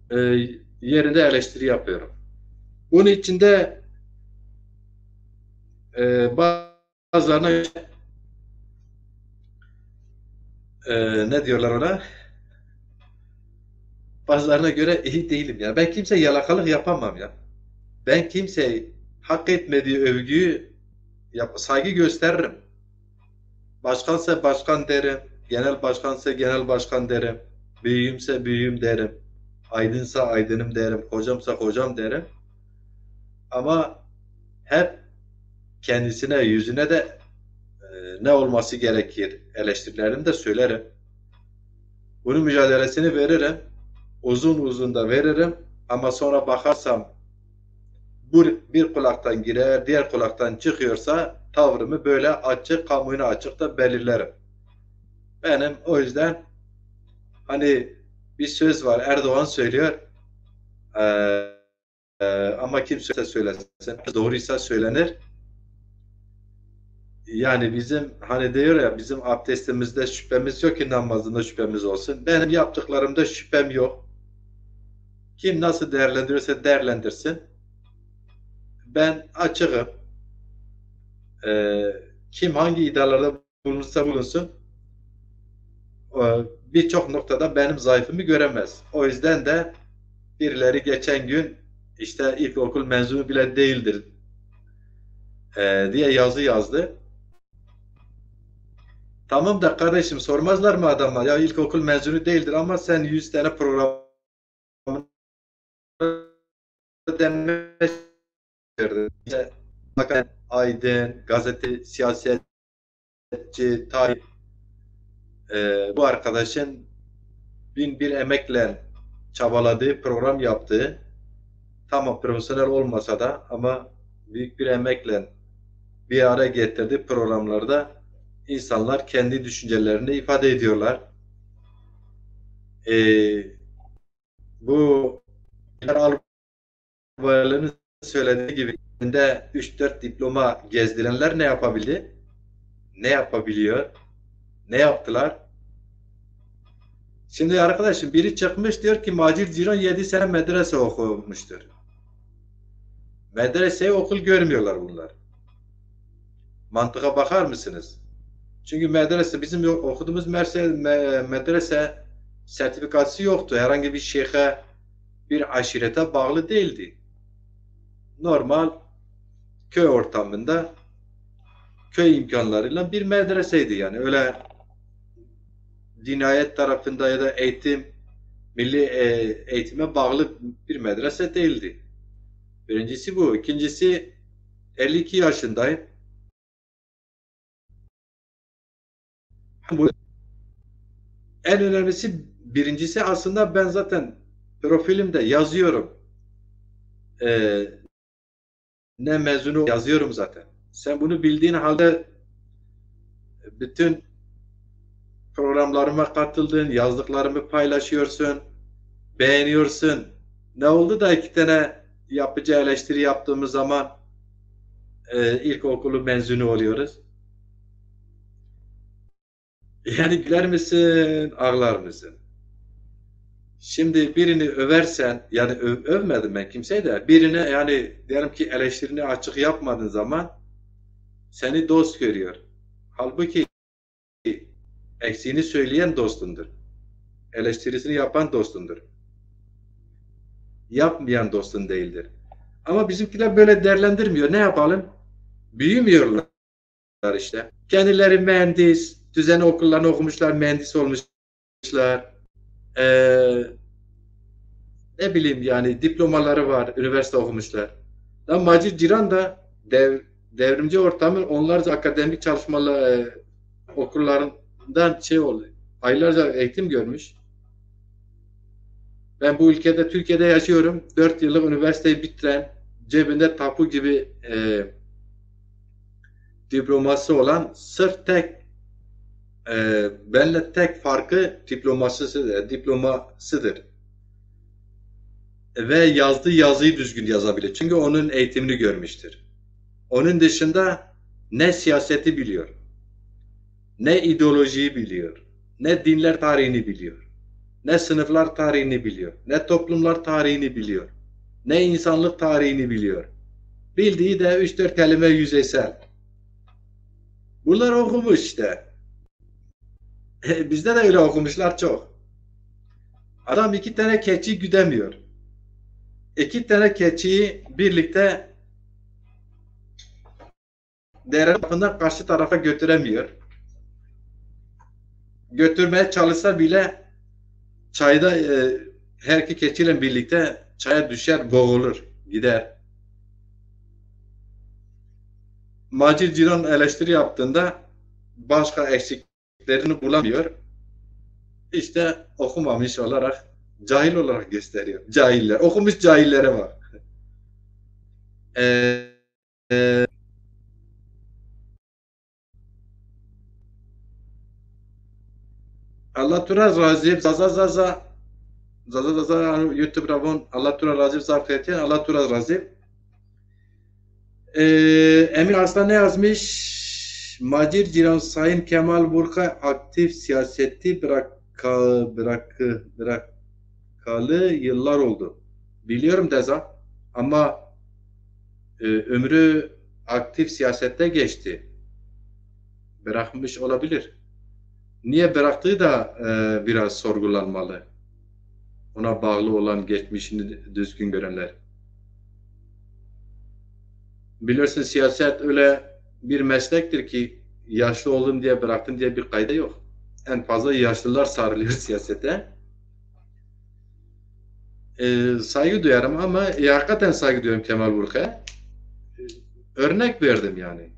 yerinde eleştiri yapıyorum. Bunun içinde bazılarına ne diyorlar ona? Bazılarına göre iyi değilim ya. Ben kimseye yalakalık yapamam ya. Ben kimseye hak etmediği övgüyü saygı gösteririm. Başkansa başkan derim. Genel başkansa genel başkan derim. Büyüğümse büyüğüm derim. Aydınsa aydınım derim. Hocamsa hocam derim. Ama hep kendisine, yüzüne de ne olması gerekir eleştirilerimi de söylerim. Bunun mücadelesini veririm. Uzun uzun da veririm. Ama sonra bakarsam bir kulaktan girer, diğer kulaktan çıkıyorsa tavrımı böyle açık, kamuoyuna açık da belirlerim. Benim o yüzden hani bir söz var, Erdoğan söylüyor ama kim söylesin, doğruysa söylenir. Yani bizim hani diyor ya, bizim abdestimizde şüphemiz yok ki namazında şüphemiz olsun. Benim yaptıklarımda şüphem yok. Kim nasıl değerlendiriyorsa değerlendirsin. Ben açığım. Kim hangi iddialarda bulunursa bulunsun, birçok noktada benim zayıfımı göremez. O yüzden de birileri geçen gün işte ilkokul mezunu bile değildir diye yazı yazdı. Tamam da kardeşim, sormazlar mı adama ya ilkokul mezunu değildir ama sen 100 tane program demek işte, aydın, gazete, siyasetçi, tarih, bu arkadaşın bin bir emekle çabaladığı, program yaptığı, tamam profesyonel olmasa da ama büyük bir emekle bir araya getirdiği programlarda insanlar kendi düşüncelerini ifade ediyorlar. Bu Albaylı'nın söylediği gibi 3-4 diploma gezdirenler ne yapabildi? Ne yapabiliyor? Ne yaptılar? Şimdi arkadaşım biri çıkmış diyor ki Macir Ciran 7 sene medrese okumuştur. Medreseyi okul görmüyorlar bunlar. Mantığa bakar mısınız? Çünkü medrese, bizim okuduğumuz medrese sertifikası yoktu. Herhangi bir şeyhe, bir aşirete bağlı değildi. Normal köy ortamında, köy imkanlarıyla bir medreseydi yani. Öyle dinayet tarafında ya da milli eğitime bağlı bir medrese değildi. Birincisi bu. İkincisi 52 yaşındayım. En önemlisi, birincisi aslında ben zaten profilimde yazıyorum. Ne mezunu yazıyorum zaten. Sen bunu bildiğin halde bütün programlarıma katıldın, yazdıklarımı paylaşıyorsun, beğeniyorsun. Ne oldu da 2 tane yapıcı eleştiri yaptığımız zaman ilkokulu mezunu oluyoruz? Yani güler misin, ağlar mısın? Şimdi birini översen, yani övmedim ben kimseyi de, birine yani diyelim ki eleştirini açık yapmadığın zaman seni dost görüyor. Halbuki eksiğini söyleyen dostundur. Eleştirisini yapan dostundur. Yapmayan dostun değildir. Ama bizimkiler böyle değerlendirmiyor. Ne yapalım? Büyümüyorlar işte. Kendileri mühendis, düzenli okullarını okumuşlar, mühendis olmuşlar. Ne bileyim yani diplomaları var, üniversite okumuşlar. Lan Macir Ciran da devrimci ortamın onlarca akademik çalışmalı okullarından oldu. Aylarca eğitim görmüş. Ben bu ülkede, Türkiye'de yaşıyorum. 4 yıllık üniversiteyi bitiren, cebinde tapu gibi diploması olan, sırf benimle tek farkı diplomasıdır. Ve yazdığı yazıyı düzgün yazabilir. Çünkü onun eğitimini görmüştür. Onun dışında ne siyaseti biliyor, ne ideolojiyi biliyor, ne dinler tarihini biliyor. Ne sınıflar tarihini biliyor, ne toplumlar tarihini biliyor, ne insanlık tarihini biliyor. Bildiği de 3-4 kelime yüzeysel. Bunlar okumuş işte. Bizde de öyle okumuşlar çok. Adam 2 tane keçi güdemiyor. 2 tane keçiyi birlikte dere tarafından karşı tarafa götüremiyor. Götürmeye çalışsa bile çayda her iki keçiyle birlikte çaya düşer, boğulur, gider. Macir Ciron eleştiri yaptığında başka eksiklerini bulamıyor. İşte okumamış olarak, cahil olarak gösteriyor. Cahiller, okumuş cahillere bak. Allah tura razı, zaza YouTube ravon Allah tura razı zafiyeti, Allah tura razı. Emir Arslan ne yazmış? Macir Ciran Sayın Kemal Burka aktif siyaseti bırakalı yıllar oldu. Biliyorum Deza ama ömrü aktif siyasette geçti. Bırakmış olabilir. Niye bıraktığı da biraz sorgulanmalı. Ona bağlı olan geçmişini düzgün görenler. Biliyorsun siyaset öyle bir meslektir ki yaşlı oldum diye bıraktım diye bir kayda yok. En fazla yaşlılar sarılıyor siyasete. Saygı duyarım ama hakikaten saygı duyuyorum Kemal Burk'a. Örnek verdim yani.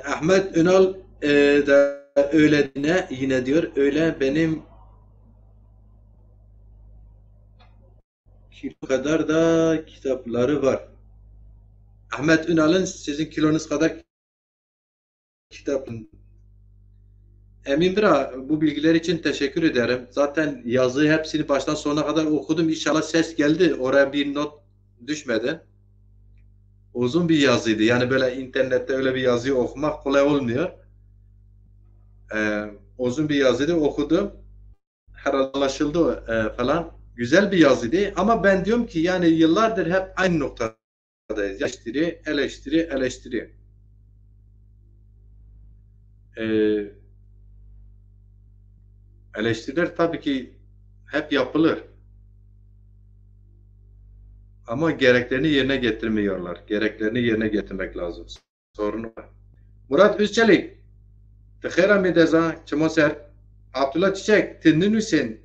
Ahmet Ünal da öyle yine diyor. Öyle benim kilo kadar da kitapları var. Ahmet Ünal'ın sizin kilonuz kadar kitap. Emin Bira, bu bilgiler için teşekkür ederim. Zaten yazıyı hepsini baştan sona kadar okudum. İnşallah ses geldi. Oraya bir not düşmedi. Uzun bir yazıydı. Yani böyle internette öyle bir yazıyı okumak kolay olmuyor. Uzun bir yazıydı. Okudum. Herhalde anlaşıldı falan. Güzel bir yazıydı. Ama ben diyorum ki yani yıllardır hep aynı noktadayız. Eleştiri, eleştiri, eleştiri. Eleştiriler tabii ki hep yapılır. Ama gereklerini yerine getirmiyorlar. Gereklerini yerine getirmek lazım. Sorun var. Murat Özçelik. Tıkhera medeza çimoser. Abdullah Çiçek. Tindin Hüseyin.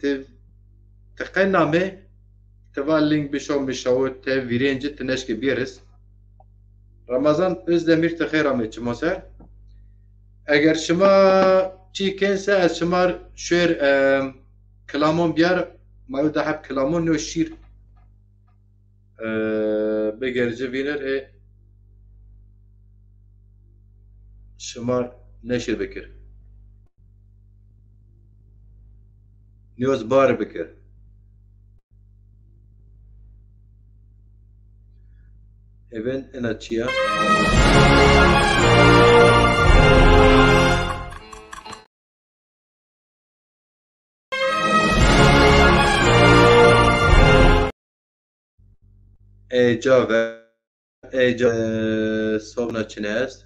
Tıkhay name. Tıvalling bişom bişavut. Te virenci tıneşki biriz. Ramazan Özdemir tıkhera me çimoser. Eğer şıma çiğkense az şımar şöyle klamon biyar mayu da hep klamon no şiir begerci bilir şımar neşir bekir niyaz bar bekir even enaçiya Ecave Sovna Çinez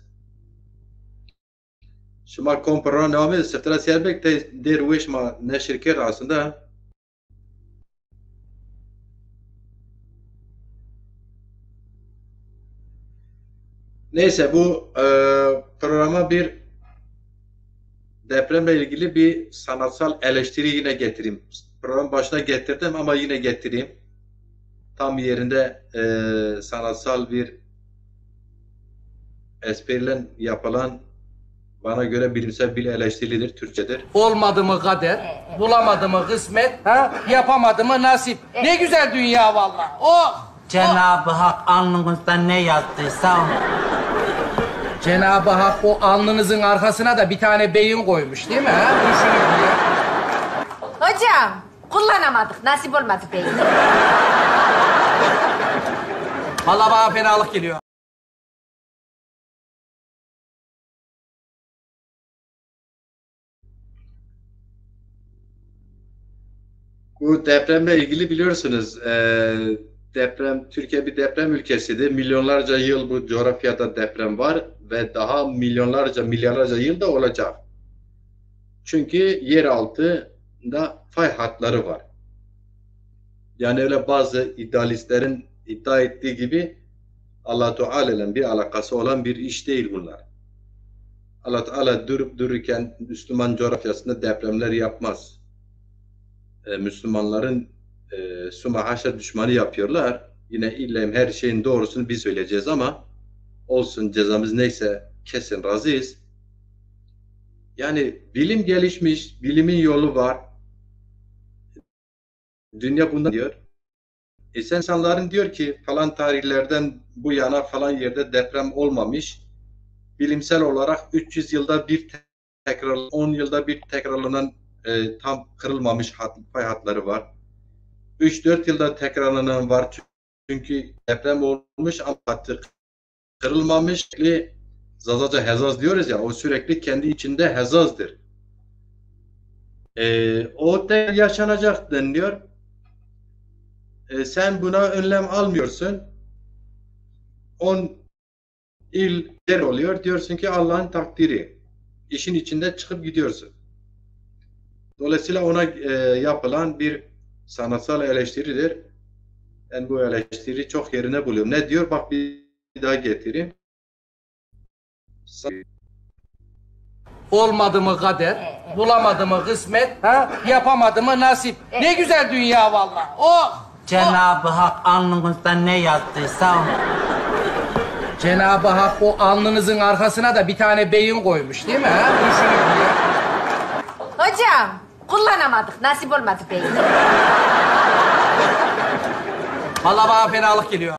Şuma kompara name seftara serbek de derwiş ma neşirker aslında neyse bu programa bir depremle ilgili bir sanatsal eleştiri yine getireyim. Program başına getirdim ama yine getireyim. Tam yerinde sanatsal bir espriyle yapılan bana göre bilimsel bir eleştiridir, Türkçedir. Olmadı mı kader, bulamadı mı kısmet, yapamadı mı nasip. Ne güzel dünya vallahi. Oh! Cenab-ı Hak alnınızda ne yazdıysa o. Cenab-ı Hak o alnınızın arkasına da bir tane beyin koymuş değil mi? Düşünün diye. Hocam kullanamadık. Nasip olmadı beyin. Vallahi bana fenalık geliyor. Bu depremle ilgili biliyorsunuz deprem, Türkiye bir deprem ülkesidir. Milyonlarca yıl bu coğrafyada deprem var ve daha milyarlarca yıl da olacak. Çünkü yer altında fay hatları var. Yani öyle bazı idealistlerin iddia ettiği gibi Allah Teala ile bir alakası olan bir iş değil bunlar. Allah Teala durup dururken Müslüman coğrafyasında depremler yapmaz. Müslümanların sumahaşa düşmanı yapıyorlar. Yine illa her şeyin doğrusunu biz söyleyeceğiz ama olsun, cezamız neyse kesin razıyız. Yani bilim gelişmiş, bilimin yolu var. Dünya bundan diyor. İnsanların diyor ki falan tarihlerden bu yana falan yerde deprem olmamış. Bilimsel olarak 300 yılda bir tekrar, 10 yılda bir tekrarlanan tam kırılmamış fay hatları var. 3-4 yılda tekrarlanan var. Çünkü deprem olmuş ama hattı kırılmamış. Zazaca hezaz diyoruz ya, o sürekli kendi içinde hezazdır. O da yaşanacak deniliyor. Sen buna önlem almıyorsun. 10 yıl oluyor. Diyorsun ki Allah'ın takdiri. İşin içinde çıkıp gidiyorsun. Dolayısıyla ona yapılan bir sanatsal eleştiridir. Ben bu eleştiri çok yerine buluyorum. Ne diyor? Bak bir daha getireyim. Olmadı mı kader, bulamadı mı kısmet, yapamadı mı nasip. Ne güzel dünya vallahi. Oh! Cenab-ı Hak alnınızda ne yazdıysa o. Cenab-ı Hak o alnınızın arkasına da bir tane beyin koymuş değil mi? Düşünün diye. Hocam kullanamadık. Nasip olmadı beyin. Vallahi bana fenalık geliyor.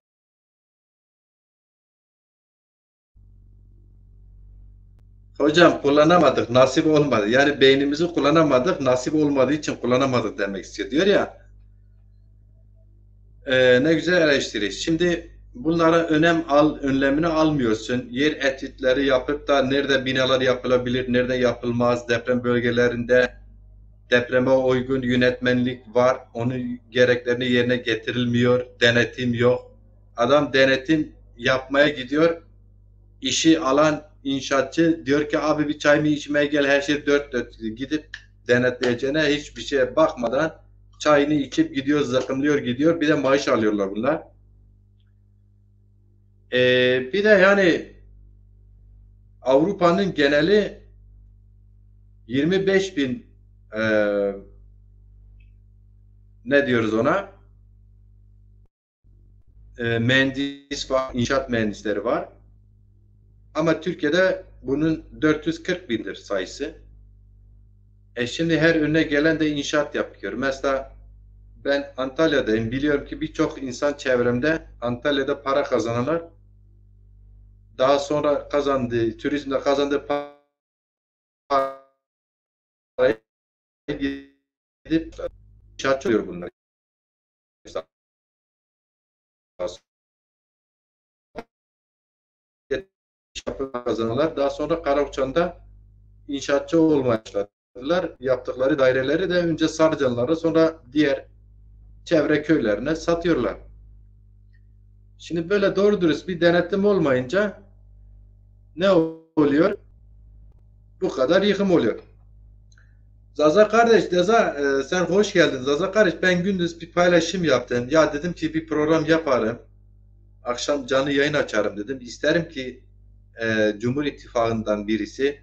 Hocam kullanamadık, nasip olmadı. Yani beynimizi kullanamadık, nasip olmadığı için kullanamadık demek istiyor. Diyor ya, ne güzel eleştiri. Şimdi bunlara önlemini almıyorsun. Yer etütleri yapıp da nerede binalar yapılabilir, nerede yapılmaz, deprem bölgelerinde depreme uygun yönetmenlik var. Onun gereklerini yerine getirilmiyor, denetim yok. Adam denetim yapmaya gidiyor. İşi alan İnşaatçı diyor ki abi bir çay mı içmeye gel, her şey dört gidip denetleyeceğine hiçbir şeye bakmadan çayını içip gidiyor, zıkkımlıyor gidiyor. Bir de maaş alıyorlar bunlar. Bir de yani Avrupa'nın geneli 25.000 ne diyoruz ona? Mühendis var, inşaat mühendisleri var. Ama Türkiye'de bunun 440.000'dir sayısı. Şimdi her önüne gelen de inşaat yapıyor. Mesela ben Antalya'dayım. Biliyorum ki birçok insan çevremde Antalya'da para kazananlar daha sonra kazandığı, turizmde kazandığı parayı gidip inşaatçı oluyor bunlar. Kazanırlar. Daha sonra Karakuçan'da inşaatçı olmaya başladılar. Yaptıkları daireleri de önce Sarıcanlara, sonra diğer çevre köylerine satıyorlar. Şimdi böyle doğru dürüst bir denetim olmayınca ne oluyor? Bu kadar yıkım oluyor. Zaza kardeş, sen hoş geldin. Zaza kardeş, ben gündüz bir paylaşım yaptım. Ya dedim ki bir program yaparım. Akşam canlı yayın açarım dedim. İsterim ki Cumhur İttifakı'ndan birisi,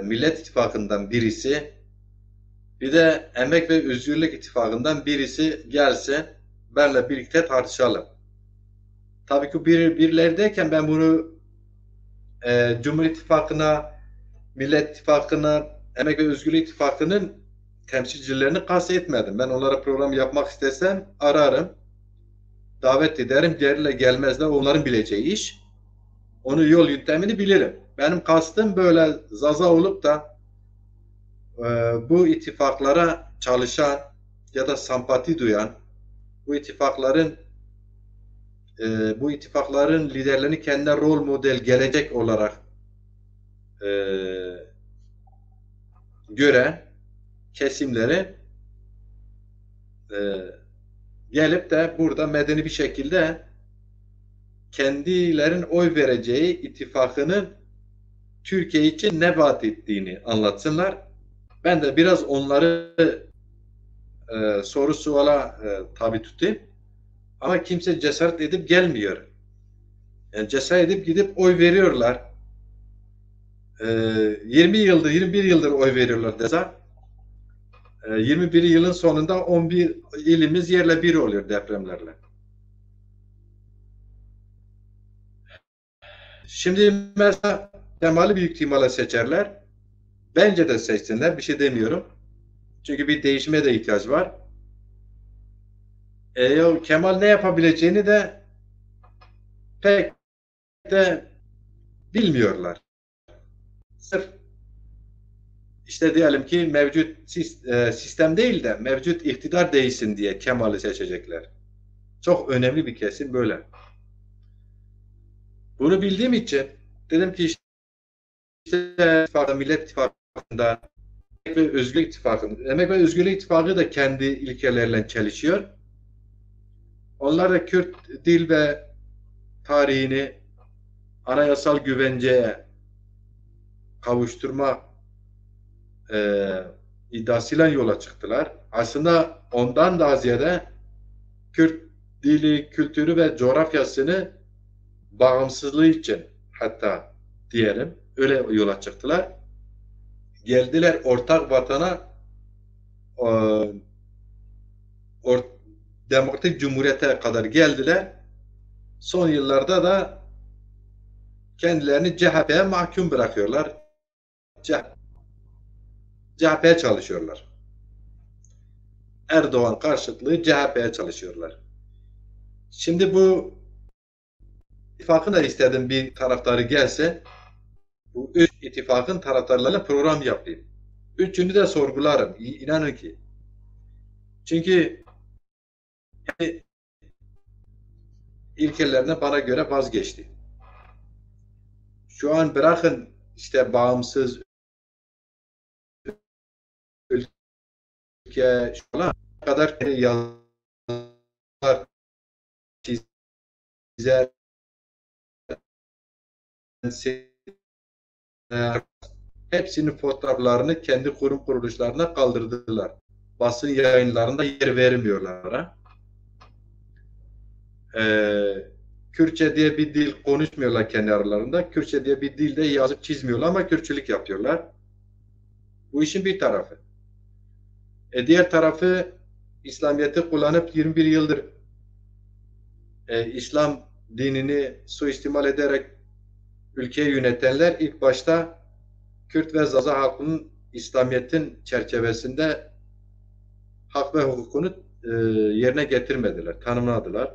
Millet İttifakı'ndan birisi, bir de Emek ve Özgürlük İttifakı'ndan birisi gelsin, benimle birlikte tartışalım. Tabii ki birilerdeyken ben bunu Cumhur İttifakı'na, Millet İttifakı'na, Emek ve Özgürlük İttifakı'nın temsilcilerini kastetmedim. Ben onlara program yapmak istesem ararım, davet ederim, gelirler gelmezler, onların bileceği iş. Onu yol yöntemini bilirim. Benim kastım böyle zaza olup da bu ittifaklara çalışan ya da sempati duyan, bu ittifakların liderlerini kendine rol model, gelecek olarak gören kesimleri gelip de burada medeni bir şekilde kendilerin oy vereceği ittifakının Türkiye için ne vaat ettiğini anlatsınlar. Ben de biraz onları soru suala tabi tutayım. Ama kimse cesaret edip gelmiyor. Yani cesaret edip gidip oy veriyorlar. 20 yıldır, 21 yıldır oy veriyorlar desa. 21 yılın sonunda 11 ilimiz yerle bir oluyor depremlerle. Şimdi mesela Kemal'i büyük ihtimalle seçerler. Bence de seçsinler. Bir şey demiyorum. Çünkü bir değişime de ihtiyaç var. Kemal ne yapabileceğini de pek de bilmiyorlar. Sırf işte diyelim ki mevcut sistem değil de mevcut iktidar değilsin diye Kemal'i seçecekler. Çok önemli bir kesim böyle. Bunu bildiğim için dedim ki işte Millet İttifakı'nda Emek ve Özgürlük İttifakı, Emek ve Özgürlük İttifakı da kendi ilkelerle çelişiyor. Onlar da Kürt dil ve tarihini anayasal güvenceye kavuşturma iddiasıyla yola çıktılar. Aslında ondan daha ziyade Kürt dili, kültürü ve coğrafyasını bağımsızlığı için hatta diyelim öyle yola çıktılar. Geldiler ortak vatana Demokratik Cumhuriyet'e kadar geldiler. Son yıllarda da kendilerini CHP'ye mahkum bırakıyorlar. CHP'ye çalışıyorlar. Erdoğan karşıtlığı CHP'ye çalışıyorlar. Şimdi bu ittifakın da istedim bir taraftarı gelse, bu üç ittifakın taraftarlarıyla program yapayım. Üçünü de sorgularım. İnanın ki. Çünkü ilkelerine bana göre vazgeçti. Şu an bırakın işte bağımsız ülke şu kadar yazar, çizer, hepsinin fotoğraflarını kendi kurum kuruluşlarına kaldırdılar. Basın yayınlarında yer vermiyorlar. Kürtçe diye bir dil konuşmuyorlar kendi aralarında. Kürtçe diye bir dilde yazıp çizmiyorlar ama Kürtçülük yapıyorlar. Bu işin bir tarafı. Diğer tarafı İslamiyet'i kullanıp 21 yıldır İslam dinini suistimal ederek ülkeyi yönetenler ilk başta Kürt ve Zaza halkının İslamiyet'in çerçevesinde hak ve hukukunu yerine getirmediler, tanımladılar.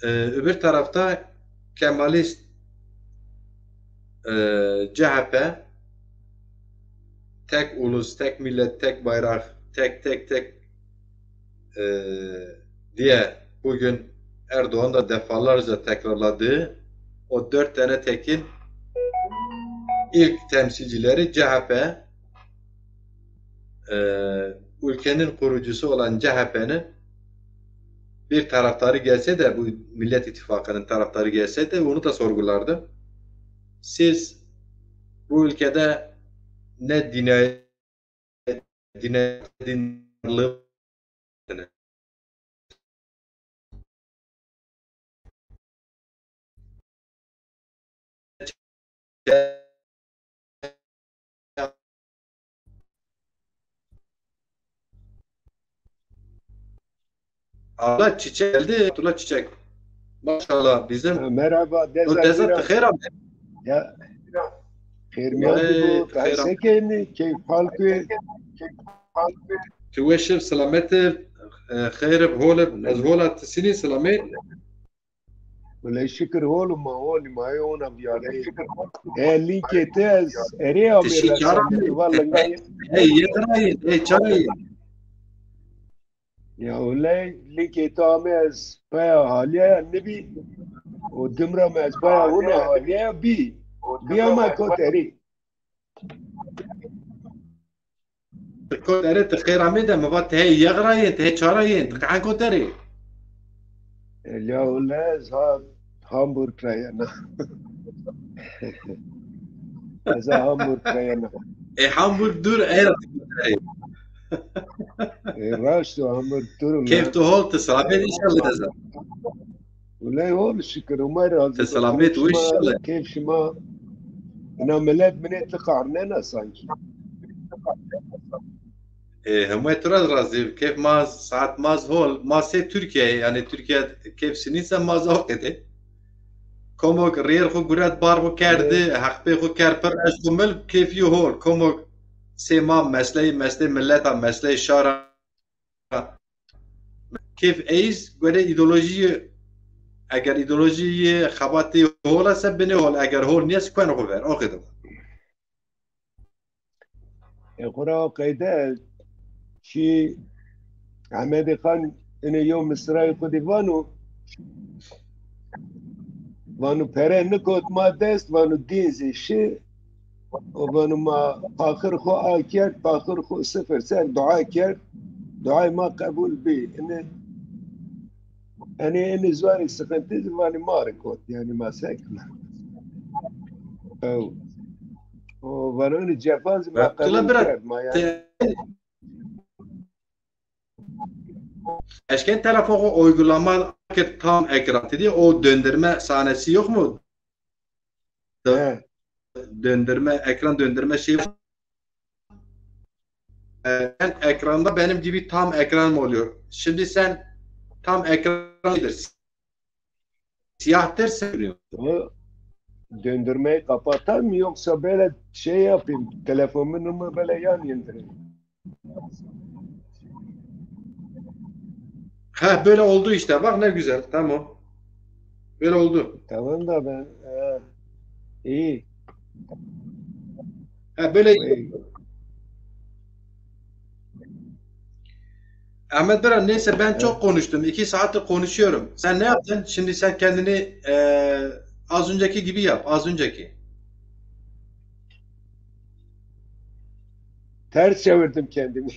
Öbür tarafta Kemalist CHP tek ulus, tek millet, tek bayrak, tek diye bugün Erdoğan da defalarca tekrarladığı o 4 tane tekin ilk temsilcileri CHP, ülkenin kurucusu olan CHP'nin bir taraftarı gelse de, bu Millet İttifakı'nın taraftarı gelse de onu da sorgulardım. Siz bu ülkede ne dinarlığı Allah Çiçek geldi. Abdullah Çiçek. Maşallah bizim. Merhaba. Dezat خير abi. Ya خير ميادي bu kayseke keyif halkı كويشف سلامت خير بهول از هولا تسيني سلامت ولا شكر هول ما هول ما يونا بيالي اللي كتاز اريا Teşekkür والله Hey yedirayın, hey çarayın. يا ولاي اللي كتامز فيا حاليا النبي ودمرة مز فيا هنا حاليا بي ما كتري Kodere tıkır amide mi bat hey yedirayın, hey çarayın, tıkan kodere. يا ولاي هامبورغ كراينا هذا هامبورغ كراينا Hamburg dur evet. راشتو هامبورغ تورو كيف تهول تسلامت ان شاء الله تزا ولا هول الشكر ومرة تسلامت وش الله كيف شما انا ملات من يتلقى عننا سانكي هم اعتراض razı كيف ما saat maz hol mase Türkiye yani Türkiye كيف sinisa maz okedi komok reer خو gurad bar خو کرده حق به خو کر پر اش مل كيف يهول komok سما مسئله ملت مسئله شارع كيف ايز گره ایدئولوژی اگر ایدئولوژی خباتی هول سبنه هول اگر هول نیست کن خو ver okudum اقرا قيدات شي عماد خان إن يوم إسرائيل خدي وانو پره نکوت ما دست وانو دین زیشه و وانو ما آخر خو آکرد آخر خو صفر سر دعا کرد دعای ما قبول بی اینه زواری سخنتیز وانی مار کود یعنی ما سکن و وانو این جفاز ما قبول کرد ما yani Eşken telefonu uygulama tam ekran dedi. O döndürme sahnesi yok mu? Döndürme, ekran döndürme şeyi. Ben ekranda benim gibi tam ekran mı oluyor? Şimdi sen tam ekrandır. Siyahtır söylüyor. Döndürmeyi kapatar mı yoksa böyle şey yapayım? Telefonumu böyle yan indireyim. Ha böyle oldu işte. Bak ne güzel. Tamam. Böyle oldu. Tamam da ben iyi. Ha böyle Ahmet Beren neyse ben çok konuştum. 2 saattir konuşuyorum. Sen ne yaptın? Şimdi sen kendini az önceki gibi yap. Az önceki. Ters çevirdim kendimi.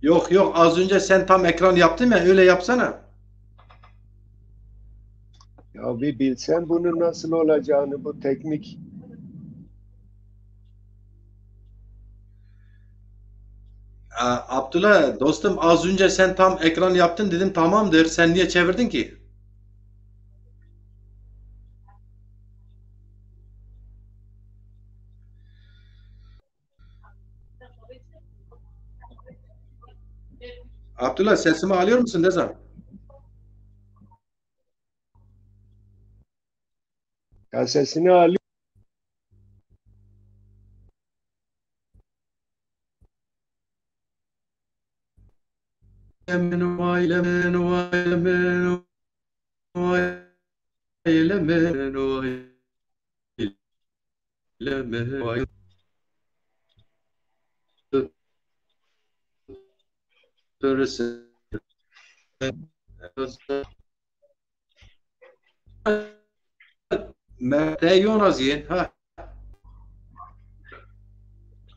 Yok yok az önce sen tam ekran yaptın ya öyle yapsana. Ya bir bilsen bunun nasıl olacağını bu teknik. Abdullah dostum az önce sen tam ekran yaptın dedim tamamdır. Sen niye çevirdin ki? Abdullah sesimi alıyor musun Dezan? Ya sesini alıyor.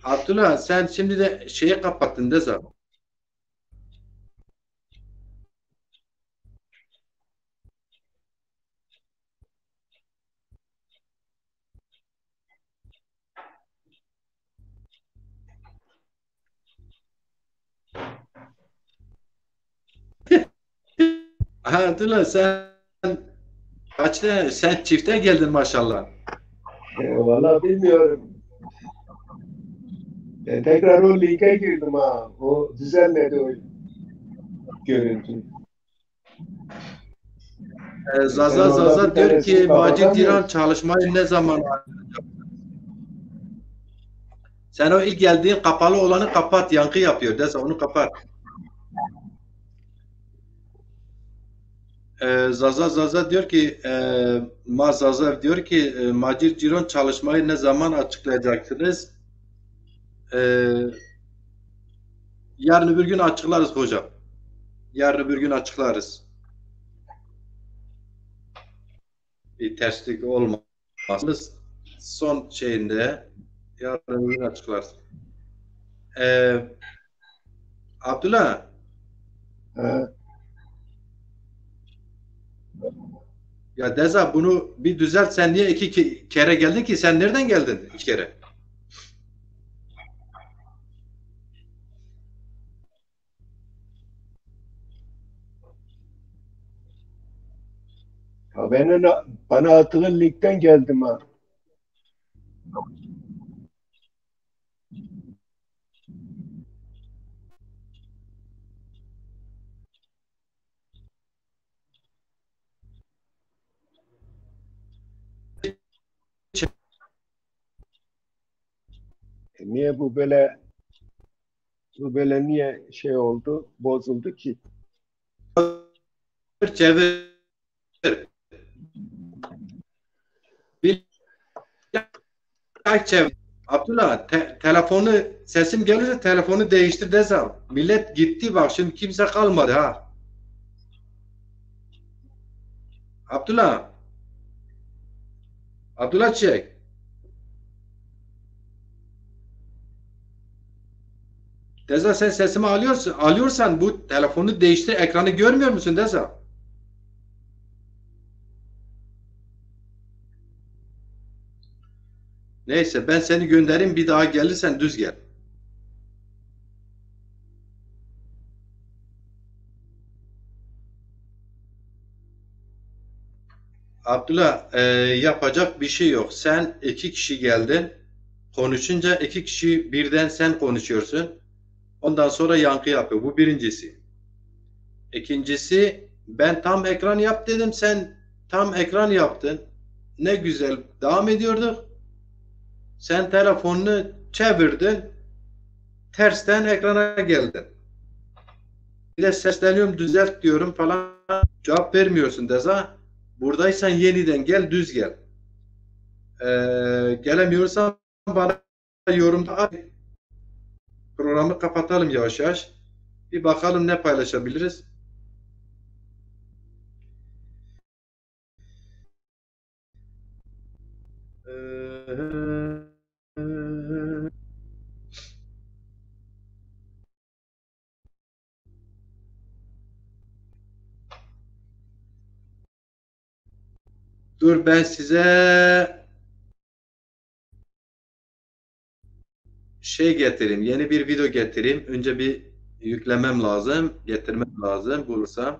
Abdullah sen şimdi de şeyi kapattın Dezan. Abdullah sen çifte geldin maşallah. Vallahi bilmiyorum. Tekrar o linke girdim ha. O düzenledi o görüntü. Zaza diyor ki Macit İran çalışmayı ne zaman sen o ilk geldiğin kapalı olanı kapat yankı yapıyor dese onu kapat. Zaza diyor ki Zaza diyor ki Macir Ciron çalışmayı ne zaman açıklayacaksınız? Yarın öbür gün açıklarız hocam. Yarın öbür gün açıklarız. Bir terslik olmaz. Son şeyinde yarın öbür gün açıklarız. Abdullah. Ya Deza bunu bir düzelt. Sen niye iki kere geldin ki? Sen nereden geldin iki kere? Ya bana attığın linkten geldim ha. Niye bu böyle niye şey oldu, bozuldu ki? Çevir. Bir çevir. Abdullah telefonu sesim gelirse telefonu değiştir desem. Millet gitti bak şimdi kimse kalmadı ha. Abdullah Çiçek. Deza sen sesimi alıyorsan bu telefonu değiştir, ekranı görmüyor musun Deza? Neyse ben seni göndereyim, bir daha gelirsen düz gel. Abdullah yapacak bir şey yok. Sen iki kişi geldin. Konuşunca iki kişi birden sen konuşuyorsun. Ondan sonra yankı yapıyor. Bu birincisi. İkincisi ben tam ekran yap dedim. Sen tam ekran yaptın. Ne güzel devam ediyorduk. Sen telefonunu çevirdin. Tersten ekrana geldin. Bir de sesleniyorum düzelt diyorum falan. Cevap vermiyorsun Deza. Buradaysan yeniden gel, düz gel. Gelemiyorsan bana yorumda at. Programı kapatalım yavaş yavaş. Bir bakalım ne paylaşabiliriz. Dur ben size şey getireyim. Yeni bir video getireyim. Önce bir yüklemem lazım. Getirmem lazım bulursam.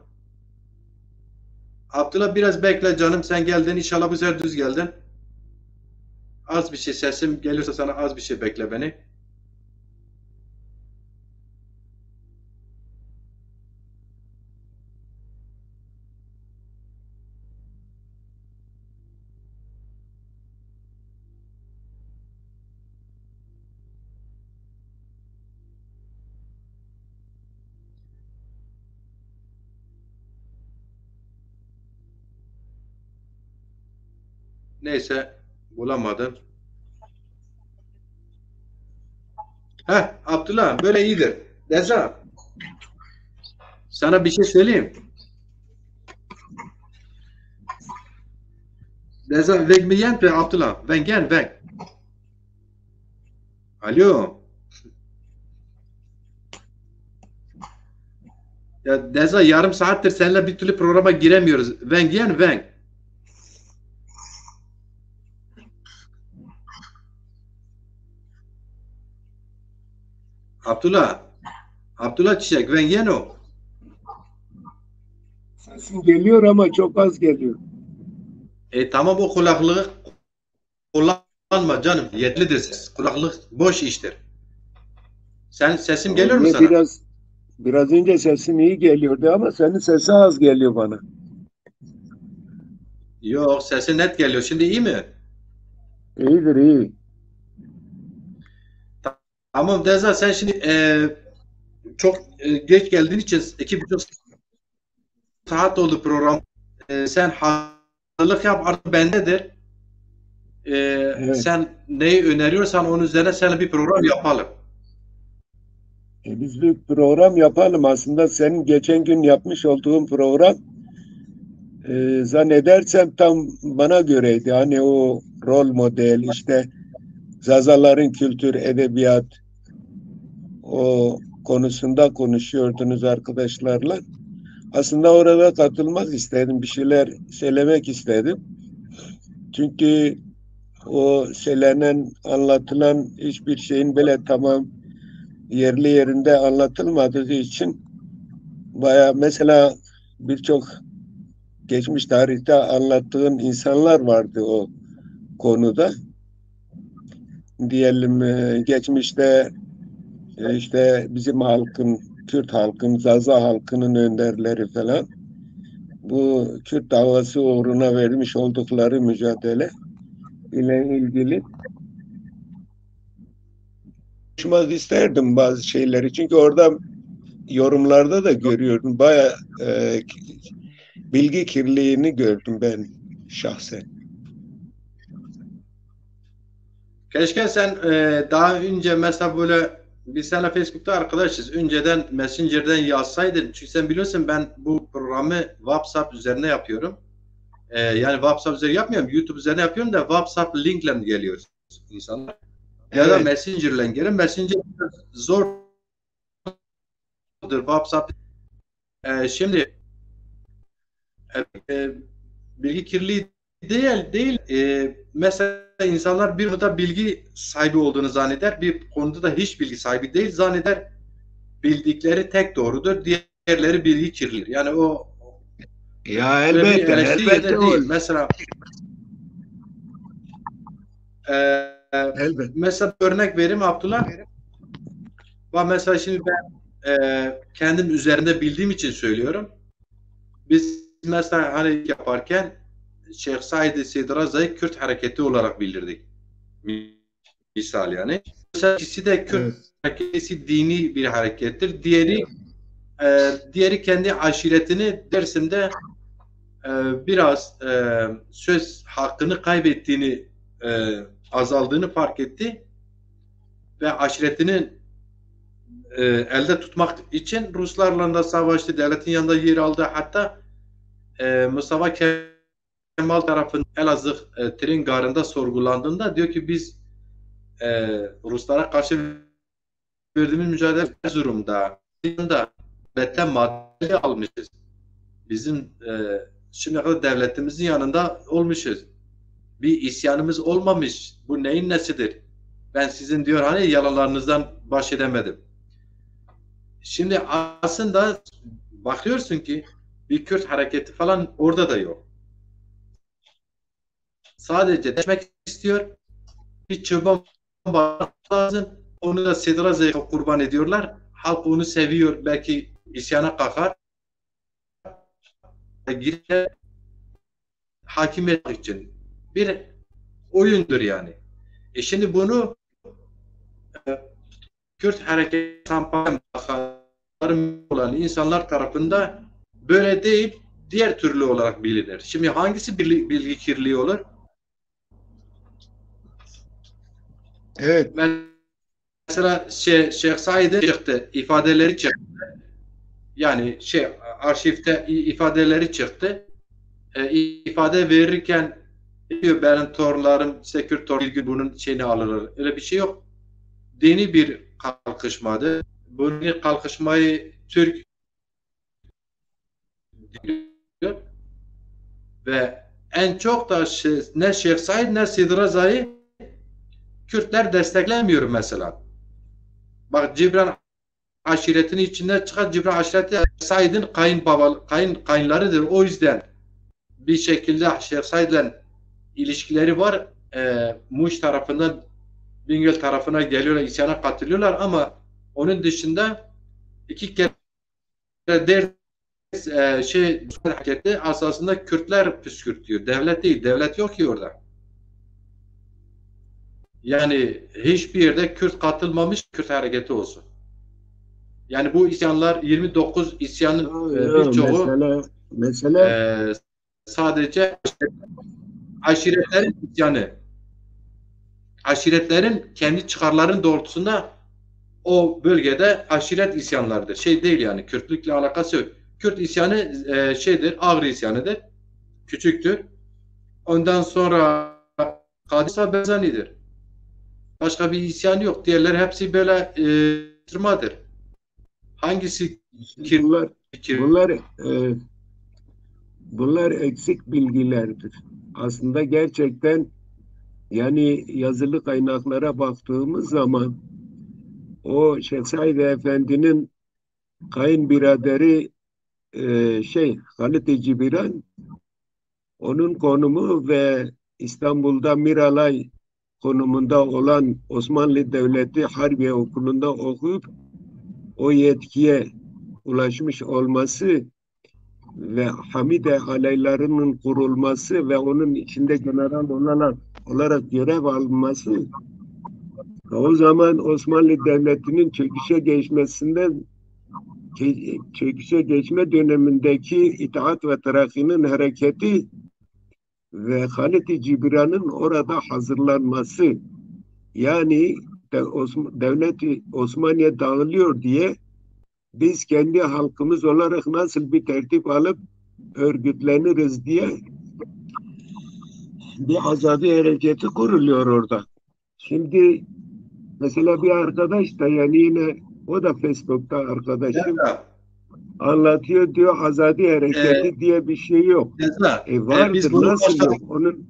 Abdullah biraz bekle canım. Sen geldin. İnşallah bu sefer düz geldin. Az bir şey sesim gelirse sana az bir şey bekle beni. Neyse bulamadım. Heh Abdullah böyle iyidir. Deza sana bir şey söyleyeyim. Deza weg mi yent be Abdullah? Ben gel weg. Alo. Ya Deza yarım saattir seninle bir türlü programa giremiyoruz. Ben gel weg. Abdullah Çiçek ben yeno. Sesin geliyor ama çok az geliyor. Tamam o kulaklığı kullanma canım. Yetlidir ses. Kulaklık boş iştir. Sen sesim geliyor mu sana? Biraz önce sesin iyi geliyordu ama senin sesi az geliyor bana. Yok sesi net geliyor. Şimdi iyi mi? İyidir iyi. Tamam Deza sen şimdi çok geç geldiğin için 2,5 saat oldu program. Sen hazırlık yap, artık bendedir. Sen neyi öneriyorsan onun üzerine seninle bir program yapalım. Biz bir program yapalım. Aslında senin geçen gün yapmış olduğun program zannedersem tam bana göreydi. Hani o rol model, işte Zazaların kültür, edebiyat o konusunda konuşuyordunuz arkadaşlarla. Aslında orada katılmak istedim. Bir şeyler söylemek istedim. Çünkü o söylenen, anlatılan hiçbir şeyin böyle tamam yerli yerinde anlatılmadığı için bayağı mesela birçok geçmiş tarihte anlattığın insanlar vardı o konuda. Diyelim geçmişte işte bizim halkın, Kürt halkın, Zaza halkının önderleri falan bu Kürt davası uğruna vermiş oldukları mücadele ile ilgili konuşmak isterdim bazı şeyleri. Çünkü orada yorumlarda da görüyorum. Bayağı bilgi kirliliğini gördüm ben şahsen. Keşke sen daha önce mesela böyle biz seninle Facebook'ta arkadaşız. Önceden Messenger'den yazsaydın. Çünkü sen biliyorsun ben bu programı WhatsApp üzerine yapıyorum. Yani WhatsApp üzerine yapmıyorum. YouTube üzerine yapıyorum da WhatsApp linkle geliyor insanlar. Ya da Messenger'le geliyor. Messenger zordur. WhatsApp şimdi bilgi kirliliği değil. Mesela insanlar bir konuda bilgi sahibi olduğunu zanneder, bir konuda da hiç bilgi sahibi değil zanneder. Bildikleri tek doğrudur, diğerleri bilgi kirlidir. Yani o ya elbette değil. Mesela mesela örnek vereyim Abdullah. Bak mesela şimdi ben kendim üzerinde bildiğim için söylüyorum. Biz mesela hani yaparken Şeyh Said Sedraza'yı Kürt hareketi olarak bildirdik. Misal yani. Mesela ikisi de Kürt hareketi dini bir harekettir. Diğeri kendi aşiretini Dersim'de biraz söz hakkını kaybettiğini azaldığını fark etti ve aşiretinin elde tutmak için Ruslarla da savaştı. Devletin yanında yer aldı. Hatta Mustafa Kemal tarafından Elazığ tren garında sorgulandığında diyor ki biz Ruslara karşı verdiğimiz mücadele Erzurum'da devletten madde almışız. Bizim şimdiye kadar devletimizin yanında olmuşuz. Bir isyanımız olmamış. Bu neyin nesidir? Ben sizin diyor hani yalanlarınızdan baş edemedim. Şimdi aslında bakıyorsun ki bir Kürt hareketi falan orada da yok. Sadece deşmek istiyor. Bir çoban lazım. Onu da Sedraza'ya kurban ediyorlar. Halk onu seviyor. Belki isyana kalkar. Girer hakimiyet için. Bir oyundur yani. Şimdi bunu Kürt hareketi kampanya olan insanlar tarafında böyle değil, diğer türlü olarak bilinir. Şimdi hangisi bilgi kirliliği olur? Evet. Mesela Şeyh Said'in çıktı, ifadeleri çıktı. Yani arşivde ifadeleri çıktı. İfade verirken diyor benim torunlarım, Kürt torunları bunun şeyini alırlar. Öyle bir şey yok. Dini bir kalkışmadı. Bu kalkışmayı Türk diyor. Ve en çok da ne Şeyh Said ne Sedraza'yı Kürtler desteklemiyor mesela. Bak Cibran aşiretinin içinden çıkan Cibran aşireti Said'in kayınlarıdır. O yüzden bir şekilde Şeyh Said'le ilişkileri var. Muş tarafından Bingöl tarafına geliyorlar, isyana katılıyorlar ama onun dışında iki kere hareketi asasında Kürtler püskürtüyor. Devlet değil. Devlet yok ki orada. Yani hiçbir yerde Kürt katılmamış Kürt hareketi olsun. Yani bu isyanlar 29 isyanın birçoğu Mesela sadece aşiretlerin isyanı. Aşiretlerin kendi çıkarların doğrultusunda o bölgede aşiret isyanlarıdır. Şey değil yani, Kürtlükle alakası yok. Kürt isyanı şeydir, Ağrı isyanıdır. Küçüktür. Ondan sonra Kadisa Bezani'dir. Başka bir isyan yok. Diğerleri hepsi böyle tırmadır. Hangisi bunlar eksik bilgilerdir. Aslında gerçekten yani yazılı kaynaklara baktığımız zaman o Şeyh Said Efendi'nin kayınbiraderi Halit Cibran, onun konumu ve İstanbul'da Miralay konumunda olan Osmanlı Devleti Harbiye Okulu'nda okuyup o yetkiye ulaşmış olması ve Hamide alaylarının kurulması ve onun içinde general olarak görev alması, o zaman Osmanlı Devleti'nin çöküşe geçme dönemindeki İttihat ve Terakki'nin hareketi ve Halit-i Cibran'ın orada hazırlanması, yani Devlet-i Osmaniye dağılıyor diye biz kendi halkımız olarak nasıl bir tertip alıp örgütleniriz diye bir azadi hareketi kuruluyor orada. Şimdi mesela bir arkadaş da, yani yine o da Facebook'ta arkadaşım, anlatıyor, diyor azadi hareketi diye bir şey yok. Vardır, biz bunu nasıl yok? Onun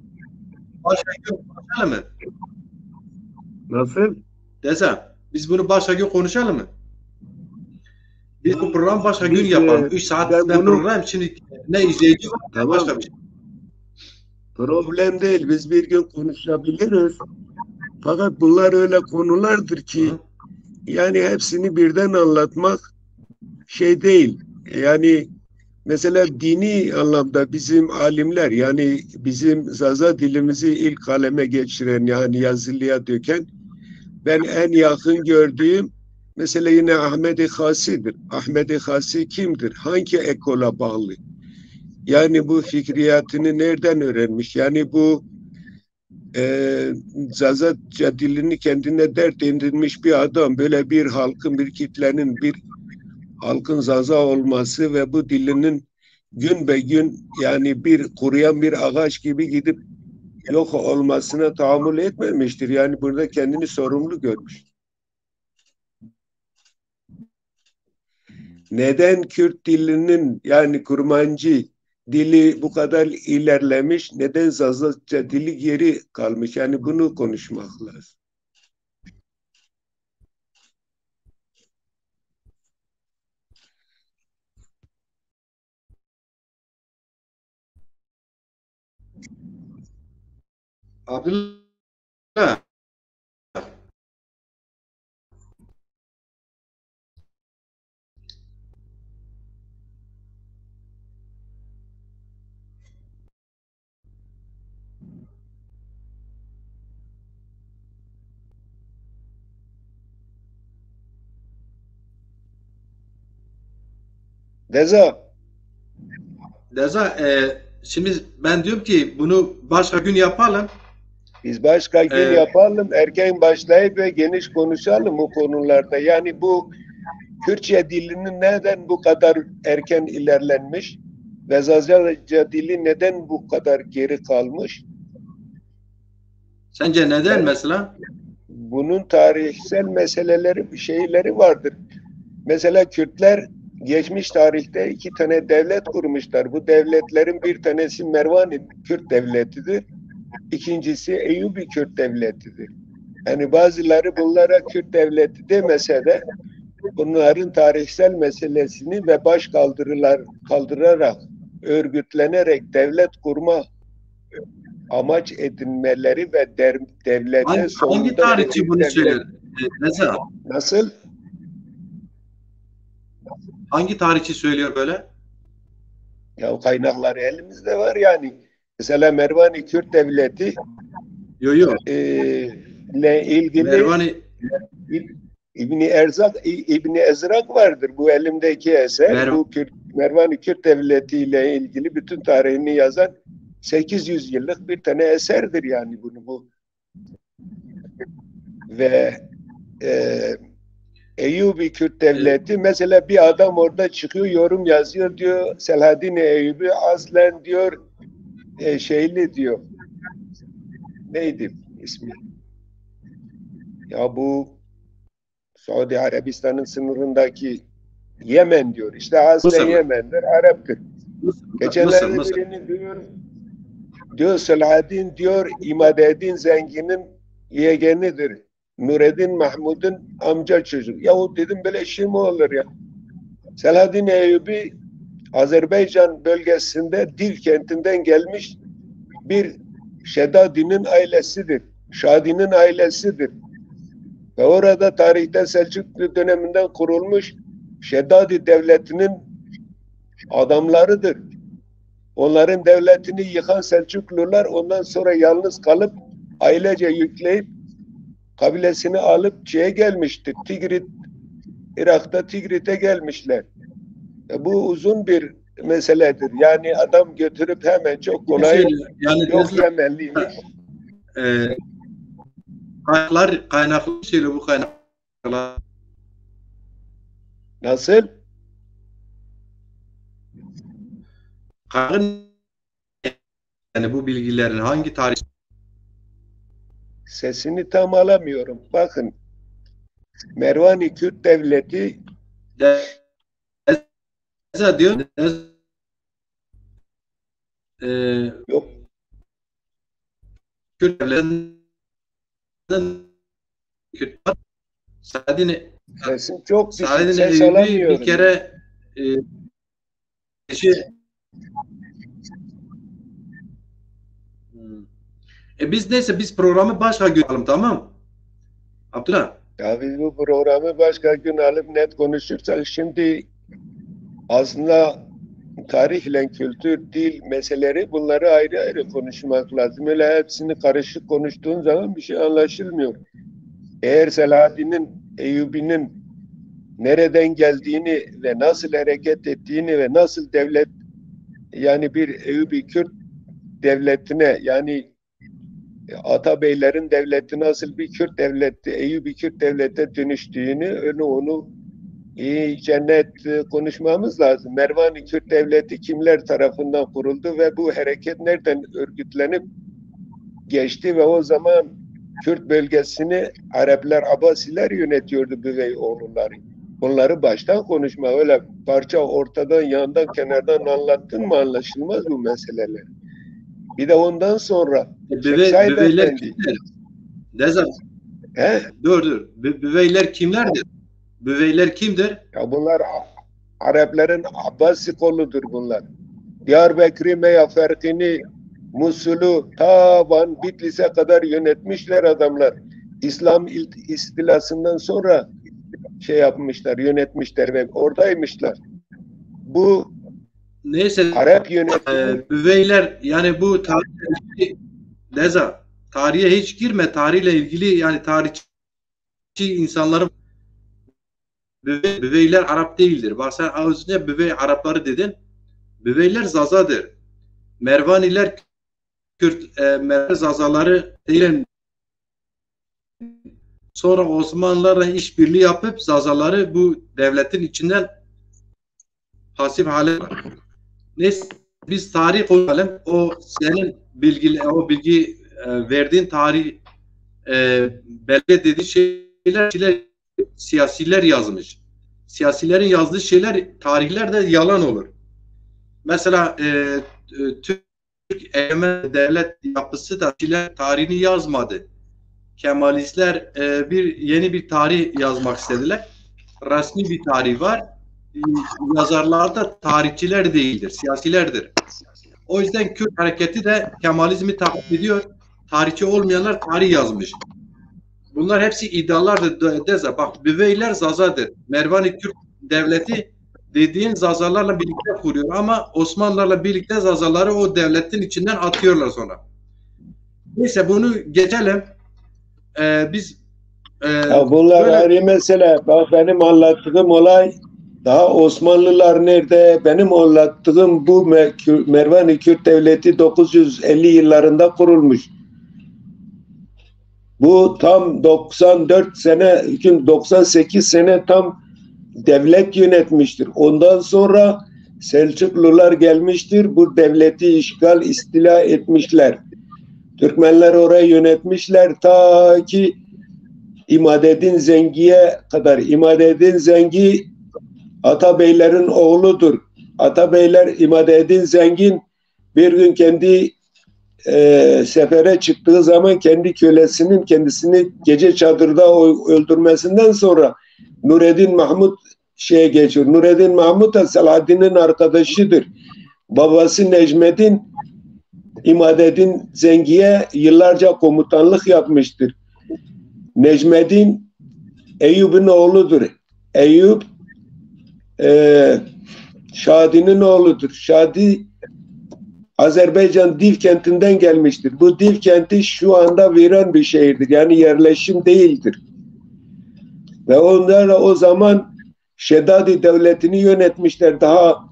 başka gün konuşalım mı? Nasıl? Desem, biz bunu başka gün konuşalım mı? Biz bu program başka gün yapalım. 3 saat program, şimdi ne izleyici var, tamam. Başka bir şey. Problem değil, biz bir gün konuşabiliriz. Fakat bunlar öyle konulardır ki yani hepsini birden anlatmak şey değil. Yani mesela dini anlamda bizim alimler, yani bizim Zaza dilimizi ilk kaleme geçiren, yani yazılıya döken, ben en yakın gördüğüm mesela yine Ahmed-i Hasi'dir. Ahmed-i Hasi kimdir? Hangi ekola bağlı? Yani bu fikriyatını nereden öğrenmiş? Yani bu Zaza dilini kendine dert edinmiş bir adam, böyle bir halkın, bir kitlenin, bir halkın Zaza olması ve bu dilinin gün be gün yani bir kuruyan bir ağaç gibi gidip yok olmasına tahammül etmemiştir. Yani burada kendini sorumlu görmüş. Neden Kürt dilinin, yani Kurmancı dili bu kadar ilerlemiş, neden Zazaca dili geri kalmış? Yani bunu konuşmak lazım. Abdullah. Deza, şimdi ben diyorum ki bunu başka gün yapalım. Biz başka gün yapalım, erken başlayıp ve geniş konuşalım bu konularda. Yani bu Kürtçe dilinin neden bu kadar erken ilerlenmiş ve Zazaca dili neden bu kadar geri kalmış? Sence neden mesela? Bunun tarihsel meseleleri, şeyleri vardır. Mesela Kürtler geçmiş tarihte 2 tane devlet kurmuşlar. Bu devletlerin bir tanesi Mervani Kürt Devleti'dir. İkincisi Eyyubi Kürt Devleti'dir. Yani bazıları bunlara Kürt Devleti demese de bunların tarihsel meselesini ve baş kaldırarak, örgütlenerek devlet kurma amaç edinmeleri ve devletin hangi tarihçi bunu söylüyor? Nasıl? Hangi tarihçi söylüyor böyle? Ya kaynakları elimizde var yani. Mesela Mervani Kürt Devleti ile ilgili İbni Ezrak vardır. Bu elimdeki eser. Bu Mervan-ı Kürt Devleti ile ilgili bütün tarihini yazan 800 yıllık bir tane eserdir yani bu. Ve Eyyubi Kürt Devleti mesela bir adam orada çıkıyor yorum yazıyor diyor Selahaddin Eyyubi aslen diyor şeyli diyor. Neydi ismi? Ya bu Suudi Arabistan'ın sınırındaki Yemen diyor. İşte aslen Yemen'dir, Arap'tır. Geçenlerde birini diyor Selahaddin diyor İmadeddin Zengin'in yeğenidir. Nureddin Mahmud'un amca çocuğu. Yahu dedim böyle şey mi olur ya? Selahaddin Eyyubi Azerbaycan bölgesinde Dil kentinden gelmiş bir Şedadi'nin ailesidir. Şadi'nin ailesidir. Ve orada tarihte Selçuklu döneminden kurulmuş Şedadi devletinin adamlarıdır. Onların devletini yıkan Selçuklular ondan sonra yalnız kalıp ailece yükleyip kabilesini alıp şeye gelmiştir. Tigrit, Irak'ta Tigrit'e gelmişler. Bu uzun bir meseledir. Yani adam götürüp hemen çok kolay yani yok Yemenliymiş. Kaynaklı şeyle bu kaynaklar. Nasıl? Yani bu bilgilerin hangi tarih? Sesini tam alamıyorum. Bakın. Mervan-ı Kürt Devleti diyor. Yok. Kürt Devleti'nin sesin çok düşük. Ses alamıyorum. Bir kere biz neyse biz programı başka gün alalım, tamam? Abdullah. Ya biz bu programı başka gün alıp net konuşursak şimdi aslında tarihle kültür, dil meseleleri bunları ayrı ayrı konuşmak lazım. Öyle hepsini karışık konuştuğun zaman bir şey anlaşılmıyor. Eğer Selahaddin'in, Eyyubi'nin nereden geldiğini ve nasıl hareket ettiğini ve nasıl devlet yani bir Eyyubi Kürt devletine yani Atabeylerin devleti nasıl bir Kürt devleti, Eyyubi Kürt devlete dönüştüğünü onu cennet konuşmamız lazım. Mervan-ı Kürt devleti kimler tarafından kuruldu ve bu hareket nereden örgütlenip geçti ve o zaman Kürt bölgesini Araplar, Abbasiler yönetiyordu Büveyoğulları. Onları baştan konuşma, öyle parça ortadan, yandan, kenardan anlattın mı anlaşılmaz bu meseleler. Bir de ondan sonra Büveyler kimler? Nezat. Dur. Büveyler kimlerdir? Büveyler kimdir? Ya bunlar Arapların Abbasi koludur bunlar. Diyarbakır'ı, Meyaferkini, Musul'u, Van, Bitlis'e kadar yönetmişler adamlar. İslam istilasından sonra şey yapmışlar, yönetmişler ve oradaymışlar. Bu neyse Arap yönetimi. Büveyler yani bu tarihe hiç girme, tarihle ilgili yani tarihçi insanların Büveyler Arap değildir. Bak sen az önce Büvey Arapları dedin. Büveyler Zazadır. Mervaniler Kürt Zazaları değil. Sonra Osmanlılarla işbirliği yapıp Zazaları bu devletin içinden pasif hale. Neyse biz tarih konuşalım. O senin bilgi verdiğin tarih belge dediği şeyler siyasiler yazmış. Siyasilerin yazdığı şeyler tarihler de yalan olur. Mesela Türk egemen devlet yapısı da tarihini yazmadı. Kemalistler yeni bir tarih yazmak istediler. Resmi bir tarih var. Yazarlar da tarihçiler değildir, siyasilerdir. O yüzden Kürt hareketi de Kemalizmi takip ediyor. Tarihçi olmayanlar tarih yazmış. Bunlar hepsi iddialardır. Bak Büveyler Zazadır. Mervan-ı Kürt devleti dediğin Zazalarla birlikte kuruyor ama Osmanlılarla birlikte Zazaları o devletin içinden atıyorlar sonra. Neyse bunu geçelim. Biz Ya bunlar böyle ayrı mesele. Bak benim anlattığım olay daha Osmanlılar nerede? Benim anlattığım bu Mervan-ı Kürt Devleti 950 yıllarında kurulmuş. Bu tam 94 sene, 98 sene tam devlet yönetmiştir. Ondan sonra Selçuklular gelmiştir. Bu devleti işgal, istila etmişler. Türkmenler orayı yönetmişler ta ki İmadeddin Zengi'ye kadar. İmadeddin Zengi Atabeylerin oğludur. Atabeyler İmadeddin Zengin bir gün kendi sefere çıktığı zaman kendi kölesinin kendisini gece çadırda öldürmesinden sonra Nureddin Mahmut şeye geçiyor. Nureddin Mahmut da Selahaddin'in arkadaşıdır. Babası Necmeddin İmadeddin Zengi'ye yıllarca komutanlık yapmıştır. Necmeddin Eyyub'un oğludur. Eyyub Şadi'nin oğludur. Şadi Azerbaycan Div kentinden gelmiştir. Bu Div kenti şu anda viran bir şehirdir. Yani yerleşim değildir. Ve onlar o zaman Şedadi devletini yönetmişler. Daha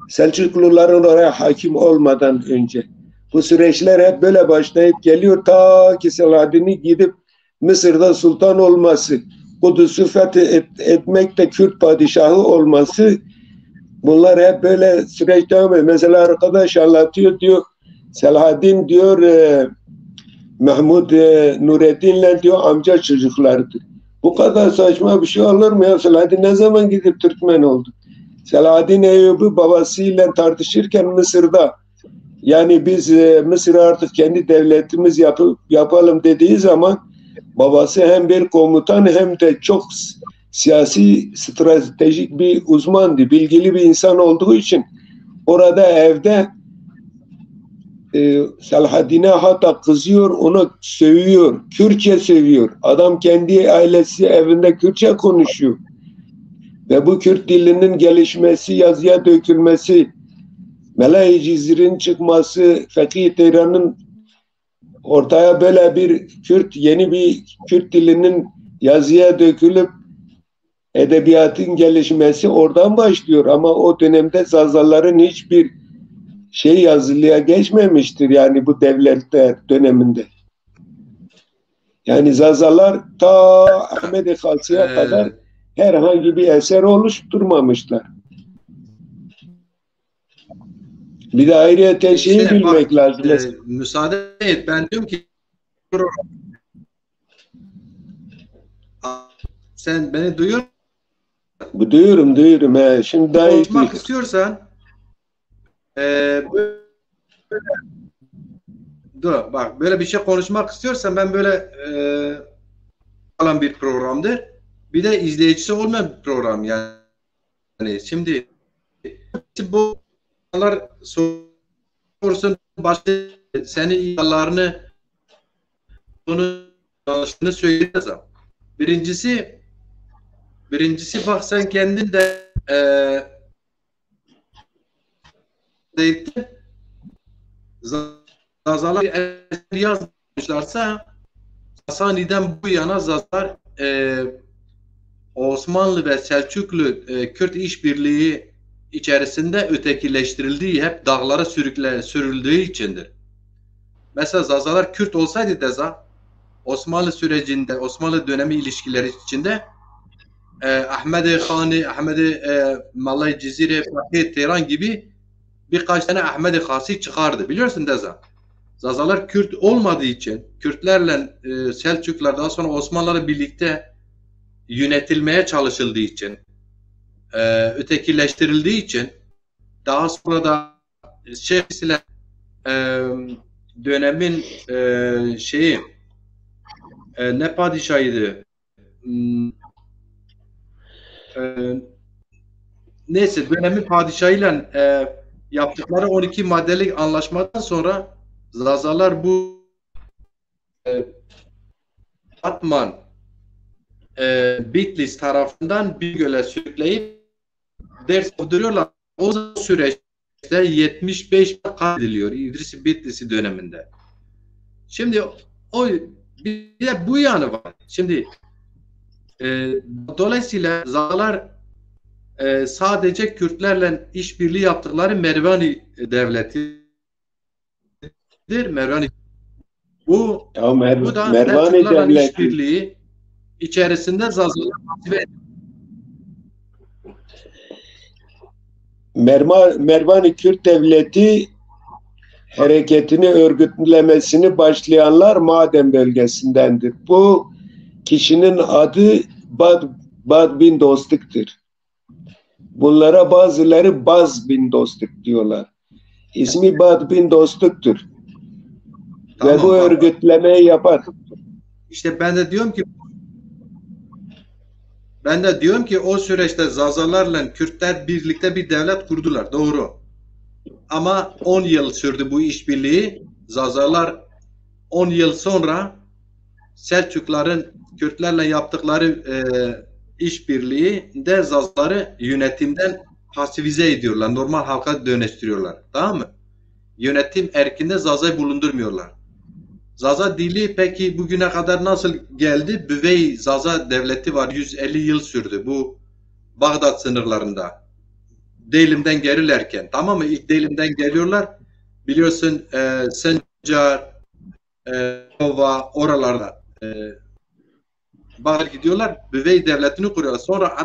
Selçukluların oraya hakim olmadan önce. Bu süreçler hep böyle başlayıp geliyor. Ta ki Selahaddin'i gidip Mısır'da sultan olması, Kudüs'ü etmek de Kürt padişahı olması, bunlar hep böyle süreç devam ediyor. Mesela arkadaş anlatıyor, diyor Selahaddin diyor Mahmud Nureddin'le diyor amca çocuklardır. Bu kadar saçma bir şey olur mu ya? Selahaddin ne zaman gidip Türkmen oldu? Selahaddin Eyyubi babasıyla tartışırken Mısır'da, yani biz Mısır'ı artık kendi devletimiz yapalım dediği zaman babası hem bir komutan hem de çok siyasi stratejik bir uzmandı. Bilgili bir insan olduğu için orada evde Selahaddin'e hatta kızıyor, onu sövüyor. Kürtçe sövüyor. Adam kendi ailesi evinde Kürtçe konuşuyor. Ve bu Kürt dilinin gelişmesi, yazıya dökülmesi, Mela-i Cizir'in çıkması, Fakih Tehran'ın ortaya böyle bir yeni bir Kürt dilinin yazıya dökülüp edebiyatın gelişmesi oradan başlıyor. Ama o dönemde Zazaların hiçbir şey yazılıya geçmemiştir yani bu devletler döneminde. Yani Zazalar ta Ahmed-i Halsi'ye kadar herhangi bir eser oluşturmamışlar. Bir de ayrıyeten şeyi bilmek lazım. Müsaade et, ben diyorum ki sen beni duyuyor musun? Duyuyorum. He. Şimdi daha iyi konuşmak istiyorsan dur bak, böyle bir şey konuşmak istiyorsan ben böyle alan bir programdır. Bir de izleyicisi olmayan bir program yani. Şimdi bu insanlar sorsun, başka senin iddialarını, bunu yanlışını söyleyeceğim. Birincisi bak, sen kendin de Zazalar yazmışlarsa Sasani'den bu yana Zazalar Osmanlı ve Selçuklu Kürt işbirliği içerisinde ötekileştirildiği, hep dağlara sürüldüğü içindir. Mesela Zazalar Kürt olsaydı da Osmanlı sürecinde, Osmanlı dönemi ilişkileri içinde Ahmed-i Khani, Ahmed-i Malay Cizire, Fakih Tehran gibi birkaç tane Ahmed-i Khasi çıkardı. Biliyorsun Deza. Zazalar Kürt olmadığı için, Kürtlerle Selçuklular daha sonra Osmanlılarla birlikte yönetilmeye çalışıldığı için, ötekileştirildiği için, daha sonra da dönemin ne padişahıydı? Neyse, dönemin padişahıyla yaptıkları 12 maddelik anlaşmadan sonra Zazalar bu Batman Bitlis tarafından Bingöl'e sürükleyip ders duruyorlar. O süreçte 75 katlediliyor İdris Bitlis'i döneminde. Şimdi o bir de bu yanı var. Şimdi dolayısıyla Zazalar sadece Kürtlerle işbirliği yaptıkları Mervani devletidir. Mervani bu da Selçuklularla işbirliği içerisinde Zazalar Mervani Kürt Devleti hareketini örgütlemesini başlayanlar Maden bölgesindendir. Bu kişinin adı Bad bin Dostik'tir. Bunlara bazıları Baz bin Dostik diyorlar. İsmi Bad bin Dostik'tir. Ve bu örgütlemeyi yapar. İşte ben de diyorum ki o süreçte Zazalarla Kürtler birlikte bir devlet kurdular. Doğru. Ama 10 yıl sürdü bu işbirliği. Zazalar 10 yıl sonra Selçukluların Kürtlerle yaptıkları işbirliğinde Zazaları yönetimden pasifize ediyorlar. Normal halka dönüştürüyorlar. Tamam mı? Yönetim erkinde Zaza'yı bulundurmuyorlar. Zaza dili peki bugüne kadar nasıl geldi? Büvey Zaza devleti var. 150 yıl sürdü. Bu Bağdat sınırlarında. Deylim'den gerilerken. Tamam mı? İlk Deylim'den geliyorlar. Biliyorsun Sencar, Ova oralarda Bağdat gidiyorlar. Büvey devletini kuruyorlar. Sonra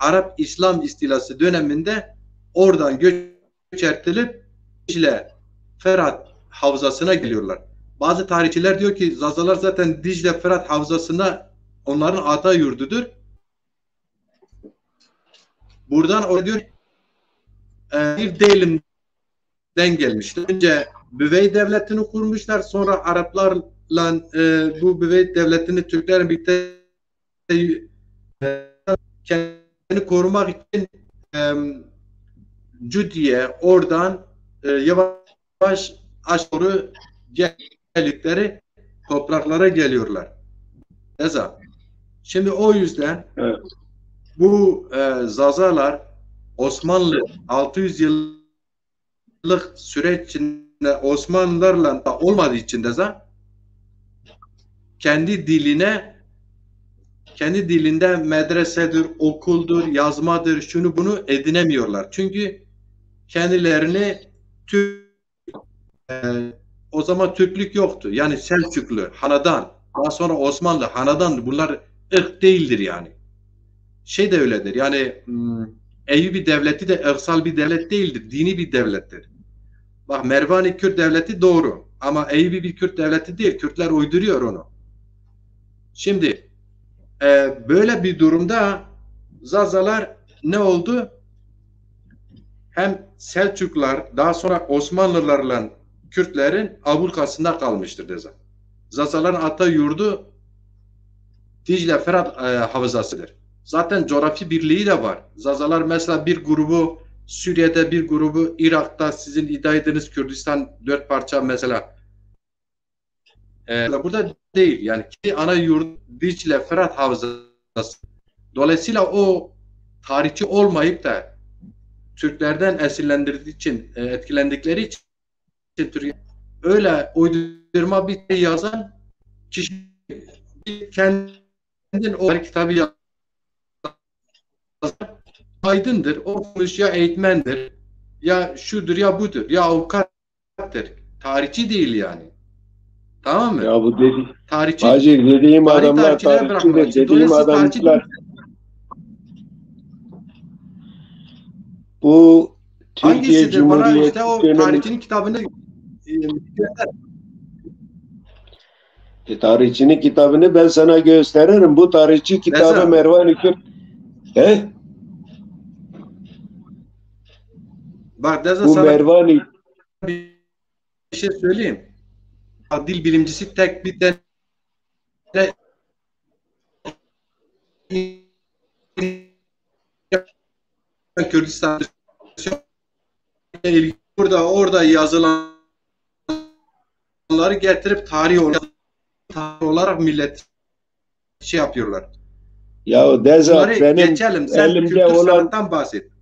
Arap İslam istilası döneminde oradan göç ettirilip Dicle, Ferhat havzasına geliyorlar. Bazı tarihçiler diyor ki Zazalar zaten Dicle, Ferhat havzasında onların ata yurdudur. Buradan oraya diyor bir Deylim'den gelmişler. Önce Büvey devletini kurmuşlar. Sonra Araplarla bu Büvey devletini Türklerin birlikte kendini korumak için Cüdiye oradan yavaş aşağı geldikleri topraklara geliyorlar. Neza. Şimdi o yüzden bu Zazalar Osmanlı 600 yıllık süreç içinde Osmanlılarla da olmadığı için Neza kendi dilinde medresedir, okuldur, yazmadır, şunu bunu edinemiyorlar. Çünkü kendilerini o zaman Türklük yoktu. Yani Selçuklu, Hanedan, daha sonra Osmanlı, Hanedan bunlar ırk değildir yani. Şey de öyledir. Yani Eyyubi devleti de ırksal bir devlet değildir. Dini bir devlettir. Bak Mervani Kürt devleti doğru. Ama Eyyubi bir Kürt devleti değil. Kürtler uyduruyor onu. Şimdi böyle bir durumda Zazalar ne oldu? Hem Selçuklular daha sonra Osmanlılarla Kürtlerin abulkasında kalmıştır Deza. Zazaların ata yurdu Dicle Ferhat havzasıdır. Zaten coğrafi birliği de var. Zazalar mesela bir grubu Suriye'de, bir grubu Irak'ta, sizin iddia ettiğiniz Kürdistan 4 parça mesela. Burada değil. Yani ki ana yurdu Dicle Ferhat havzası. Dolayısıyla o tarihçi olmayıp da Türklerden esinlendirdiği için, etkilendikleri için Türkiye öyle uydurma bir şey yazan kişi kendin o kitabı yazan aydındır. Okumuş ya eğitmendir ya şudur ya budur ya avukattır. Tarihçi değil yani. Tamam mı? Ya bu tarihçi. Hacı dediğim adamlar tarihçi de dediğim adamlar bu Türkiye Cumhuriyeti bana işte o tarihçinin kitabını tarihçinin kitabını ben sana gösteririm. Bu tarihçi kitabı Mervani Kürt. Bak Deza bu sana Mervani bir şey söyleyeyim. Dil bilimcisi tek bir tane Kürdistan orada yazılanları getirip tarih olarak millet şey yapıyorlar. Ya Deza benim elimde olan bahset.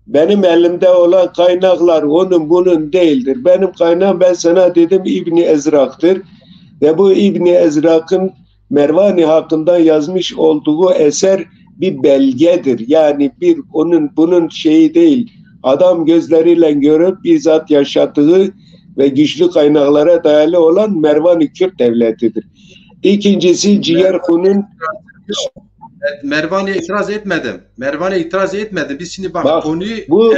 Benim elimde olan kaynaklar onun bunun değildir. Benim kaynağım ben sana dedim İbni Ezrak'tır. Ve bu İbni Ezrak'ın Mervani hakkında yazmış olduğu eser bir belgedir. Yani bunun şeyi değil. Adam gözleriyle görüp bizzat yaşadığı ve güçlü kaynaklara dayalı olan Mervani Kürt devletidir. İkincisi Ciğerkun'un Mervan'a itiraz etmedim. Mervan'a itiraz etmedim. Biz şimdi bak konuyu bu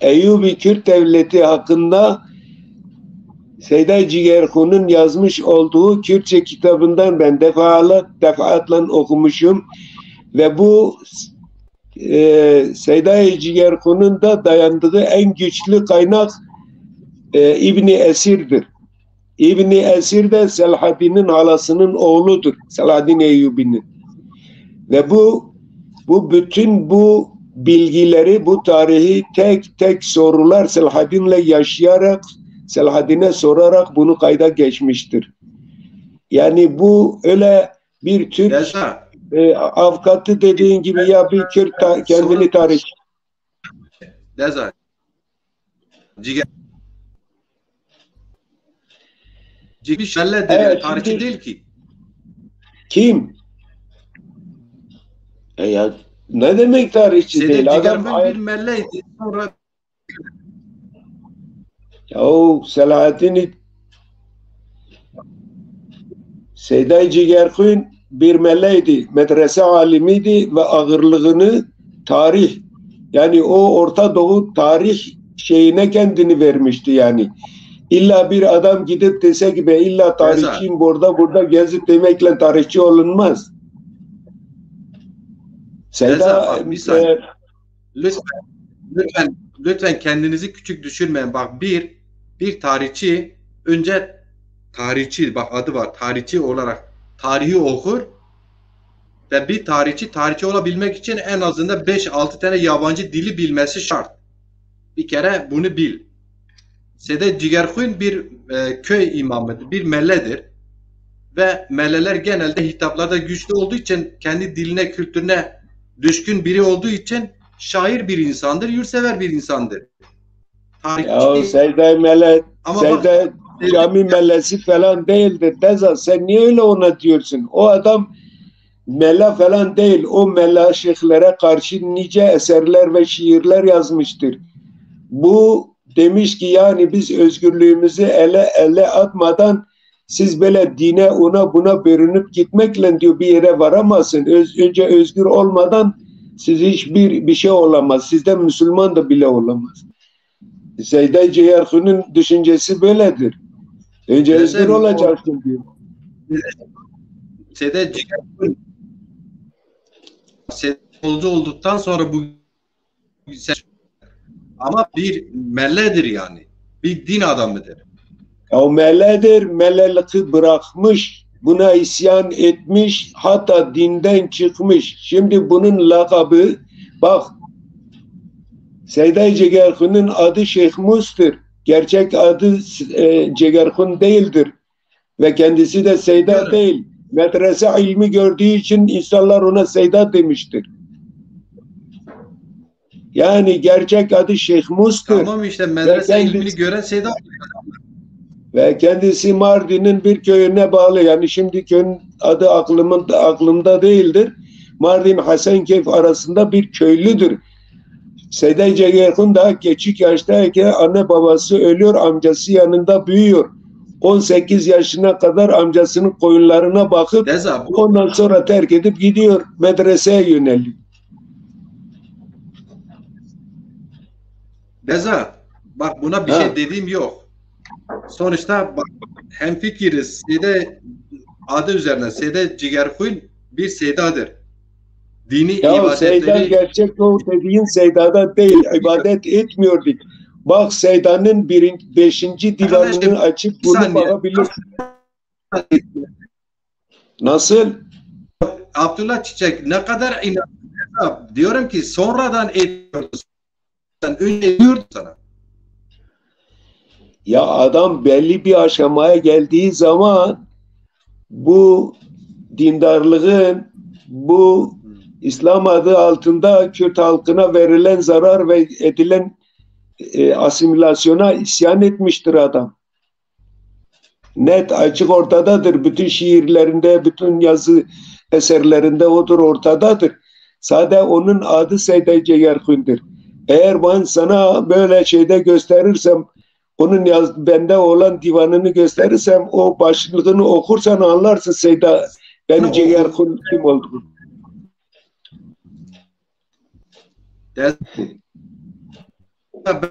Eyyubi Kürt devleti hakkında Seyda Ciğerkun'un yazmış olduğu Kürtçe kitabından ben defaatla okumuşum ve bu Seyda Ciğerkun'un da dayandığı en güçlü kaynak İbni Esir'dir. İbni Esir de Selahaddin'in halasının oğludur. Selahaddin Eyyubi'nin. Ve bütün bu bilgileri, bu tarihi tek tek sorular Selahaddin'le yaşayarak, Selahaddin'e sorarak bunu kayda geçmiştir. Yani bu öyle bir Türk avukatı dediğin gibi ya bir Kürt kendini tarih. Leza. Cimiş evet, tarihçi değil ki. Kim? Ya ne demek tarihçi değil? Adam bir melleydi. Sonra yahu Selahaddin'i Seyda Ciğerkun bir melleydi. Medrese alimiydi ve ağırlığını tarih yani o Orta Doğu tarih şeyine kendini vermişti yani. İlla bir adam gidip dese ki ben illa tarihçiyim burada gezip demekle tarihçi olunmaz. Seyda lütfen kendinizi küçük düşürmeyin. Bak bir tarihçi önce tarihçi bak adı var tarihçi olarak tarihi okur ve bir tarihçi olabilmek için en azından 5-6 tane yabancı dili bilmesi şart. Bir kere bunu bil. Seyda Ciğerkun bir köy imamıdır, bir melledir ve melleler genelde hitaplarda güçlü olduğu için kendi diline, kültürüne düşkün biri olduğu için şair bir insandır, yurtsever bir insandır. Ya Seyda Melle, Seyda cami mellesi falan değildir. Deza sen niye öyle ona diyorsun? O adam mella falan değil. O mella şeyhlere karşı nice eserler ve şiirler yazmıştır. Bu demiş ki yani biz özgürlüğümüzü ele atmadan siz böyle dine ona buna bürünüp gitmekle diyor bir yere varamazsın. Önce özgür olmadan siz hiçbir şey olamaz. Sizden Müslüman da bile olamaz. Seyda Ciğerkun'un düşüncesi böyledir. Önce özgür olacaksın diyor. Seyda Ciğerkun olduktan sonra bu ama bir melledir yani. Bir din adamıdır. O melledir. Melleliği bırakmış. Buna isyan etmiş. Hatta dinden çıkmış. Şimdi bunun lakabı bak Seyda Ciğerkun'un adı Şeyh Mus'tur. Gerçek adı Ciğerkun değildir. Ve kendisi de Seyda değil. Medrese ilmi gördüğü için insanlar ona Seyda demiştir. Yani gerçek adı Şeyh Mus'tur. Tamam işte medrese ilmini gören Seyda. Ve kendisi Mardin'in bir köyüne bağlı. Yani şimdi köyün adı aklımda değildir. Mardin Hasankeyf arasında bir köylüdür. Seyda Ciğerkun daha küçük yaştayken anne babası ölüyor, amcası yanında büyüyor. 18 yaşına kadar amcasının koyunlarına bakıp ondan sonra terk edip gidiyor, medreseye yöneliyor. Beza, bak buna bir şey dediğim yok. Sonuçta bak, hemfikiriz. Seyda adı üzerine Seyda Ciğerkun bir Seyda'dır. Dini ibadetleri... Seyda gerçek o dediğin Seyda'da değil. İbadet etmiyorduk. Bak Seyda'nın 5. divanını açıp bunu bakabilirsin. Nasıl? Abdullah Çiçek ne kadar inançlı. Diyorum ki sonradan ediyordu. Önce ediyordu sana. Ya adam belli bir aşamaya geldiği zaman bu dindarlığın bu İslam adı altında Kürt halkına verilen zarar ve edilen asimilasyona isyan etmiştir adam. Net açık ortadadır. Bütün şiirlerinde, bütün yazı eserlerinde odur, ortadadır. Sadece onun adı Seyyid Ceyerkun'dur. Eğer ben sana böyle şeyde gösterirsem, onun bende olan divanını gösterirsem, o başlığını okursan anlarsın Seyyid Ceyerkun kim olduğunu. Ben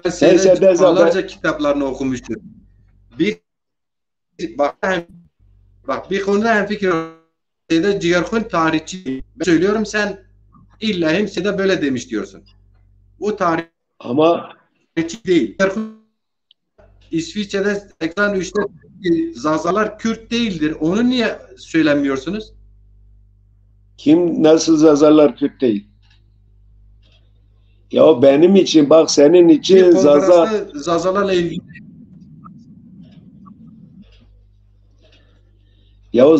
Seyyid Ceyerkun'larca kitaplarını okumuştum. Bak bir konuda hemfikir. Seyyid Ceyerkun tarihçi. Ben söylüyorum, sen illa hemsede böyle demiş diyorsun. O tarih ama değil. İsviçre'de 83'te Zazalar Kürt değildir. Onu niye söylemiyorsunuz? Kim nasıl Zazalar Kürt değil? Ya benim için bak, senin için Zazalarla ilgili. Ya o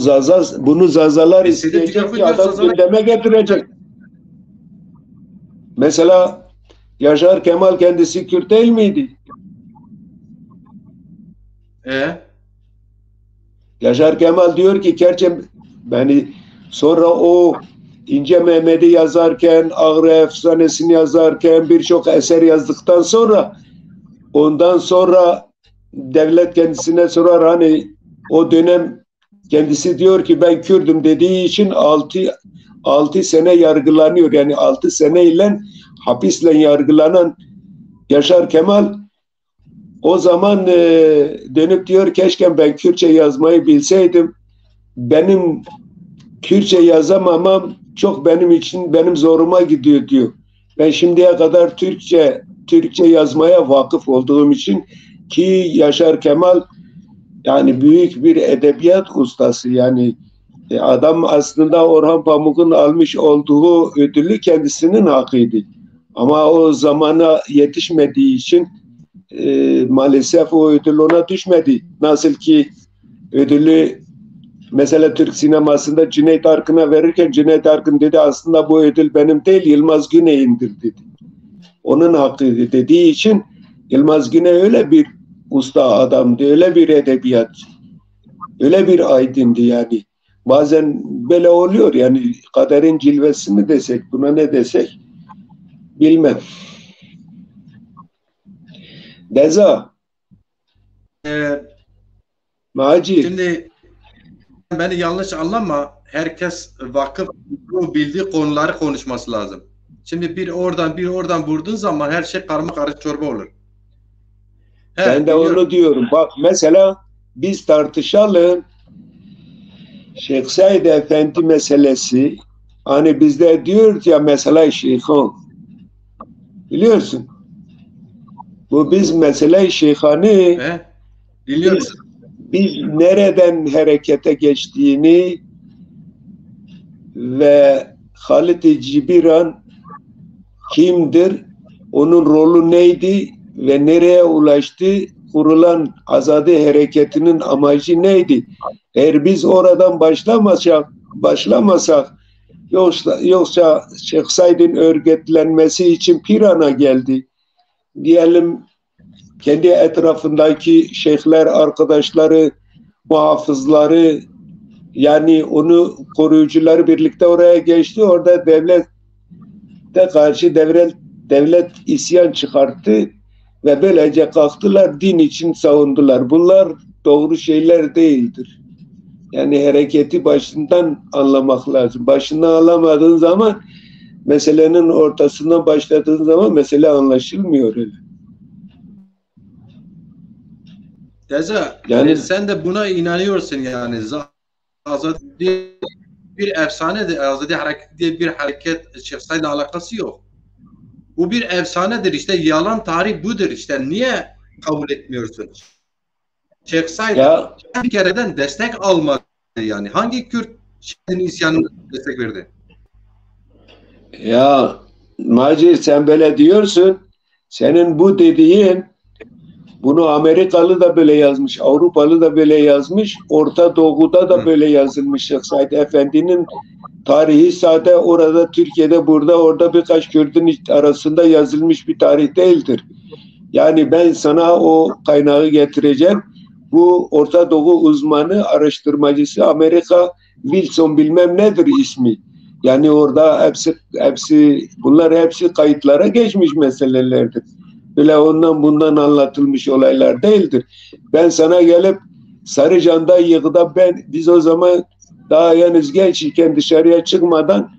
bunu Zazalar isteyecek ki adam gündeme getirecek. Mesela Yaşar Kemal kendisi Kürt değil miydi? Yaşar Kemal diyor ki sonra o İnce Mehmet'i yazarken, Ağrı Efsanesini yazarken, birçok eser yazdıktan sonra, ondan sonra devlet kendisine sorar, hani o dönem kendisi diyor ki ben Kürdüm dediği için 6 sene yargılanıyor. Yani 6 seneyle hapisle yargılanan Yaşar Kemal o zaman dönüp diyor, keşke ben Kürtçe yazmayı bilseydim. Benim Kürtçe yazamamam çok benim zoruma gidiyor diyor. Ben şimdiye kadar Türkçe yazmaya vakıf olduğum için, ki Yaşar Kemal yani büyük bir edebiyat ustası, yani adam aslında Orhan Pamuk'un almış olduğu ödülü kendisinin hakkıydı. Ama o zamana yetişmediği için maalesef o ödül ona düşmedi. Nasıl ki ödülü mesela Türk sinemasında Cüneyt Arkın'a verirken Cüneyt Arkın dedi aslında bu ödül benim değil, Yılmaz Güney'indir dedi. Onun hakkıydı dediği için Yılmaz Güney öyle bir usta adamdı, öyle bir edebiyatçı, öyle bir aydındı yani. Bazen böyle oluyor yani, kaderin cilvesi mi desek, buna ne desek bilmem. Deza. Macir. Şimdi beni yanlış anlama, herkes vakıf bildiği konuları konuşması lazım. Şimdi bir oradan vurduğun zaman her şey karma karışık çorba olur. Ben de onu diyorum. Bak mesela biz tartışalım. Şeyh Said Efendi meselesi, hani bizde diyor ya mesela Şeyhan, biliyorsun. Bu biz mesele-i şeyhani biz nereden harekete geçtiğini ve Halit-i Cibiran kimdir, onun rolü neydi ve nereye ulaştı, kurulan Azadi Hareketi'nin amacı neydi? Eğer biz oradan başlamasak yoksa Şeyh Said'in örgütlenmesi için Piran'a geldi. Diyelim kendi etrafındaki şeyhler, arkadaşları, muhafızları, yani onu koruyucuları birlikte oraya geçti. Orada devlete karşı devlet isyan çıkarttı ve böylece kalktılar, din için savundular. Bunlar doğru şeyler değildir. Yani hareketi başından anlamak lazım. Başından anlamadığın zaman, meselenin ortasından başladığın zaman mesele anlaşılmıyor öyle. Deza, yani sen de buna inanıyorsun yani. Azadi bir efsanedir. Azadi hareket diye bir hareket Şeyh Said'le alakası yok. Bu bir efsanedir işte. Yalan tarih budur işte. Niye kabul etmiyorsun? Şeyh Said bir kereden destek almadı yani. Hangi Kürt Şeyh'in isyanına destek verdi? Ya Macir, sen böyle diyorsun. Senin bu dediğin, bunu Amerikalı da böyle yazmış, Avrupalı da böyle yazmış, Orta Doğu'da da böyle yazılmış. Şeyh Said Efendi'nin tarihi sadece orada, Türkiye'de, orada birkaç Kürt'ün arasında yazılmış bir tarih değildir. Yani ben sana o kaynağı getireceğim. Bu Orta Doğu uzmanı, araştırmacısı Amerika Wilson bilmem nedir ismi. Yani orada bunlar hepsi kayıtlara geçmiş meselelerdir. Böyle ondan bundan anlatılmış olaylar değildir. Ben sana gelip Sarıcan'da yığda biz o zaman daha henüz gençken dışarıya çıkmadan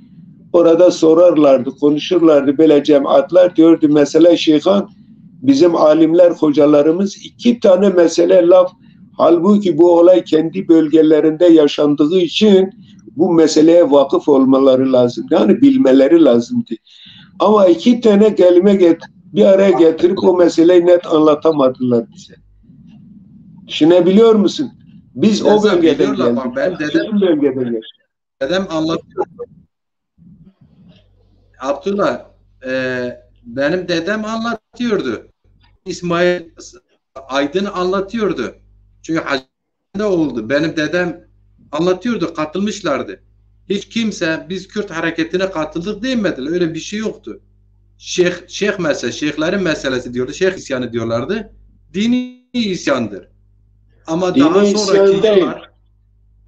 orada sorarlardı, konuşurlardı böyle cemaatler diyordu mesela Şeyhan bizim alimler, hocalarımız 2 tane mesele laf. Halbuki bu olay kendi bölgelerinde yaşandığı için bu meseleye vakıf olmaları lazım. Yani bilmeleri lazımdı. Ama 2 tane kelime bir araya getirip o meseleyi net anlatamadılar bize. Düşünebiliyor musun? Biz o bölgeden geldik. Ben dedem anlatıyor. Abdullah, benim dedem anlatıyordu. İsmail Aydın anlatıyordu. Çünkü hacda oldu. Benim dedem anlatıyordu, katılmışlardı. Hiç kimse biz Kürt hareketine katıldık demediler. Öyle bir şey yoktu. Şeyh mesela, şeyhlerin meselesi diyordu. Şeyh isyanı diyorlardı. Dini isyandır. Ama dini daha sonraki yıllar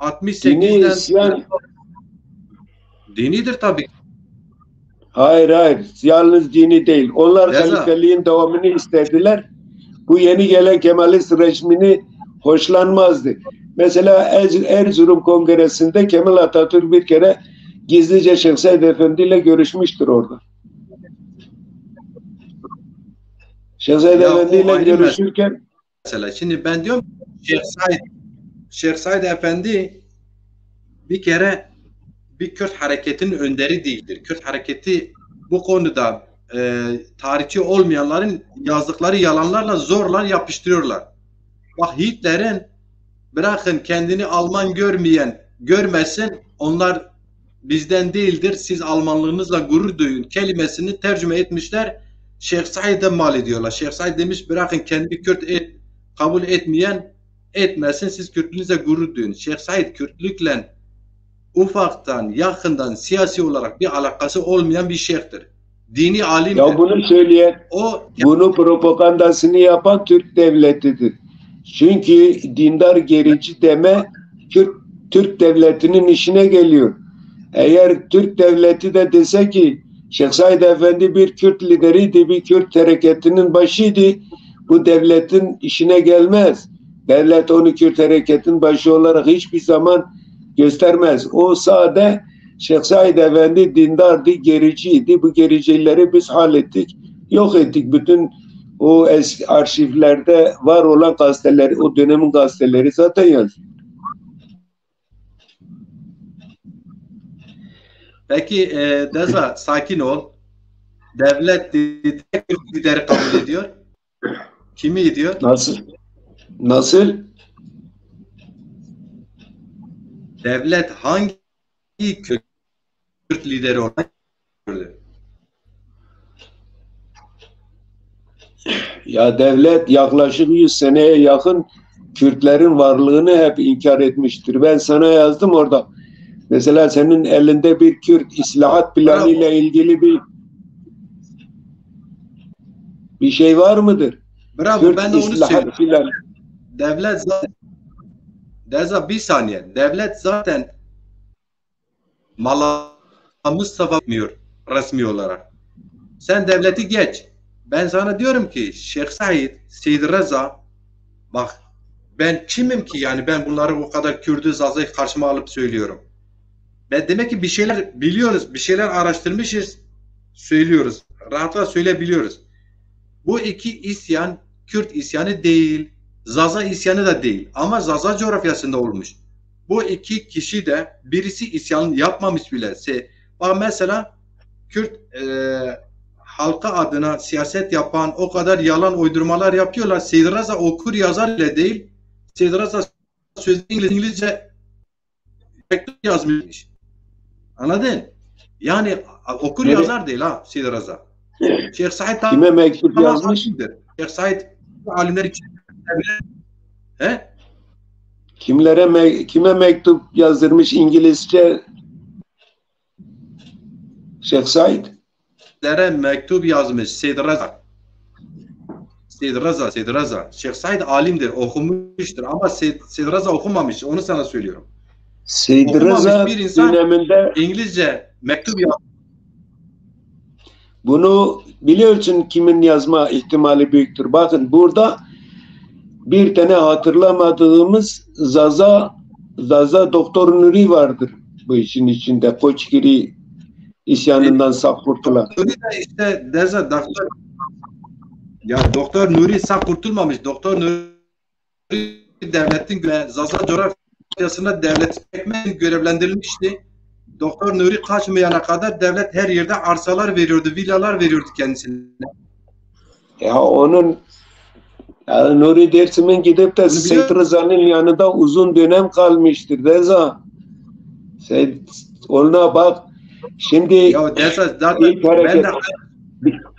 68'den dinidir tabii. Hayır. Yalnız dini değil. Onlar halifeliğin devamını istediler. Bu yeni gelen Kemalist rejimini hoşlanmazdı. Mesela Erzurum Kongresi'nde Kemal Atatürk bir kere gizlice Şeyh Said Efendi ile görüşmüştür orada. Şeyh Said Efendi ile görüşürken mesela şimdi ben diyorum Şeyh Said Efendi bir kere bir Kürt hareketinin önderi değildir. Kürt hareketi bu konuda tarihçi olmayanların yazdıkları yalanlarla zorla yapıştırıyorlar. Bak Hitler'in bırakın kendini Alman görmesin, onlar bizden değildir, siz Almanlığınızla gurur duyun kelimesini tercüme etmişler. Şeyh Said'e mal ediyorlar. Şeyh Said demiş bırakın kendi Kürt kabul etmesin, siz Kürtlüğünüze gurur duyun. Şeyh Said Kürtlükle ufaktan, yakından, siyasi olarak bir alakası olmayan bir şeyhtir. Dini alimdir. Ya bunu söyleyen, bunu propagandasını yapan Türk devletidir. Çünkü dindar gerici deme Türk devletinin işine geliyor. Eğer Türk devleti de dese ki Şeyh Said Efendi bir Kürt lideriydi, bir Kürt hareketinin başıydı, bu devletin işine gelmez. Devlet onu Kürt hareketin başı olarak hiçbir zaman göstermez. O sade Şeyh Said Efendi dindardı, gericiydi. Bu gericileri biz hallettik, yok ettik. Bütün o eski arşivlerde var olan gazeteleri, o dönemin gazeteleri zaten yazıyor. Peki Deza sakin ol. Devlet lideri kabul ediyor. Kimi ediyor? Nasıl? Devlet hangi Kürt lideri olarak gördü? Ya devlet yaklaşık 100 seneye yakın Kürtlerin varlığını hep inkar etmiştir. Ben sana yazdım orada. Mesela senin elinde bir Kürt islahat planı ile ilgili bir şey var mıdır? Bravo, Kürt ben de onu islahat planı. Devlet zaten bir saniye. Devlet zaten Mustafa yapmıyor resmi olarak. Sen devleti geç. Ben sana diyorum ki Şeyh Said, Seyyid Reza, bak ben kimim ki yani ben bunları o kadar Kürdü Zaza'yı karşıma alıp söylüyorum. Ben demek ki bir şeyler biliyoruz, bir şeyler araştırmışız, söylüyoruz. Rahatlıkla söyleyebiliyoruz. Bu iki isyan Kürt isyanı değil, Zaza isyanı da değil ama Zaza coğrafyasında olmuş. Bu iki kişi de birisi isyan yapmamış bile. Bak mesela Kürt halka adına siyaset yapan o kadar yalan uydurmalar yapıyorlar. Seyyid Reza okur yazar bile değil. Seyyid Reza sözlü İngilizce mektup yazmış. Anladın? Yani okur yazar değil ha Seyyid Reza. Şeyh Said kime mektup yazmış? Şeyh Said alimler için kime mektup yazdırmış İngilizce Şeyh Said? Mektup yazmış Seyyid Reza. Seyd Rıza. Şeyh Said alimdir, okumuştur ama Seyd Rıza okumamış. Onu sana söylüyorum. Seyd Okumamış Rıza bir insan döneminde İngilizce mektup yaptı. bunu biliyorsun kimin yazma ihtimali büyüktür. Bakın burada bir tane hatırlamadığımız Zaza Doktor Nuri vardır bu işin içinde. Koçgiri isyanından saf kurtulan. Nuri de işte doktor. Ya Doktor Nuri sağ kurtulmamış. Doktor Nuri devletin Zaza coğrafyasında devletin görevlendirilmişti. Doktor Nuri kaçmayana kadar devlet her yerde arsalar veriyordu, villalar veriyordu kendisine. Ya onun Nuri Dersim'in gidip de Seyd Rıza'nın yanında uzun dönem kalmıştır. Deza. Ona bak. Şimdi ya Deza zaten ben de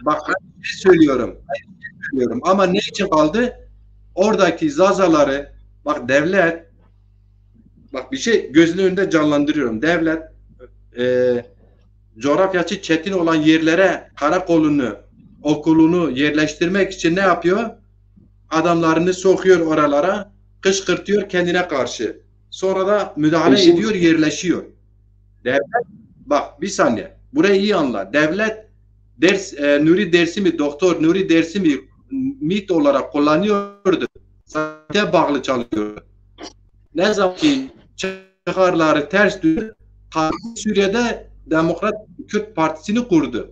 bak bir şey söylüyorum. Ama ne için kaldı? Oradaki Zazaları bak devlet bak bir şey gözünün önünde canlandırıyorum. Devlet coğrafyası çetin olan yerlere karakolunu, okulunu yerleştirmek için ne yapıyor? Adamlarını sokuyor oralara, kışkırtıyor kendine karşı. Sonra da müdahale ediyor, yerleşiyor. Devlet, bak bir saniye, burayı iyi anla. Devlet Nuri Dersim'i, Doktor Nuri Dersim'i mit olarak kullanıyordu. Zaten bağlı çalışıyordu. Ne zaman ki çıkarları ters dönüyor, Suriye'de Demokrat Kürt Partisi'ni kurdu.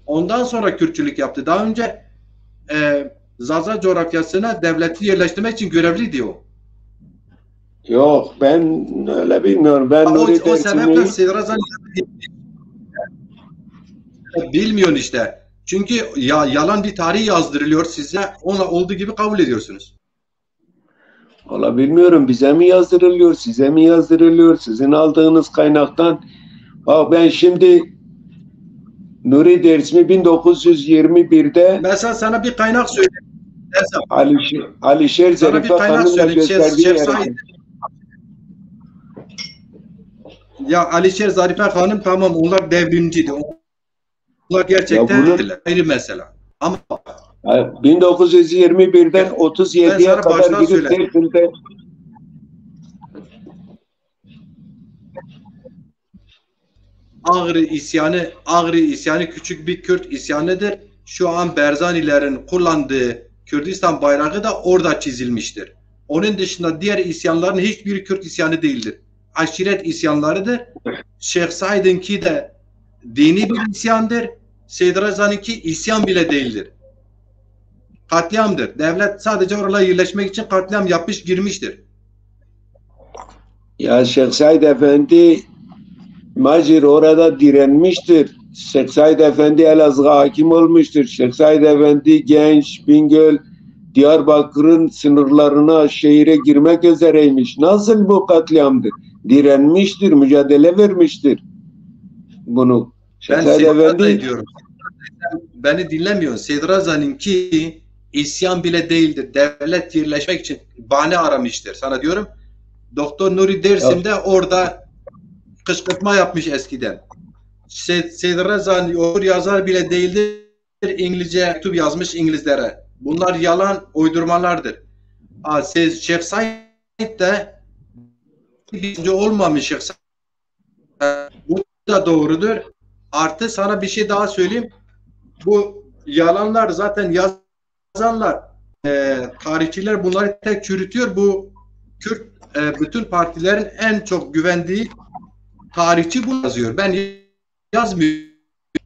Ondan sonra Kürtçülük yaptı. Daha önce Zaza coğrafyasına devleti yerleştirmek için görevliydi o. Yok ben öyle bilmiyorum. Ben Nuri O sebeple Dersim'i Seyd Rıza'nın bilmiyorsun işte. Çünkü yalan bir tarih yazdırılıyor size. Ona olduğu gibi kabul ediyorsunuz. valla bilmiyorum. Bize mi yazdırılıyor, size mi yazdırılıyor? Sizin aldığınız kaynaktan. Bak ben şimdi Nuri Dersim'i 1921'de mesela sana bir kaynak söyleyeyim. Alişer Zarife Hanım'la gösterdiği Said. Ya Alişer Zarife Hanım tamam onlar devrimciydi. Onlar gerçekten ayrı mesela. Ama 1921'den 37'ye kadar gidip Dersim'de Ağrı isyanı küçük bir Kürt isyanıdır. Şu an Berzanilerin kullandığı Kürdistan bayrağı da orada çizilmiştir. Onun dışında diğer isyanların hiçbir Kürt isyanı değildir. Aşiret isyanlarıdır. Şeyh Said'inki de dini bir isyandır. Seyd Rıza'nınki isyan bile değildir. Katliamdır. Devlet sadece oralara yerleşmek için katliam yapmış girmiştir. ya Şeyh Said Efendi Macir orada direnmiştir. Şeyh Said Efendi Elazığ'a hakim olmuştur. Şeyh Said Efendi Genç, Bingöl, Diyarbakır'ın sınırlarına, şehire girmek üzereymiş. Nasıl bu katliamdır? Direnmiştir, mücadele vermiştir. Bunu Şeyh Said Efendi diyorum. Beni dinlemiyorsun. Seyd Rıza'nınki isyan bile değildir. Devlet yerleşmek için bahane aramıştır. Sana diyorum. Doktor Nuri Dersim de orada kışkırtma yapmış eskiden. Seyd Rıza okur yazar bile değildir. İngilizce mektup yazmış İngilizlere. Bunlar yalan uydurmalardır. Şeyh Said de birinci olmamış Şeyh Said. Bu da doğrudur. Artı sana bir şey daha söyleyeyim. Bu yalanlar zaten yazanlar, tarihçiler bunları tek çürütüyor. Bu Kürt bütün partilerin en çok güvendiği tarihçi bu yazıyor. Ben yazmıyorum.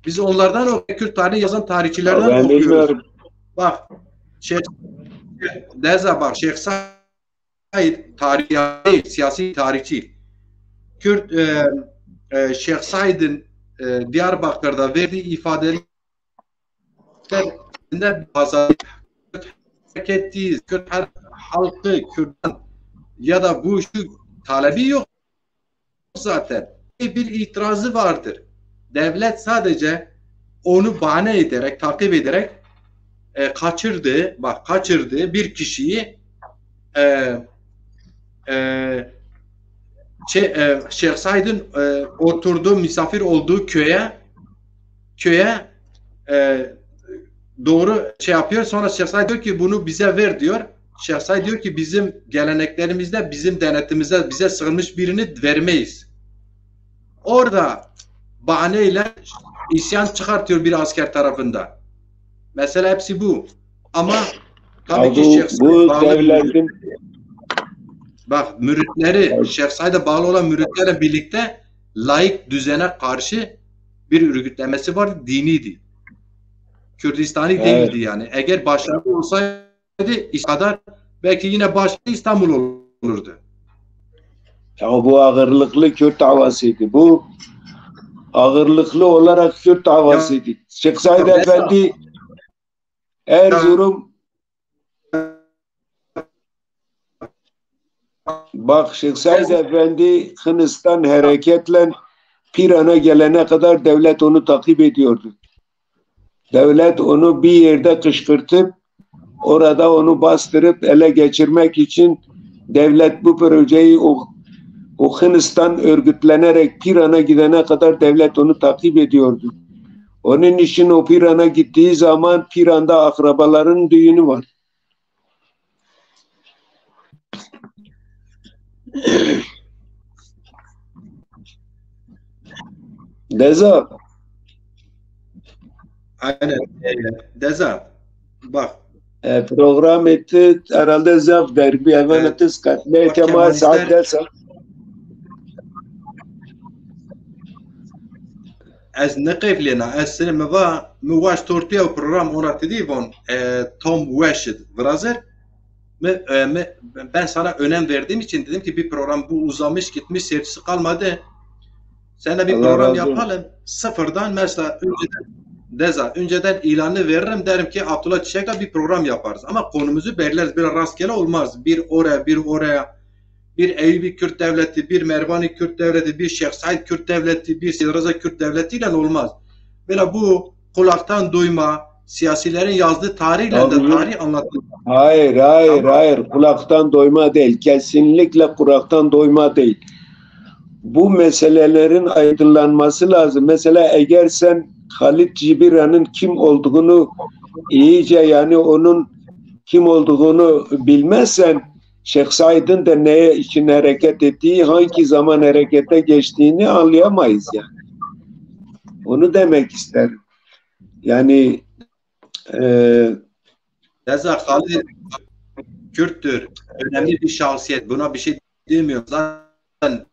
Biz onlardan o Kürt tarihi yazan tarihçilerden okuyoruz. Bilmiyorum. Bak Şeyh Said siyasi tarihçi. Kürt Şeyh Said'in Diyarbakır'da verdiği ifadeler hak ettiği Kürt halkı Kürt'ten ya da bu şu talebi yok zaten. Bir itirazı vardır. Devlet sadece onu bahane ederek, takip ederek kaçırdığı bir kişiyi Şeyh Said'in oturduğu, misafir olduğu köye doğru şey yapıyor. Sonra Şeyh Said diyor ki bunu bize ver diyor. Şeyh Said diyor ki bizim geleneklerimizde, bizim denetimimizde bize sığınmış birini vermeyiz. Orada bahaneyle isyan çıkartıyor bir asker tarafında. Mesela hepsi bu. Ama tabii ki Şeyh Said bu bağlı devletin bak müritleri, Şeyh Said'e bağlı olan müritlerle birlikte laik düzene karşı bir örgütlemesi vardı, diniydi. Kürdistan'ı değildi yani. Eğer başarılı olsaydı kadar belki yine başta İstanbul olurdu. Ya bu ağırlıklı Kürt davasıydı. Bu ağırlıklı olarak Kürt davasıydı. Şeyh Said Efendi Erzurum bak Şeyh Said Efendi Hindistan hareketle Piran'a gelene kadar devlet onu takip ediyordu. Devlet onu bir yerde kışkırtıp orada onu bastırıp ele geçirmek için devlet bu projeyi o Hindistan örgütlenerek Piran'a gidene kadar devlet onu takip ediyordu. Onun için o Piran'a gittiği zaman Piran'da akrabaların düğünü var. Deza. Aynen. Deza. Bak. Program etti herhalde zaf derbi emanetiz katne kemal saat desa. Ez neqif lena ez sene mevaş torpiya o program ona dedivon Tom Washid Brazer ben sana önem verdiğim için dedim ki bir program bu uzamış gitmiş seyircisi kalmadı. Sana bir program yapalım. Sıfırdan mesela önceden ilanı veririm derim ki Abdullah Çiçek'le bir program yaparız. Ama konumuzu belirleriz. Biraz rastgele olmaz. Bir oraya, bir oraya. Bir Eyüp'i Kürt Devleti, bir Mervani Kürt Devleti, bir Şeyh Said Kürt Devleti, bir Seyraza Kürt Devleti ile olmaz. Böyle bu kulaktan duyma, siyasilerin yazdığı tarihle de tarih anlatılır. Hayır. Kulaktan doyma değil. Kesinlikle kulaktan doyma değil. Bu meselelerin aydınlanması lazım. Mesela eğer sen Halit Cibiran'ın kim olduğunu iyice yani onun kim olduğunu bilmezsen Şeyh Said'in de neye için hareket ettiği, hangi zaman harekete geçtiğini anlayamayız yani. Onu demek isterim. Yani Reza Halit Kürttür. Önemli bir şahsiyet. Buna bir şey demiyorum. Zaten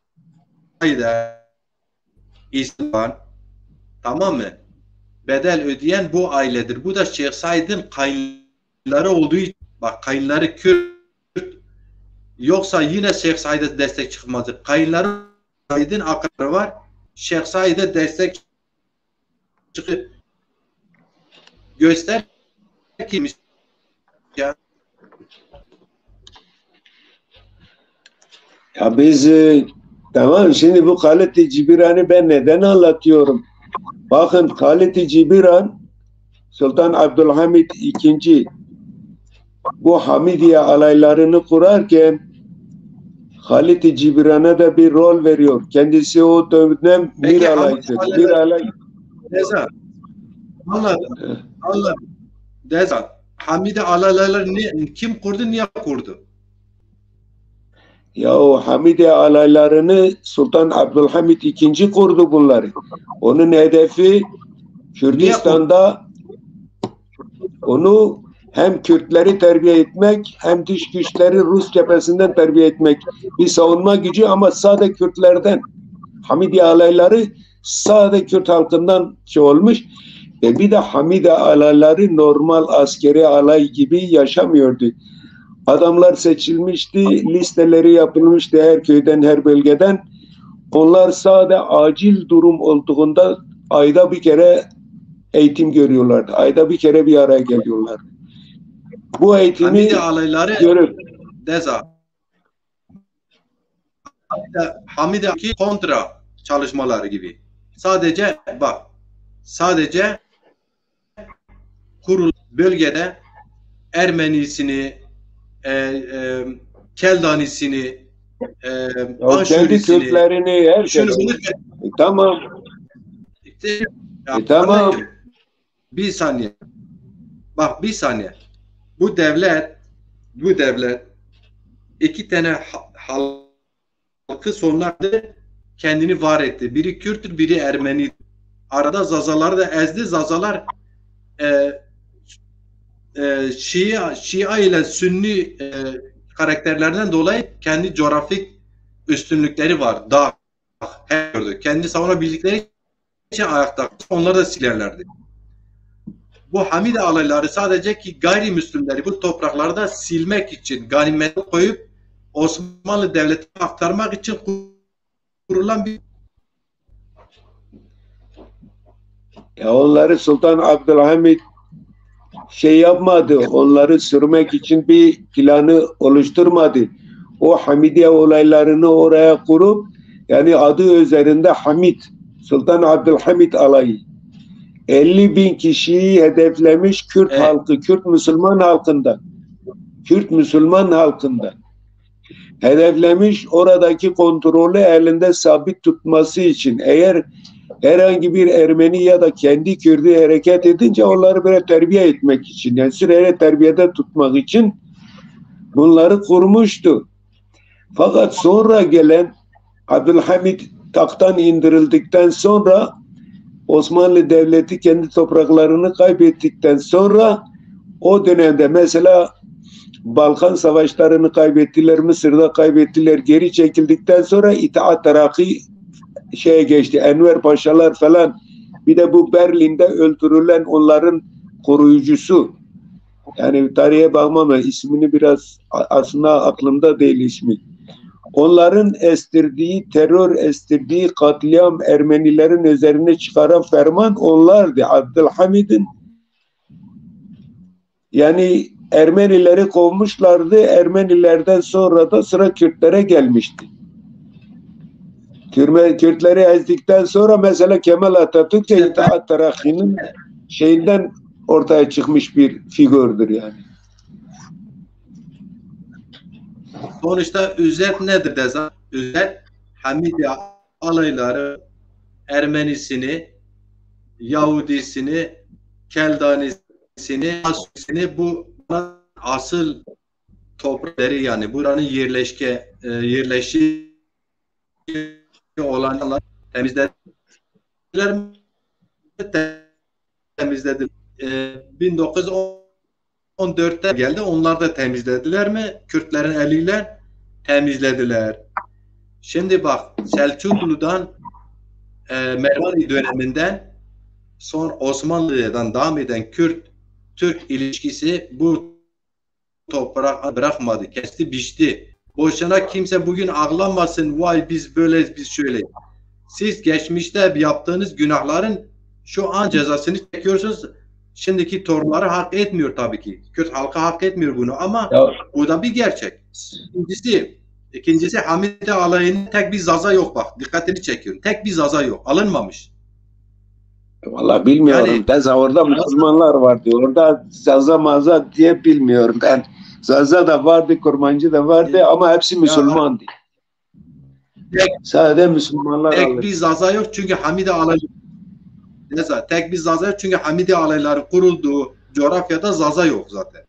İslam tamam mı? Bedel ödeyen bu ailedir. Bu da Şeyh Said'in kayınları olduğu için bak kayınları Kürt yoksa yine Şeyh Said'e destek çıkmazdı. Kayınları Said'in akrabaları var. Şeyh Said'e destek çıkıp göster kimmiş ya. Ya biz tamam şimdi bu Halit Cibiran'ı ben neden anlatıyorum? Bakın Halit Cibiran Sultan Abdülhamid II bu Hamidiye alaylarını kurarken Halit Cibiran'a da bir rol veriyor. Kendisi o dönem bir alaydır. Bir alay. Deza. Anladım. Deza. Hamide alaylarını kim kurdu, niye kurdu? Ya o Hamidiye alaylarını Sultan Abdülhamid II kurdu bunları. Onun hedefi Kürdistan'da onu hem Kürtleri terbiye etmek hem dış güçleri Rus cephesinden terbiye etmek. Bir savunma gücü ama sade Kürtlerden. Hamidiye alayları sade Kürt halkından olmuş. Ve bir de Hamidiye alayları normal askeri alay gibi yaşamıyordu. Adamlar seçilmişti, listeleri yapılmıştı her köyden, her bölgeden. Onlar sade acil durum olduğunda ayda bir kere eğitim görüyorlardı. Ayda bir kere bir araya geliyorlardı. Bu eğitimi Hamidiye alayları görür. Deza. Hamidiye kontra çalışmaları gibi. Sadece kurul bölgede Ermenisini, Keldanisini, kendi Kürtlerini herkes. Tamam. Tamam. Bir saniye. bak bir saniye. Bu devlet iki tane halkı sonlarda kendini var etti. Biri Kürt'tür, biri Ermeni. Arada Zazaları da ezdi. Zazalar Şia ile Sünni karakterlerden dolayı kendi coğrafik üstünlükleri var. Dağ, kendi savunabildikleri için ayakta. Onları da silerlerdi. Bu Hamide alayları sadece ki gayrimüslimleri bu topraklarda silmek için ganimete koyup Osmanlı Devleti'ne aktarmak için kurulan bir... Ya onları Sultan Abdülhamit şey yapmadı. Onları sürmek için bir planı oluşturmadı. O Hamidiye olaylarını oraya kurup yani adı üzerinde Hamid, Sultan Abdülhamit alayı 50.000 kişiyi hedeflemiş Kürt halkı, Kürt Müslüman halkında hedeflemiş, oradaki kontrolü elinde sabit tutması için. Eğer herhangi bir Ermeni ya da kendi Kürt'ü hareket edince onları böyle terbiye etmek için, yani sürekli terbiyede tutmak için bunları kurmuştu. Fakat sonra gelen Abdülhamit tahttan indirildikten sonra Osmanlı Devleti kendi topraklarını kaybettikten sonra o dönemde mesela Balkan savaşlarını kaybettiler, Mısır'da kaybettiler, geri çekildikten sonra İttihat Terakki şeye geçti. Enver Paşalar falan, bir de bu Berlin'de öldürülen onların koruyucusu. Yani tarihe bakmam, ismini biraz aslında aklımda değil ismi. Onların estirdiği, terör estirdiği katliam Ermenilerin üzerine çıkaran ferman onlardı. Abdülhamid'in yani Ermenileri kovmuşlardı. Ermenilerden sonra da sıra Kürtlere gelmişti. Kürtleri ezdikten sonra mesela Kemal Atatürk İttihat Terakki'nin şeyinden ortaya çıkmış bir figürdür yani. Sonuçta üzet nedir desem? Üzet Hamidi alayları Ermenisini, Yahudisini, Keldanisini, Asusini, bu asıl toprakları yani buranın yerleşi olanlar temizlediler. 1914'te geldi. Onlar da temizlediler mi? Kürtlerin eliyle temizlediler. Şimdi bak, Selçuklu'dan Mervani döneminden son Osmanlı'dan devam eden Kürt-Türk ilişkisi bu toprağı bırakmadı. Kesti, biçti. Boşuna kimse bugün ağlamasın. Vay biz böyle, biz şöyle. Siz geçmişte yaptığınız günahların şu an cezasını çekiyorsunuz. Şimdiki torunları hak etmiyor tabii ki. Kürt halkı hak etmiyor bunu ama bu da bir gerçek. İkincisi Hamide alayının tek bir zaza yok bak. Dikkatini çekiyorum. Tek bir zaza yok. Alınmamış. Vallahi bilmiyorum. Yani, orada Müslümanlar vardı. Orada zaza maza diye bilmiyorum. Ben zaza da vardı, kurmancı da vardı ama hepsi Müslümandı. Sadece Müslümanlar alır. Tek bir zaza yok çünkü Hamide alayı tek bir zaza yok çünkü Hamide alayları kurulduğu coğrafyada zaza yok zaten.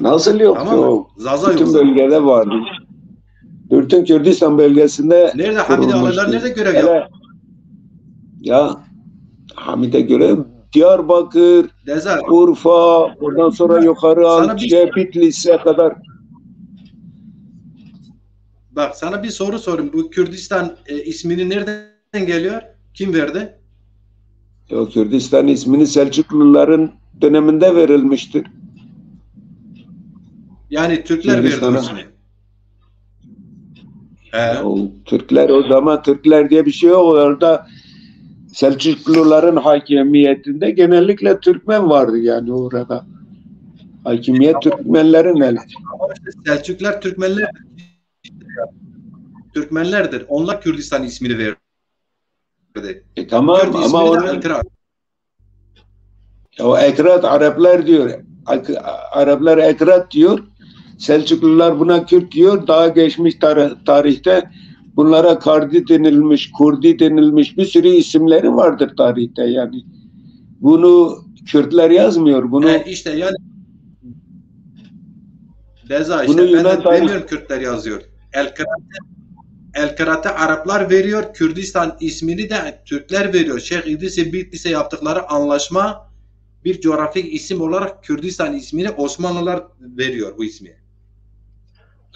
Nasıl yok? Tamam mı? Zaza bütün yok. Bölgede vardı. Bütün Kürdistan bölgesinde nerede Hamide alayları nerede görev yapıyor? Ya Hamide görev Diyarbakır, Urfa, ondan sonra yukarı Bitlis'e kadar. Bak sana bir soru sorayım. Bu Kürdistan ismini nereden geliyor? Kim verdi? Yok, Kürdistan ismini Selçukluların döneminde verilmiştir. Yani Türkler verdi o ismi. Türkler, o zaman Türkler diye bir şey yok. Orada Selçukluların hakimiyetinde genellikle Türkmen vardı yani orada. Hakimiyet Türkmenlerin eli. Selçuklar Türkmenlerdir. Onlar Kürdistan ismini verdi. Tamam Kürt ama o Ekrat Araplar diyor. Araplar Ekrat diyor. Selçuklular buna Kürt diyor. Daha geçmiş tarihte bunlara Kardi denilmiş, Kurdi denilmiş bir sürü isimleri vardır tarihte yani. Bunu Kürtler yazmıyor bunu. İşte yani Deza Bunu işte ben Yunan de tarih- demiyorum Kürtler yazıyor. El-Kırat'ı Araplar veriyor. Kürdistan ismini de Türkler veriyor. Şeyh İdris Bitlis'le yaptıkları anlaşma bir coğrafik isim olarak Kürdistan ismini Osmanlılar veriyor bu ismi.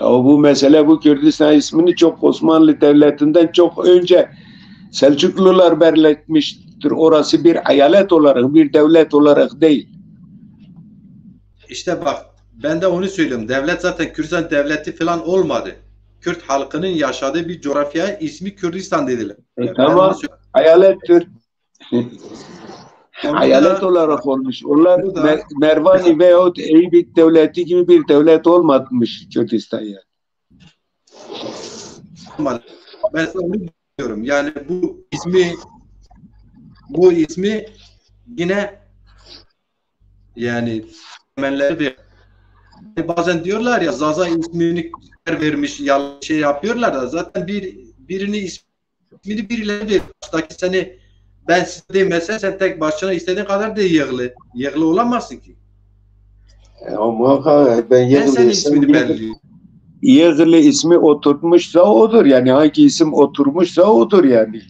Ya bu mesele bu Kürdistan ismini çok Osmanlı Devleti'nden çok önce Selçuklular belirletmiştir. Orası bir eyalet olarak, bir devlet olarak değil. İşte bak ben de onu söylüyorum. Devlet zaten Kürdistan devleti falan olmadı. Kürt halkının yaşadığı bir coğrafyaya ismi Kürdistan dediler. Tamam, eyalettir. Eyalet olarak olmuş. Onlar Mervani veyahut Eyüp devleti gibi bir devlet olmamış Kürdistan yani. Ben sana onu diyorum. Yani bu ismi yine yani temelleri bazen diyorlar ya Zaza ismini vermiş ya şey yapıyorlar da zaten birini ismini birileri veriyor. Baştaki seni ben size mesela sen tek başına istediğin kadar da yığılı olamazsın ki. Muhakkak ben Senin ismini belirliyor. Yığılı ismi oturtmuşsa odur yani hangi isim oturmuşsa odur yani.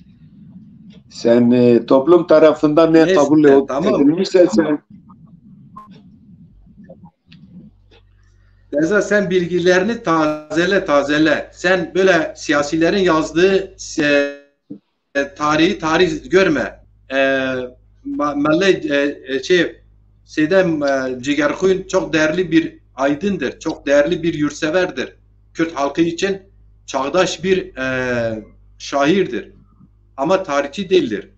Sen toplum tarafından ne kabul edilmişse sen Deza sen bilgilerini tazele. Sen böyle siyasilerin yazdığı tarih görme. Seydem Cigerkuyun çok değerli bir aydındır. Çok değerli bir yurtseverdir. Kürt halkı için çağdaş bir şairdir. Ama tarihçi değildir.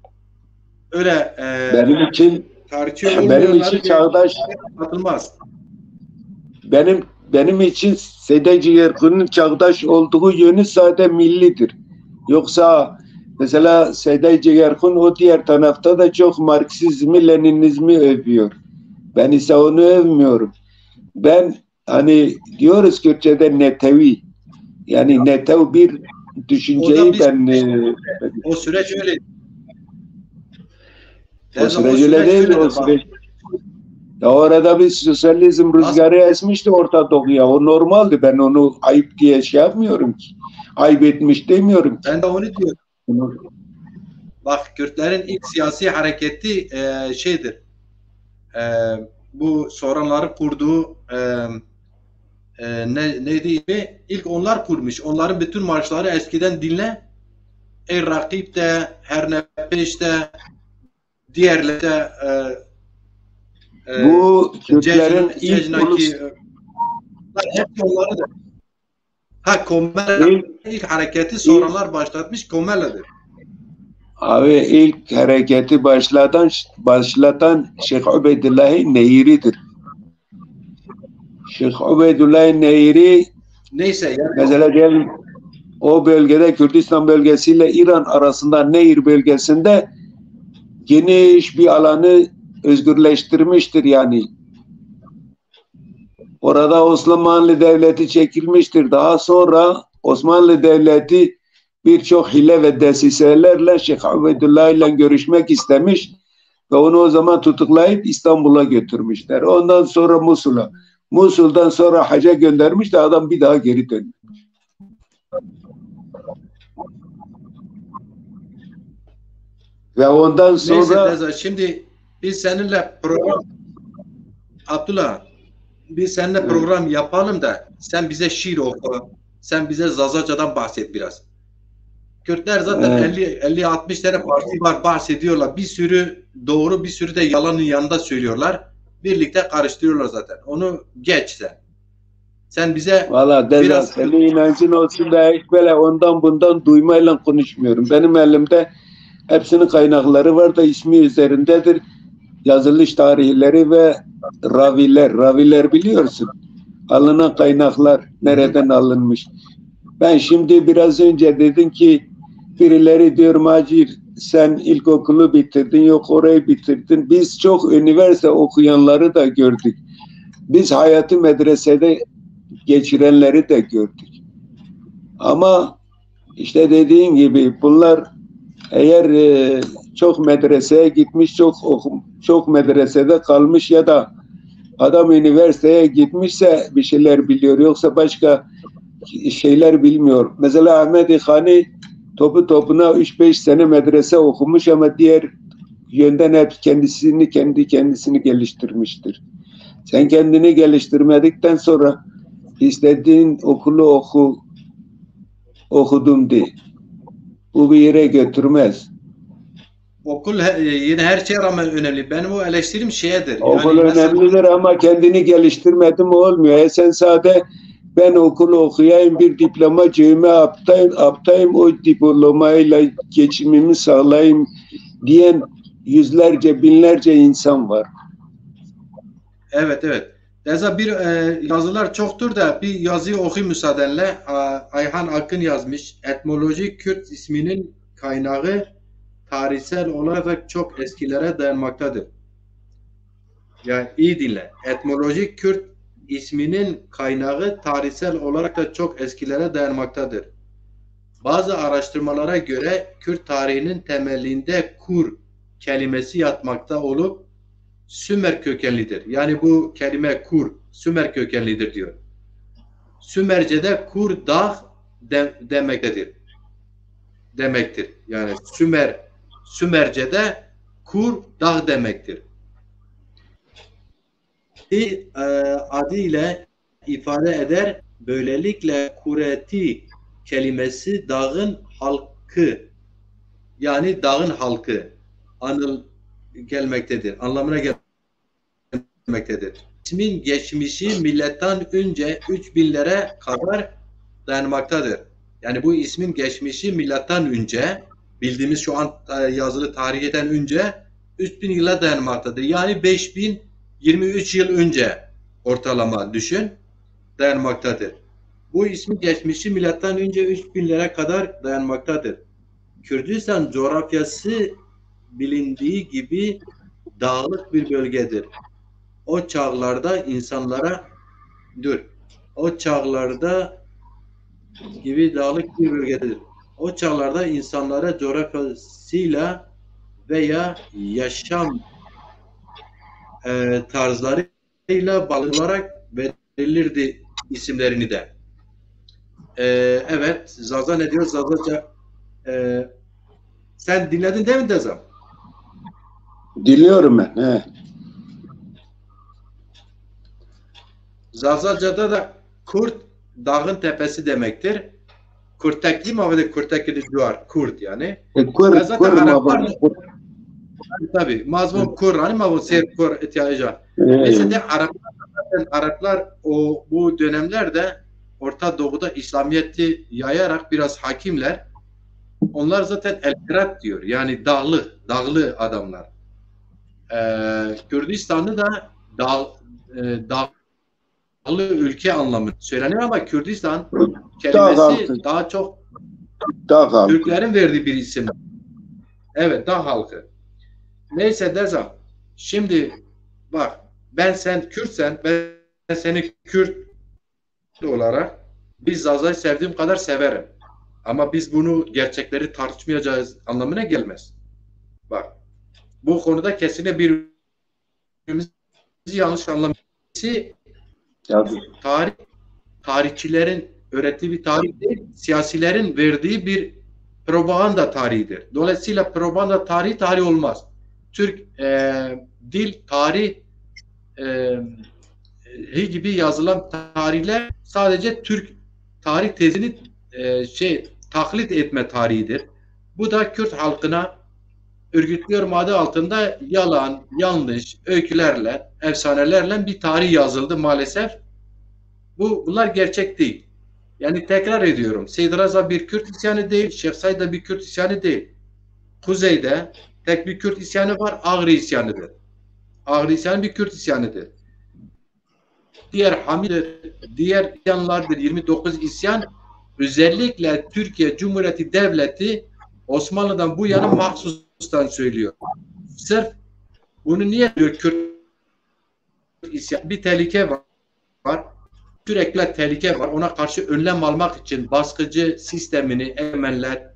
Öyle benim için çağdaş atılmaz. Benim için Seyde Cigerkuyu'nun çağdaş olduğu yönü sadece millidir. Yoksa mesela Seyde Cigerkuyu o diğer tarafta da çok Marksizmi, Leninizmi övüyor. Ben ise onu övmüyorum. Ben hani diyoruz Kürtçe'de netevi. Yani netev bir düşünceyi o süreç öyle. O süreç öyle değil. O süreç. Ya orada bir sosyalizm rüzgarı esmişti Orta Doğu'ya. O normaldi. Ben onu ayıp diye şey yapmıyorum ki. Ayıp etmiş demiyorum ki. Ben de onu diyorum. Bak Kürtlerin ilk siyasi hareketi şeydir. Bu sorunları kurduğu neydi? İlk onlar kurmuş. Onların bütün marşları eskiden dinle. Ey Rakip de, Her Nefeş de, diğerleri de bu Kürtlerin ilk hareketi sonralar başlatmış Komella'dır. Abi ilk hareketi başlatan Şeyh Ubeydullah Neyri'dir. Şeyh Ubeydullah Neyri neyse yani mesela diyelim o bölgede Kürdistan bölgesiyle İran arasında Nehir bölgesinde geniş bir alanı özgürleştirmiştir yani. Orada Osmanlı Devleti çekilmiştir. Daha sonra Osmanlı Devleti birçok hile ve desiselerle Şeyh Ubeydullah ile görüşmek istemiş ve onu o zaman tutuklayıp İstanbul'a götürmüşler. Ondan sonra Musul'a. Musul'dan sonra Hac'a göndermiş de adam bir daha geri dönmüş. Ve ondan sonra neyse, şimdi biz seninle program yapalım da sen bize şiir oku. Sen bize Zazaca'dan bahset biraz. Kürtler zaten 50-60 tane parti var bahsediyorlar. Bir sürü doğru bir sürü de yalanın yanında söylüyorlar. Birlikte karıştırıyorlar zaten. Onu geç sen. Sen bize valla biraz senin inancın olsun da hiç böyle ondan bundan duymayla konuşmuyorum. Benim elimde hepsinin kaynakları var da ismi üzerindedir. Yazılış tarihleri ve raviler. Raviler biliyorsun. Alınan kaynaklar nereden alınmış. Ben şimdi biraz önce dedim ki birileri diyor Macir sen ilkokulu bitirdin yok orayı bitirdin. Biz çok üniversite okuyanları da gördük. Biz hayatı medresede geçirenleri de gördük. Ama işte dediğin gibi bunlar eğer çok medreseye gitmiş, çok medresede kalmış ya da adam üniversiteye gitmişse bir şeyler biliyor. Yoksa başka şeyler bilmiyor. Mesela Ahmet Hani topu topuna 3-5 sene medrese okumuş ama diğer yönden hep kendisini geliştirmiştir. Sen kendini geliştirmedikten sonra istediğin okulu okudum de. Bu bir yere götürmez. Okul yine her şeye rağmen önemli. Benim o eleştirim şeyedir. Okul Yani mesela- önemlidir ama kendini geliştirmedim olmuyor. Sen sade ben okulu okuyayım, bir diploma cebime aptayım, o diplomayla geçimimi sağlayayım diyen yüzlerce, binlerce insan var. Evet, evet. Mesela bir yazılar çoktur da bir yazıyı okuyayım müsaadenle. Ayhan Akın yazmış. Etmoloji Kürt isminin kaynağı tarihsel olarak çok eskilere dayanmaktadır. Yani iyi dinle. Etmoloji Kürt isminin kaynağı tarihsel olarak da çok eskilere dayanmaktadır. Bazı araştırmalara göre Kürt tarihinin temelinde kur kelimesi yatmakta olup Sümer kökenlidir. Yani bu kelime kur, Sümer kökenlidir diyor. Sümerce'de kur dağ demektir. Yani Sümerce'de kur dağ demektir. Adı ile ifade eder. Böylelikle kureti kelimesi dağın halkı, yani dağın halkı anlamına gelmektedir. İsmin geçmişi milletten önce 3000'lere kadar dayanmaktadır. Yani bu ismin geçmişi milattan önce, bildiğimiz şu an yazılı tarihten önce 3000 yıla dayanmaktadır. Yani 5023 yıl önce ortalama düşün, dayanmaktadır. Bu ismin geçmişi milattan önce 3000'lere kadar dayanmaktadır. Kürdistan coğrafyası bilindiği gibi dağlık bir bölgedir. O çağlarda insanlara dağlık bir bölgedir. O çağlarda insanlara coğrafyasıyla veya yaşam tarzlarıyla bağlanarak verilirdi isimlerini de. Evet, Zaza ne diyor? Zazaca sen dinledin değil mi Dezam? Dinliyorum ben. He. Zazaca'da da Kurt dağın tepesi demektir. Kurtekli mavede kurtekli duvar Kurt yani. Tabii mazmum Kur hani mavun ser Kur ihtiyacı. Mesela Araplar bu dönemlerde Orta Doğu'da İslamiyet'i yayarak biraz hakimler. Onlar zaten el-Kirat diyor. Yani dağlı adamlar. Kürdistan'ı da dağlı ülke anlamı söyleniyor ama Kürdistan kelimesi daha çok Türklerin verdiği bir isim. Evet, dağ halkı. Neyse Dezam. Şimdi bak, sen Kürtsen, ben seni Kürt olarak biz Zaza'yı sevdiğim kadar severim. Ama biz bunu gerçekleri tartışmayacağız anlamına gelmez. Bak, bu konuda kesinlikle birbirimizi yanlış anlamayız. Tarihçilerin öğrettiği bir tarih değil, siyasilerin verdiği bir propaganda tarihidir. Dolayısıyla propaganda tarih olmaz. Türk dil tarih gibi yazılan tarihler sadece Türk tarih tezini taklit etme tarihidir. Bu da Kürt halkına örgütlüyorum adı altında yalan, yanlış, öykülerle, efsanelerle bir tarih yazıldı maalesef. Bunlar gerçek değil. Yani tekrar ediyorum. Seyyid Raza bir Kürt isyanı değil, Şeyh Said de bir Kürt isyanı değil. Kuzeyde tek bir Kürt isyanı var, Ağrı isyanıdır. Ağrı isyanı bir Kürt isyanıdır. Diğer isyanlardır, 29 isyan özellikle Türkiye Cumhuriyeti Devleti Osmanlı'dan bu yana mahsustan söylüyor. Sırf bunu niye diyor Kürt isyan? Bir tehlike var. Sürekli tehlike var. Ona karşı önlem almak için baskıcı sistemini Ermeniler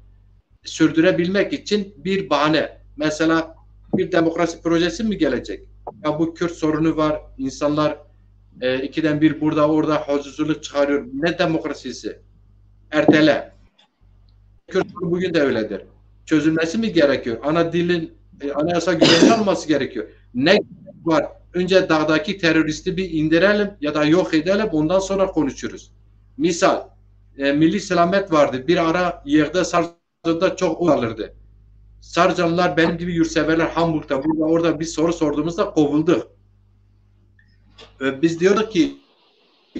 sürdürebilmek için bir bahane. mesela bir demokrasi projesi mi gelecek? Ya bu Kürt sorunu var, insanlar ikiden bir burada orada huzursuzluk çıkarıyor. Ne demokrasisi? Ertele. Kürt sorunu bugün de öyledir. Çözülmesi mi gerekiyor? Ana dilin anayasa güvenliği alması gerekiyor. Ne var? Önce dağdaki teröristi bir indirelim ya da yok edelim, ondan sonra konuşuruz. Misal, Milli Selamet vardı. Bir ara yerde Sarcan'da çok oy alırdı. Sarcanlar benim gibi yurtseverler Hamburg'da, burada orada bir soru sorduğumuzda kovulduk. Biz diyorduk ki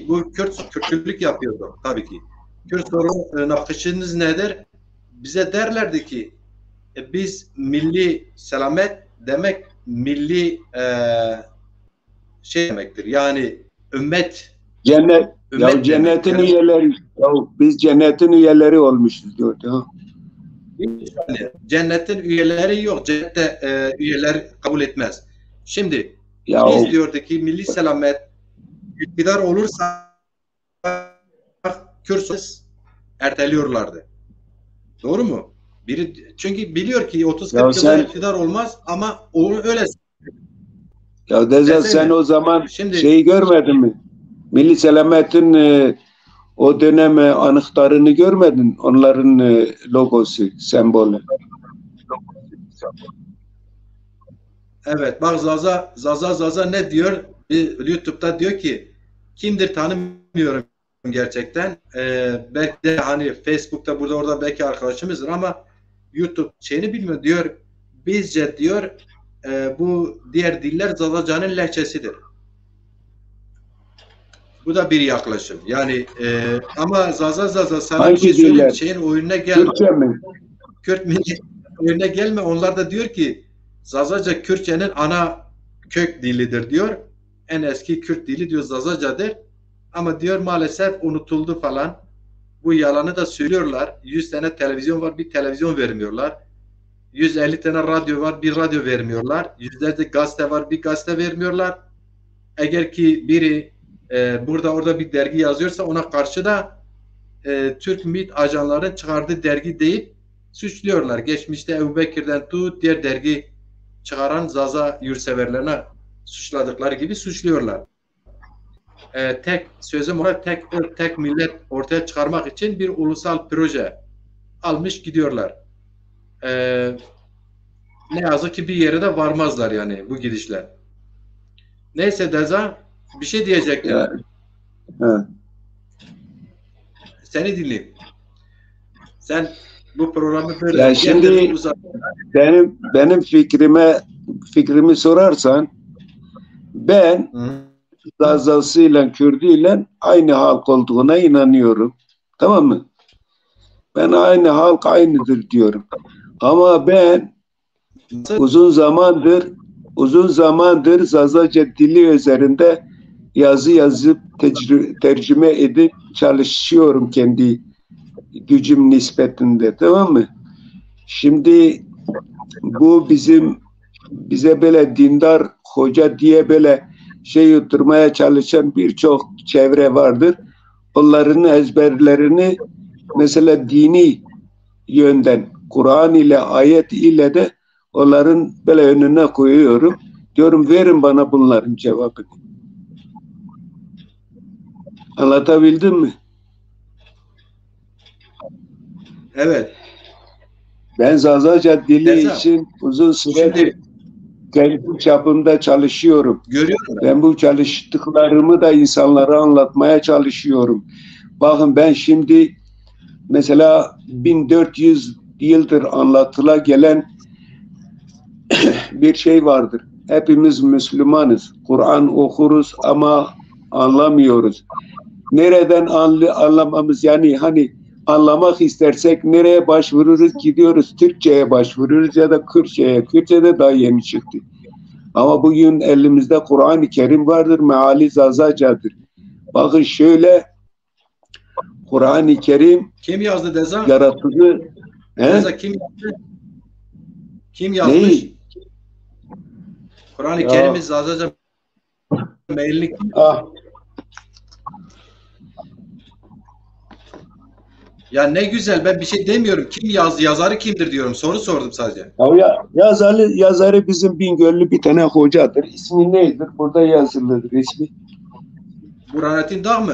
bu Kürtlük yapıyorduk tabii ki. Kürt sorunu nakışınız nedir? Bize derlerdi ki biz milli selamet demek milli şey demektir. Yani ümmet. Cennet. Ümmet Ya cennetin demek. üyeleri. Ya biz cennetin üyeleri olmuşuz diyordu. Yani cennetin üyeleri yok. Cennette üyeler kabul etmez. Şimdi Ya biz diyorduk ki milli selamet iktidar olursa Kürtsüz erteliyorlardı. Doğru mu? Çünkü biliyor ki 30-40 yılda iktidar olmaz ama onu öyle. Ya Deza sen o zaman şeyi görmedin mi? Milli Selamet'in o dönem anıtlarını görmedin. Onların logosu, sembolü. Evet, bak Zaza ne diyor? YouTube'da diyor ki kimdir tanımıyorum gerçekten. Belki de hani Facebook'ta burada orada belki arkadaşımızdır ama YouTube şeyini bilmiyor diyor. Bizce diyor bu diğer diller Zazacan'ın lehçesidir. Bu da bir yaklaşım. Yani ama Zaza sana bir şey söyleyeyim. Şeyin oyununa gelme. Türkçe mi? Kürt milli oyununa gelme. Onlar da diyor ki Zazaca Kürtçenin ana kök dilidir diyor. En eski Kürt dili diyor Zazacadır. Ama diyor maalesef unutuldu falan. Bu yalanı da söylüyorlar. 100 tane televizyon var, bir televizyon vermiyorlar. 150 tane radyo var, bir radyo vermiyorlar. Yüzlerce gazete var, bir gazete vermiyorlar. Eğer ki biri burada orada bir dergi yazıyorsa ona karşı da Türk MİT ajanların çıkardığı dergi deyip suçluyorlar. Geçmişte Ebubekir'den tut diğer dergi çıkaran Zaza yurtseverlerine suçladıkları gibi suçluyorlar. Tek sözüm ona tek millet ortaya çıkarmak için bir ulusal proje almış gidiyorlar. Ne yazık ki bir yere de varmazlar yani bu gidişler. Neyse Deza bir şey diyecektim. Seni dinleyeyim. Sen bu programı böyle ya şimdi benim fikrimi sorarsan ben Zazasıyla Kürdüyle aynı halk olduğuna inanıyorum. Tamam mı? Ben aynı halk aynıdır diyorum. Ama ben uzun zamandır Zazaca dili üzerinde yazı yazıp tercüme edip çalışıyorum kendi gücüm nispetinde. Tamam mı? Şimdi bu bize böyle dindar hoca diye böyle şey yutturmaya çalışan birçok çevre vardır. Onların ezberlerini mesela dini yönden Kur'an ile ayet ile de onların böyle önüne koyuyorum. Diyorum verin bana bunların cevabını. Anlatabildim mi? Evet. Ben Zazaca dili için uzun süredir kendi çapımda çalışıyorum. Görüyorum. Ben bu çalıştıklarımı da insanlara anlatmaya çalışıyorum. Bakın ben şimdi mesela 1400 yıldır anlatıla gelen bir şey vardır. Hepimiz Müslümanız. Kur'an okuruz ama anlamıyoruz. Nereden anlamamız yani hani anlamak istersek nereye başvururuz? Gidiyoruz Türkçe'ye başvururuz ya da Kürtçe'ye. Kürtçe'de daha yeni çıktı. Ama bugün elimizde Kur'an-ı Kerim vardır. Meali Zazacadır. Bakın şöyle Kur'an-ı Kerim kim yazdı Deza? Yaratıcı. Deza kim yazdı? Kim yazmış? Neyi? Kur'an-ı Kerim'i Zazaca mailini Ya ne güzel, ben bir şey demiyorum. Kim yazarı kimdir diyorum. Soru sordum sadece. Yazarı bizim Bingöllü bir tane hocadır. İsmi neydir? Burada yazılıdır ismi. Burhanettin Dağ mı?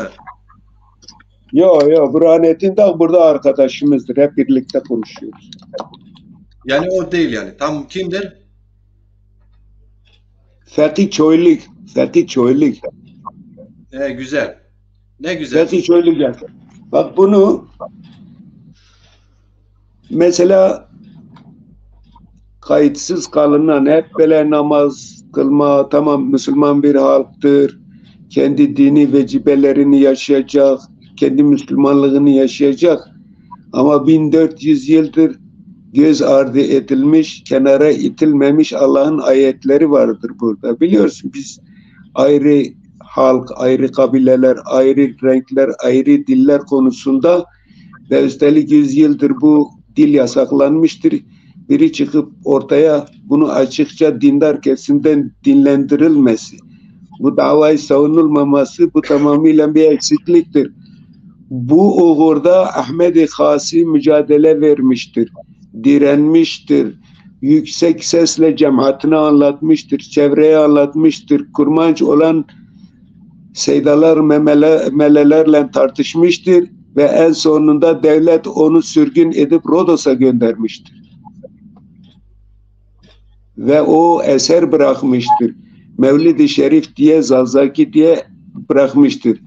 Yok Burhanettin Dağ burada arkadaşımızdır. Hep birlikte konuşuyoruz. Yani o değil yani. Tam kimdir? Fethi Çoyluk. Güzel. Ne güzel. Fethi Çoyluk yazar. Bak bunu mesela kayıtsız kalınan hep böyle namaz kılma, tamam Müslüman bir halktır. Kendi dini vecibelerini yaşayacak, kendi Müslümanlığını yaşayacak. Ama 1400 yıldır göz ardı edilmiş, kenara itilmemiş Allah'ın ayetleri vardır burada. Biliyorsun biz ayrı halk, ayrı kabileler, ayrı renkler, ayrı diller konusunda ve üstelik 100 yıldır bu dil yasaklanmıştır. Biri çıkıp ortaya bunu açıkça dindar kesimden dinlendirilmesi, bu davayı savunulmaması bu tamamıyla bir eksikliktir. Bu uğurda Ahmed-i Hasi mücadele vermiştir, direnmiştir, yüksek sesle cemaatine anlatmıştır, çevreye anlatmıştır, kurmanç olan seydalar melelerle tartışmıştır ve en sonunda devlet onu sürgün edip Rodos'a göndermiştir. Ve o eser bırakmıştır. Mevlid-i Şerif diye, Zazaki diye bırakmıştır.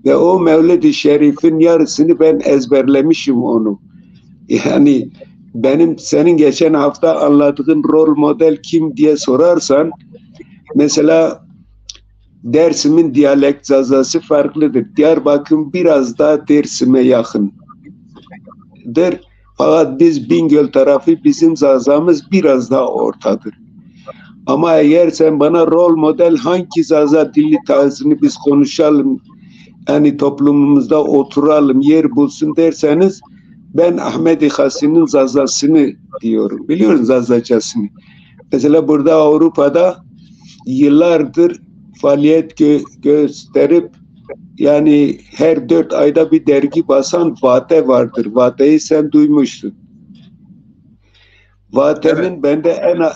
Ve o Mevlid-i Şerif'in yarısını ben ezberlemişim onu. Yani senin geçen hafta anlattığın rol model kim diye sorarsan, mesela Dersim'in diyalekt zazası farklıdır. Diyarbakır biraz daha Dersim'e yakındır. Fakat biz Bingöl tarafı bizim zazamız biraz daha ortadır. Ama eğer sen bana rol model hangi zaza dili tarzını biz konuşalım, yani toplumumuzda oturalım, yer bulsun derseniz ben Ahmed-i Hasi'nin zazasını diyorum. Biliyorsun zazacasını. Mesela burada Avrupa'da yıllardır faaliyet gösterip yani her 4 ayda bir dergi basan Vate vardır. Vate'yi sen duymuşsun. Vate'nin bende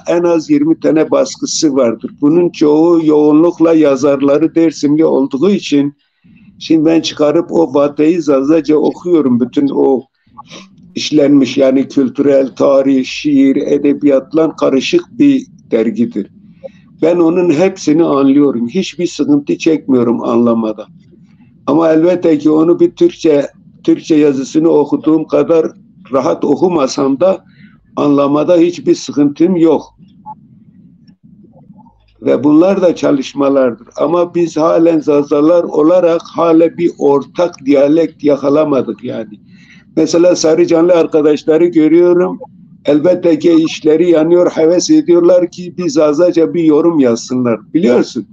en az 20 tane baskısı vardır. Bunun çoğu yoğunlukla yazarları Dersimli olduğu için şimdi ben çıkarıp o Vate'yi zazaca okuyorum. Bütün o işlenmiş yani kültürel, tarih, şiir, edebiyatla karışık bir dergidir. Ben onun hepsini anlıyorum. Hiçbir sıkıntı çekmiyorum anlamada. Ama elbette ki onu bir Türkçe yazısını okuduğum kadar rahat okumasam da anlamada hiçbir sıkıntım yok. Ve bunlar da çalışmalardır. Ama biz halen zazalar olarak hala bir ortak diyalekt yakalamadık yani. Mesela Sarıcanlı arkadaşları görüyorum. Elbette ki işleri yanıyor, heves ediyorlar ki biz azaca bir yorum yazsınlar. Biliyorsun.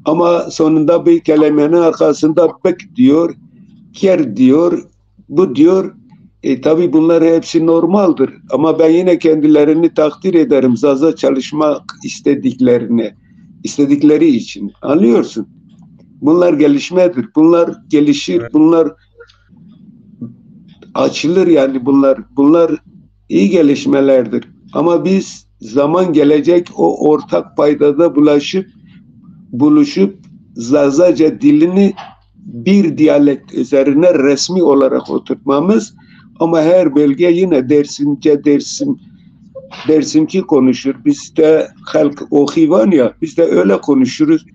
Ama sonunda bir kelimenin arkasında bek diyor, ker diyor, bu diyor. Tabi bunlar hepsi normaldir. Ama ben yine kendilerini takdir ederim. Zaza çalışmak istedikleri için. Anlıyorsun? Bunlar gelişmedir. Bunlar gelişir. Bunlar açılır yani bunlar. Bunlar iyi gelişmelerdir. Ama biz zaman gelecek o ortak paydada buluşup Zazaca dilini bir diyalekt üzerine resmi olarak oturtmamız ama her bölge yine Dersimci konuşur. Bizde halk ohivan ya biz de öyle konuşuruz.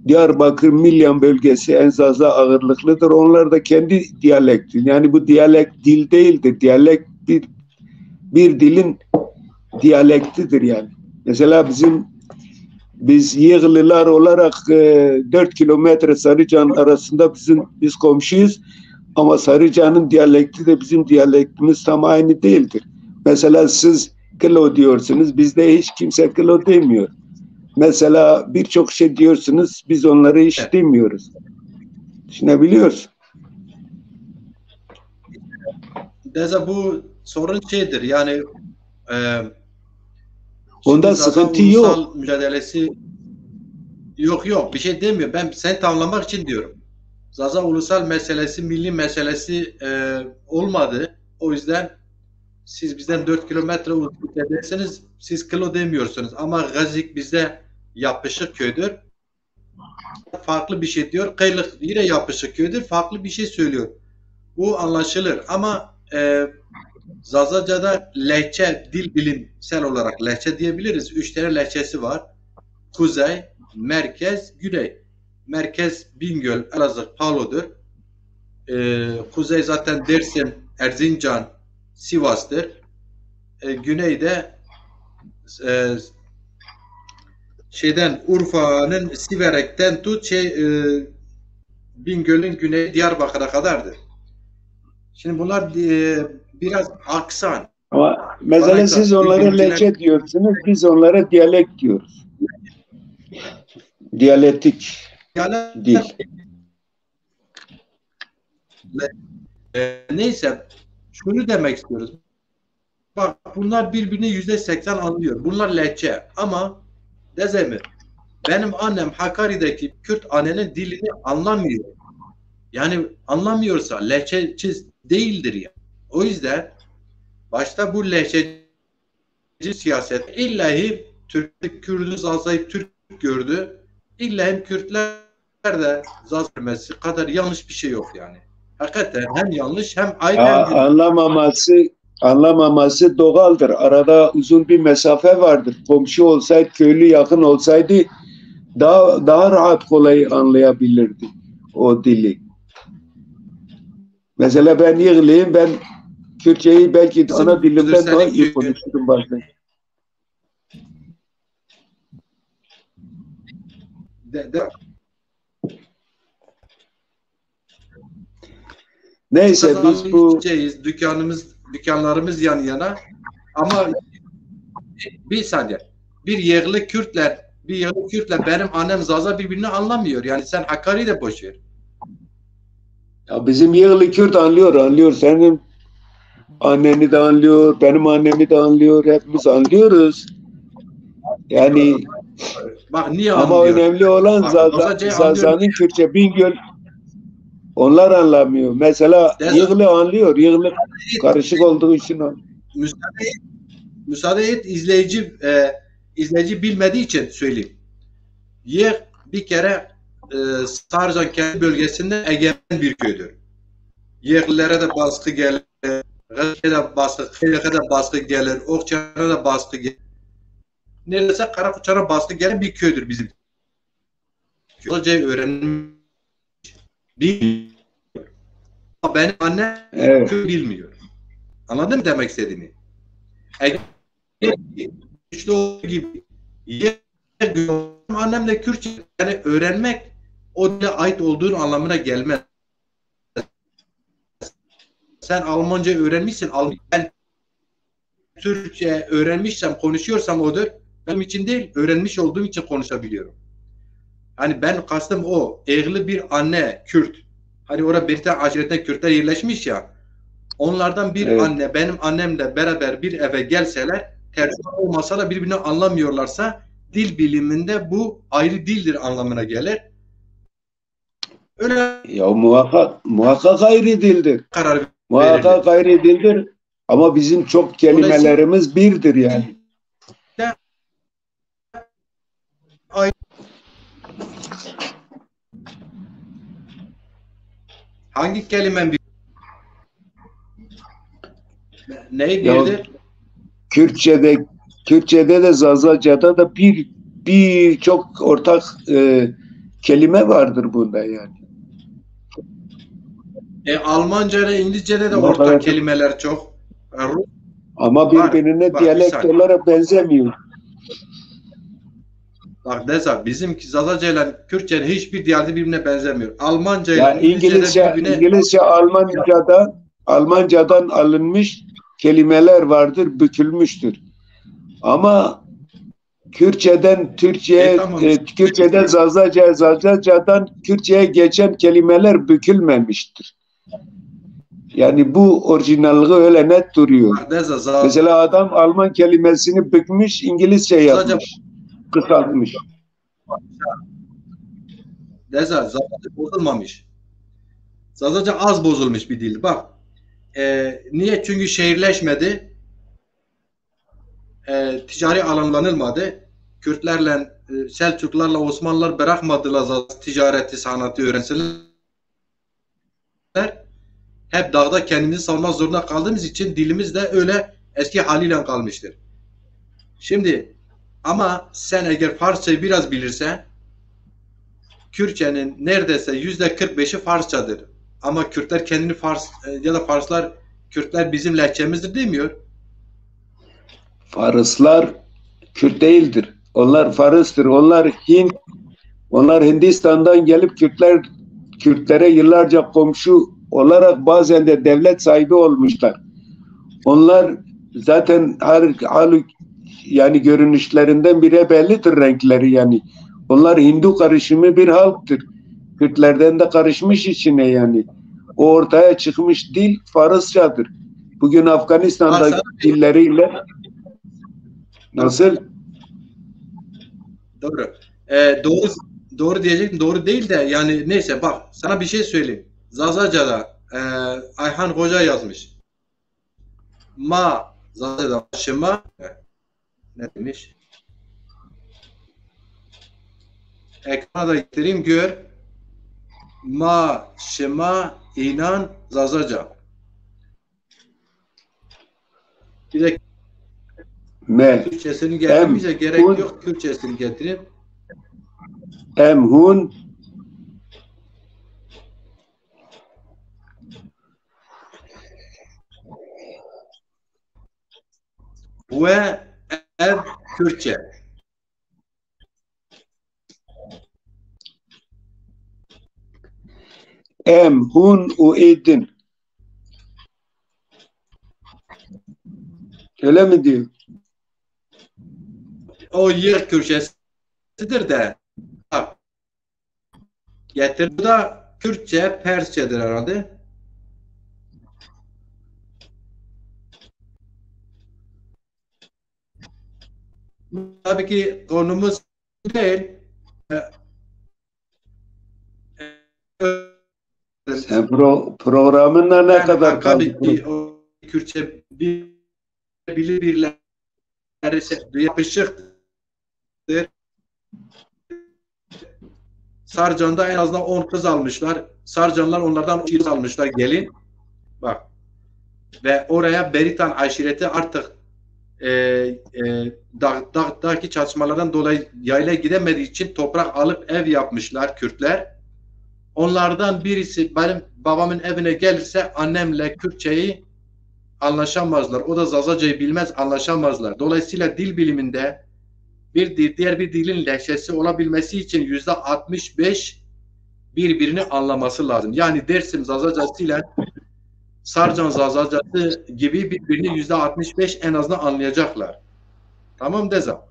Diyarbakır Milyan bölgesi en Zaza ağırlıklıdır. Onlar da kendi diyalekti. Yani bu diyalekt dil değildir. Diyalekt bir dilin diyalektidir yani. Mesela biz Yığılılar olarak 4 kilometre Sarıcan arasında biz komşuyuz ama Sarıcan'ın diyalekti de bizim diyalektimiz tam aynı değildir. Mesela siz kilo diyorsunuz, bizde hiç kimse kilo demiyor. Mesela birçok şey diyorsunuz, biz onları hiç demiyoruz. Düşünebiliyorsun. Deza bu sorun şeydir yani onda sıkıntı yok. Mücadelesi yok bir şey demiyor. Ben seni tamamlamak için diyorum. Zaza ulusal meselesi, milli meselesi olmadı. O yüzden siz bizden 4 kilometre uzaklıktaysanız siz kilo demiyorsunuz. Ama Gazik bizde yapışık köydür. Farklı bir şey diyor. Kıyılık yine yapışık köydür. Farklı bir şey söylüyor. Bu anlaşılır. Ama Zazaca'da lehçe, dil bilimsel olarak lehçe diyebiliriz. 3 tane lehçesi var. Kuzey, merkez, güney. Merkez Bingöl, Elazığ, Palu'dur. Kuzey zaten Dersim, Erzincan, Sivas'tır. Güneyde Urfa'nın Siverek'ten tut Bingöl'ün güneyi Diyarbakır'a kadardır. Şimdi bunlar biraz aksan. Ama mesela siz onlara lehçe diyorsunuz, biz onlara diyalekt diyoruz. Diyalektik dil. Neyse, şunu demek istiyoruz. Bak bunlar birbirini %80 anlıyor. Bunlar lehçe ama Dezemir, benim annem Hakkari'deki Kürt annenin dilini anlamıyor. Yani anlamıyorsa lehçeci değildir ya. O yüzden başta bu lehçeci siyaset illahi Kürt'ü Zaza'yı Türk gördü. İllahi Kürtler de Zaza vermesi kadar yanlış bir şey yok yani. Hakikaten hem yanlış hem aynı anlamaması doğaldır. Arada uzun bir mesafe vardır. Komşu olsaydı, köylü yakın olsaydı daha rahat kolay anlayabilirdi o dili. Mesela ben Yığılıyım, ben Kürtçeyi belki ana dilimden daha iyi konuşurum bazen. Neyse biz bu dükkanlarımız yan yana ama bir saniye bir yerli Kürtler benim annem Zaza birbirini anlamıyor. Yani sen Hakkari'yi de boş ver. Ya bizim yerli Kürt anlıyor. Senin anneni de anlıyor, benim annemi de anlıyor. Hepimiz anlıyoruz. Yani bak niye ama anlıyor? önemli olan Zaza'nın Kürtçe Bingöl onlar anlamıyor. Mesela Yığılı anlıyor. Yığılı karışık olduğu için müsaade et izleyici bilmediği için söyleyeyim. Bir kere Sarcan kendi bölgesinde egemen bir köydür. Yığılılara da baskı gelir, Kıyık'a da baskı gelir, Okçan'a da baskı gelir. Neredeyse Karakuçan'a baskı gelen bir köydür bizim. Zazaca'yı öğrenmiş. Benim annem köy bilmiyor. Anladın mı demek istediğimi? Eğer güçlü olduğu gibi annem de Kürtçe yani öğrenmek o dile ait olduğun anlamına gelmez. Sen Almanca öğrenmişsin. Ben Türkçe öğrenmişsem, konuşuyorsam odur. Benim için değil, öğrenmiş olduğum için konuşabiliyorum. Hani ben kastım o. Eğli bir anne Kürt. Hani orada bir tane aşiretten Kürtler yerleşmiş ya. Onlardan bir anne, benim annemle beraber bir eve gelseler, tercüman olmasa da birbirini anlamıyorlarsa dil biliminde bu ayrı dildir anlamına gelir. Öyle ya muhakkak ayrı dildir. Karar muhakkak ayrı dildir. Ama bizim çok kelimelerimiz birdir yani. Hangi kelimen bir? Neyi birdir? Kürtçe'de de Zazaca'da da bir çok ortak kelime vardır bunda yani. Almanca ile İngilizce'de de ortak kelimeler çok. Ama birbirine diyalekt olarak benzemiyor. Bak Deza, bizimki Zazaca ile Kürtçe'nin hiçbir diyalekti birbirine benzemiyor. Almanca ile yani İngilizce Almancadan alınmış kelimeler vardır, bükülmüştür. Ama Kürtçeden Türkçe'ye, Kürtçeden Zazaca'dan Kürtçe'ye geçen kelimeler bükülmemiştir. Yani bu orijinallığı öyle net duruyor. Mesela adam Alman kelimesini bükmüş, İngilizce yapmış. Kısaltmış. Zazaca bozulmamış. Zazaca az bozulmuş bir dil. Bak, niye? Çünkü şehirleşmedi. Ticari alanlanılmadı. Kürtlerle, Selçuklarla Osmanlılar bırakmadılar zaten ticareti, sanatı öğrensinler. Hep dağda kendimizi savunmak zorunda kaldığımız için dilimiz de öyle eski haliyle kalmıştır. Şimdi ama sen eğer Farsçayı biraz bilirsen, Kürtçenin neredeyse %45'i Farsçadır. Ama Kürtler kendini Fars ya da Farslar, Kürtler bizim lehçemizdir demiyor. Farslar Kürt değildir. Onlar Fars'tır. Onlar Hint. Onlar Hindistan'dan gelip Kürtlere yıllarca komşu olarak bazen de devlet sahibi olmuşlar. Onlar zaten yani görünüşlerinden bile bellidir renkleri yani. Onlar Hindu karışımı bir halktır. Kürtlerden de karışmış içine yani. O ortaya çıkmış dil Farsçadır. Bugün Afganistan'da dilleriyle nasıl? Doğru. Doğru diyecektim. Doğru değil de yani neyse bak sana bir şey söyleyeyim. Zazaca'da Ayhan Hoca yazmış. Zazaca'da şıma ne demiş? Ekrana da getireyim gör. Şıma inan Zazaca. Bir de Kürtçesini getirmeyece gerek yok. Kürtçesini getirip Hun ve ev Kürtçe. Hun u edin. Öyle mi diyor? O yer Kürtçesidir de getir. Bu da Kürtçe, Persçedir herhalde. Tabii ki konumuz değil. Sen programınla ne kadar tabii ki o Kürtçe birileri yapışıktır. Sarcan'da en azından 10 kız almışlar. Sarcanlar onlardan 10 kız almışlar gelin. Bak. Ve oraya Beritan aşireti artık dağdaki çatışmalardan dolayı yayla gidemediği için toprak alıp ev yapmışlar Kürtler. Onlardan birisi benim babamın evine gelirse annemle Kürtçeyi anlaşamazlar. O da Zazaca'yı bilmez, anlaşamazlar. Dolayısıyla dil biliminde diğer bir dilin lehçesi olabilmesi için %65 birbirini anlaması lazım. Yani Dersim Zazacası ile Sarcan Zazacası gibi birbirini %65 en azından anlayacaklar. Tamam Deza.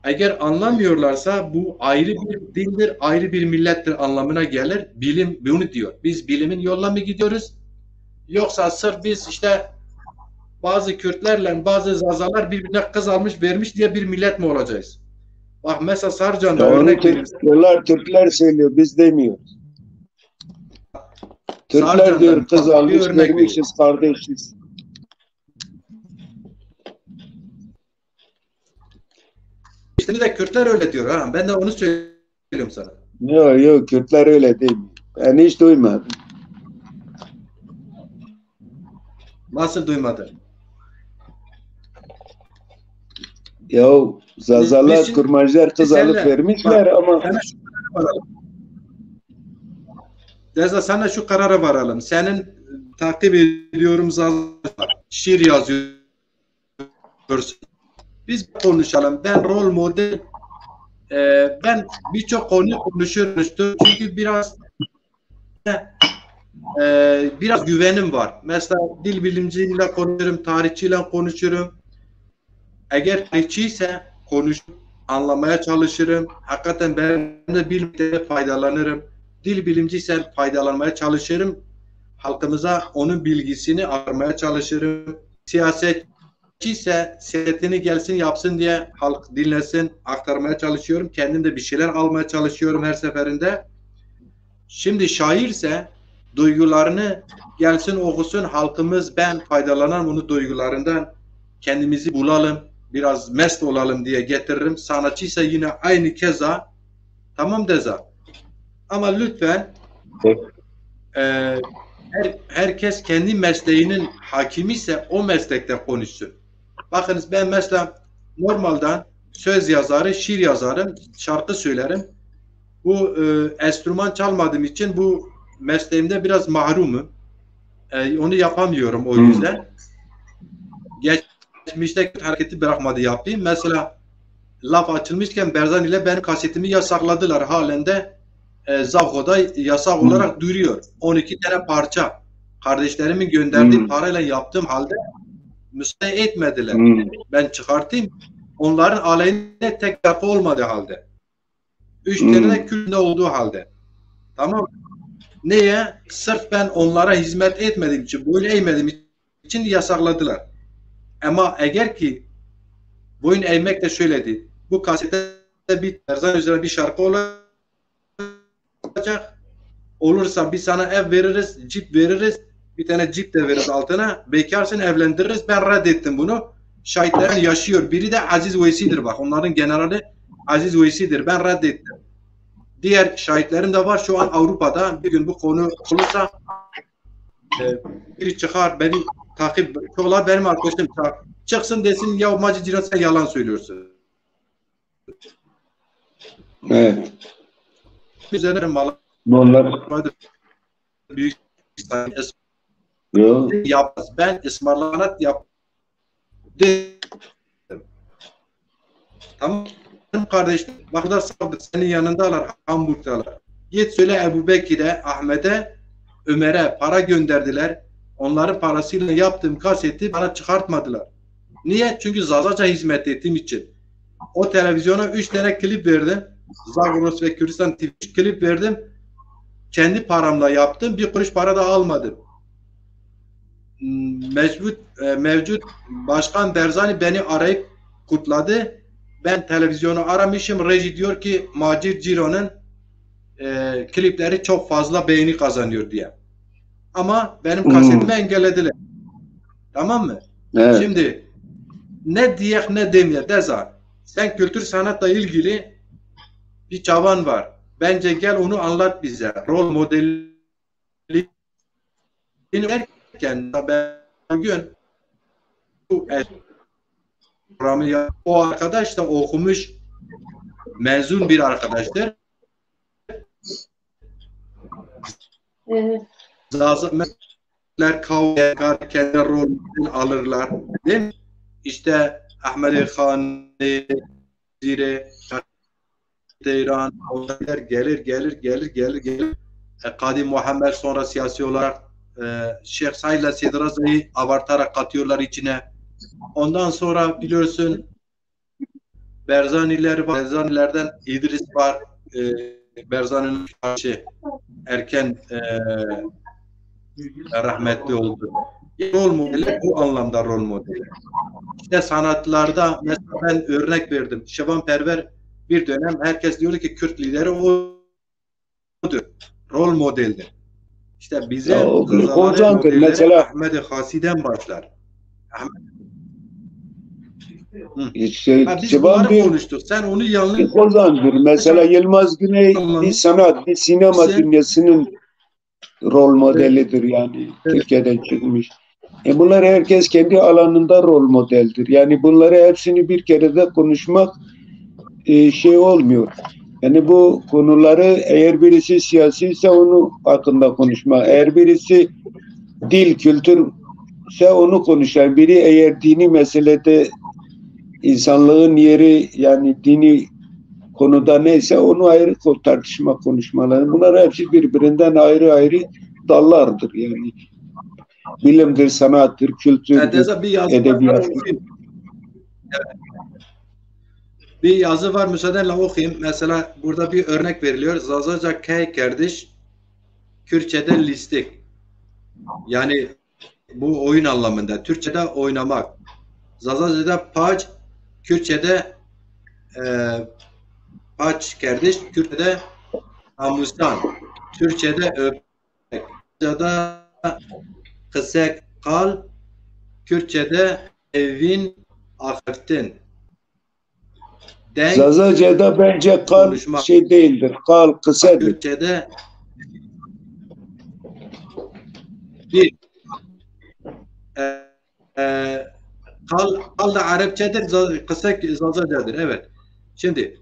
Eğer anlamıyorlarsa bu ayrı bir dildir, ayrı bir millettir anlamına gelir. Bilim bunu diyor. Biz bilimin yoluna mı gidiyoruz? Yoksa sırf biz işte bazı Kürtlerle bazı Zazalar birbirine kız almış vermiş diye bir millet mi olacağız? Bak mesela Sarcan'da örnek veriyorlar. Türkler söylüyor, biz demiyoruz. Türkler diyor kız almış vermişiz, kardeşiz. İşte de Kürtler öyle diyor ha. Ben de onu söylüyorum sana. Yok Kürtler öyle değil. Ben hiç duymadım. Nasıl duymadın? Zazalar, kurmacılar kız alıp vermişler ama Deza sana şu karara varalım. Senin takip ediyorum Zazalar. Şiir yazıyorsun. Biz konuşalım. Ben rol model ben birçok konu konuşurum. Çünkü biraz güvenim var. Mesela dil bilimciyle konuşurum, tarihçiyle konuşurum. Eğer tarihçiyse anlamaya çalışırım. Hakikaten ben de bilimde faydalanırım. Dil bilimciyse faydalanmaya çalışırım. Halkımıza onun bilgisini aktarmaya çalışırım. Siyasetçiyse siyasetini gelsin yapsın diye halk dinlesin, aktarmaya çalışıyorum. Kendim de bir şeyler almaya çalışıyorum her seferinde. Şimdi şairse duygularını gelsin okusun halkımız, ben faydalanan bunu duygularından kendimizi bulalım, biraz mest olalım diye getiririm. Sanatçıysa yine aynı keza, tamam deza. Ama lütfen herkes kendi mesleğinin hakimi ise o meslekte konuşsun. Bakınız ben mesela normalden söz yazarı, şiir yazarım, şarkı söylerim. Bu enstrüman çalmadığım için bu mesleğimde biraz mahrumum. Onu yapamıyorum o yüzden. Geçmişte hareketi bırakmadı yapayım. Mesela laf açılmışken Berzan ile benim kasetimi yasakladılar. Halen de Zavko'da yasak olarak duruyor. 12 tane parça. Kardeşlerimin gönderdiği parayla yaptığım halde müsaade etmediler. Ben çıkartayım. Onların aleyhine tek şarkı olmadığı halde. 3 tane de külünde olduğu halde. Tamam. Neye? Sırf ben onlara hizmet etmediğim için, boyun eğmediğim için yasakladılar. Ama eğer ki boyun eğmek de şöyledi. Bu kasette bir Berzan üzerine bir şarkı olacak. Olursa biz sana ev veririz, cip veririz. Bir tane cip de veririz altına. Bekarsın evlendiririz. Ben reddettim bunu. Şahitlerin yaşıyor. Biri de Aziz Veysi'dir bak. Onların generali Aziz Veysi'dir. Ben reddettim. Diğer şahitlerim de var şu an Avrupa'da. Bir gün bu konu olursa biri çıkar beni takip çoğular benim arkadaşım çıksın desin ya Macit Ceylan sen yalan söylüyorsun. Evet. Üzerine mal büyük yapmaz. Ben ısmarlanat yap. Tamam kardeşim. Baklar sabit senin yanındalar Hamburg'dalar. Git söyle Ebu Bekir'e, Ahmet'e, Ömer'e para gönderdiler. Onların parasıyla yaptığım kaseti bana çıkartmadılar. Niye? Çünkü Zazaca hizmet ettiğim için. O televizyona 3 tane klip verdim. Zagros ve Kürdistan TV klip verdim. Kendi paramla yaptım. Bir kuruş para da almadım. Mevcut Başkan Berzani beni arayıp kutladı. Ben televizyonu aramışım. Reji diyor ki Macit Ciro'nun klipleri çok fazla beğeni kazanıyor diye. Ama benim kasetimi engellediler. Tamam mı? Evet. Şimdi ne diyek ne demeye Deza. Sen kültür sanatla ilgili bir çaban var. Bence gel onu anlat bize. Rol modeli derken ben bugün o arkadaş da okumuş mezun bir arkadaştır. Evet. Zazametler kavga kendi rol alırlar. Değil mi? İşte Ahmet Khan'ı Zire İran gelir. Kadim Muhammed sonra siyasi olarak Şeyh Said ile Sedraza'yı abartarak katıyorlar içine. Ondan sonra biliyorsun Berzaniler var. Berzanilerden İdris var. Berzani'nin erken rahmetli oldu. Rol modeli bu anlamda rol modeli. İşte sanatlarda mesela ben örnek verdim. Şaban Perver bir dönem herkes diyordu ki Kürt lideri odur. Rol modeldir. İşte bizim hocandır mesela Ahmet Hasi'den başlar. Biz bunları konuştuk. Sen onu yanlış hocandır. Mesela Yılmaz Güney bir sanat, bir sinema dünyasının rol modelidir yani. Türkiye'den çıkmış. Bunlar herkes kendi alanında rol modeldir. Yani bunları hepsini bir kerede konuşmak şey olmuyor. Yani bu konuları eğer birisi siyasi ise onu hakkında konuşma. Eğer birisi dil, kültür ise onu konuşar. Biri eğer dini meselede insanlığın yeri yani dini konuda neyse onu ayrı tartışma konuşmaları. Bunlar hepsi birbirinden ayrı ayrı dallardır yani. Bilimdir, sanattır, kültürdür, edebiyattır. Bir yazı var müsaadenle okuyayım. Mesela burada bir örnek veriliyor. Zazaca K kardeş Kürtçe'de listik. Yani bu oyun anlamında. Türkçe'de oynamak. Zazaca'da paç, Kürtçe'de paç kardeş, Kürtçe'de amustan, Türkçe'de öpmek. Zazaca'da kısek kal, Kürtçe'de evin akıftın. Denk Zazaca'da bence kal konuşmak. şey değildir. Kal kısadır. Kürtçe'de bir kal da Arapçadır, kısek Zazaca'dır. Evet. Şimdi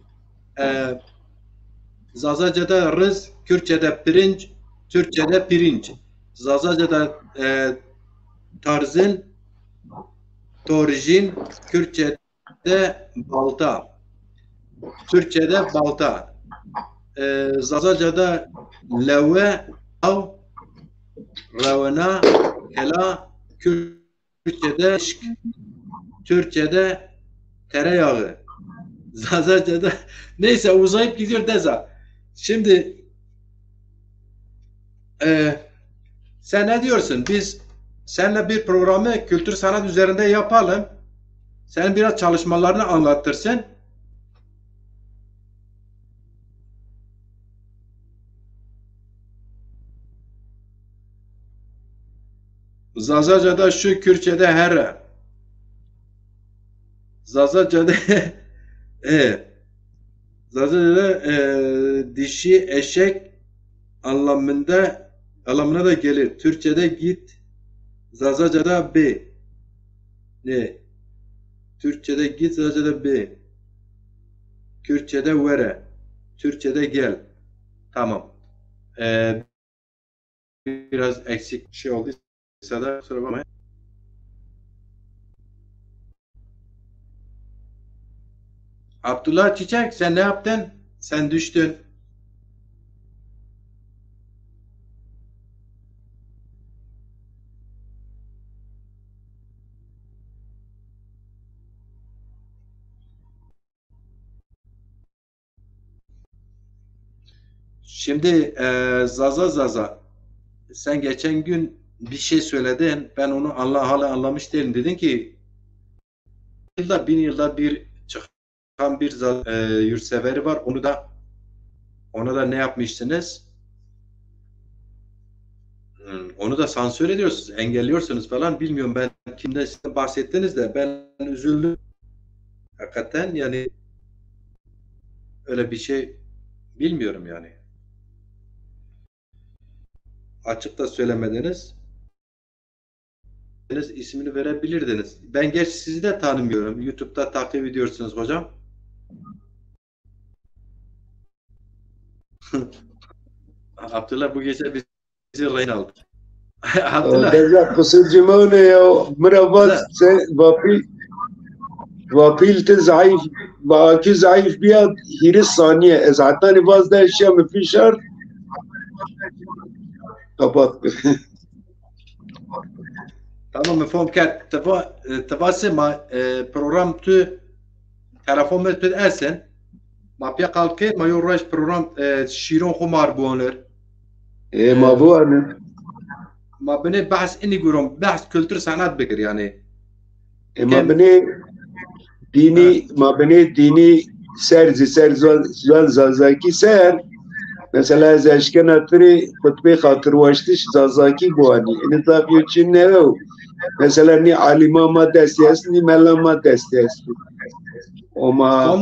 Zazaca'da rız, Kürtçe'de pirinç, Türkçe'de pirinç. Zazaca'da tarzın, torjin, Kürtçe'de balta. Türkçe'de balta. Zazaca'da leve, av, ravana, hela, Kürtçe'de şık, Türkçe'de tereyağı. Zazaca'da neyse uzayıp gidiyor Deza. Şimdi sen ne diyorsun? Biz seninle bir programı kültür sanat üzerinde yapalım. Sen biraz çalışmalarını anlattırsın. Zazaca'da şu, Kürtçe'de her. Zazaca'da Zazaca'da dişi eşek anlamına da gelir. Türkçe'de git. Zazaca'da B. Ne? Türkçe'de git, Zazaca'da B. Kürtçe'de vere. Türkçe'de gel. Tamam. Biraz eksik şey olduysa da kusura bakmayın. Abdullah Çiçek, sen ne yaptın? Sen düştün. Şimdi Zaza sen geçen gün bir şey söyledin, ben onu hala anlamış değilim. Dedin ki bin yılda bir çıkan bir yurtseveri var, ona da ne yapmışsınız? Onu da sansür ediyorsunuz, engelliyorsunuz falan, bilmiyorum ben kimden size bahsettiniz de ben üzüldüm. Hakikaten yani öyle bir şey bilmiyorum yani. Açık da söylemediniz. İsmini verebilirdiniz. Ben gerçi sizi de tanımıyorum. YouTube'da takip ediyorsunuz hocam. Abdullah bu gece bizi rehin aldı. Abdullah. Deza kısırcımı ne ya? Merabat vapil te zayıf vaki zayıf biya hiri saniye. Ez hatta nifaz da eşya mefişar kapat. Tamam mefhum کرد تفاصيل ما program tu telefon met esen ma pia kalke ma yoraj program şiron khumar bonler ما bu anı ما beni bahs ini gurum bahs kültür sanat bekir yani ما beni dini ser zval zazaki ser mesela zeşken atri kutbe khatır vaştiş zazaki bu anı ini tabi için ne o mesela ni alimama destiyes ni melama destiyes ama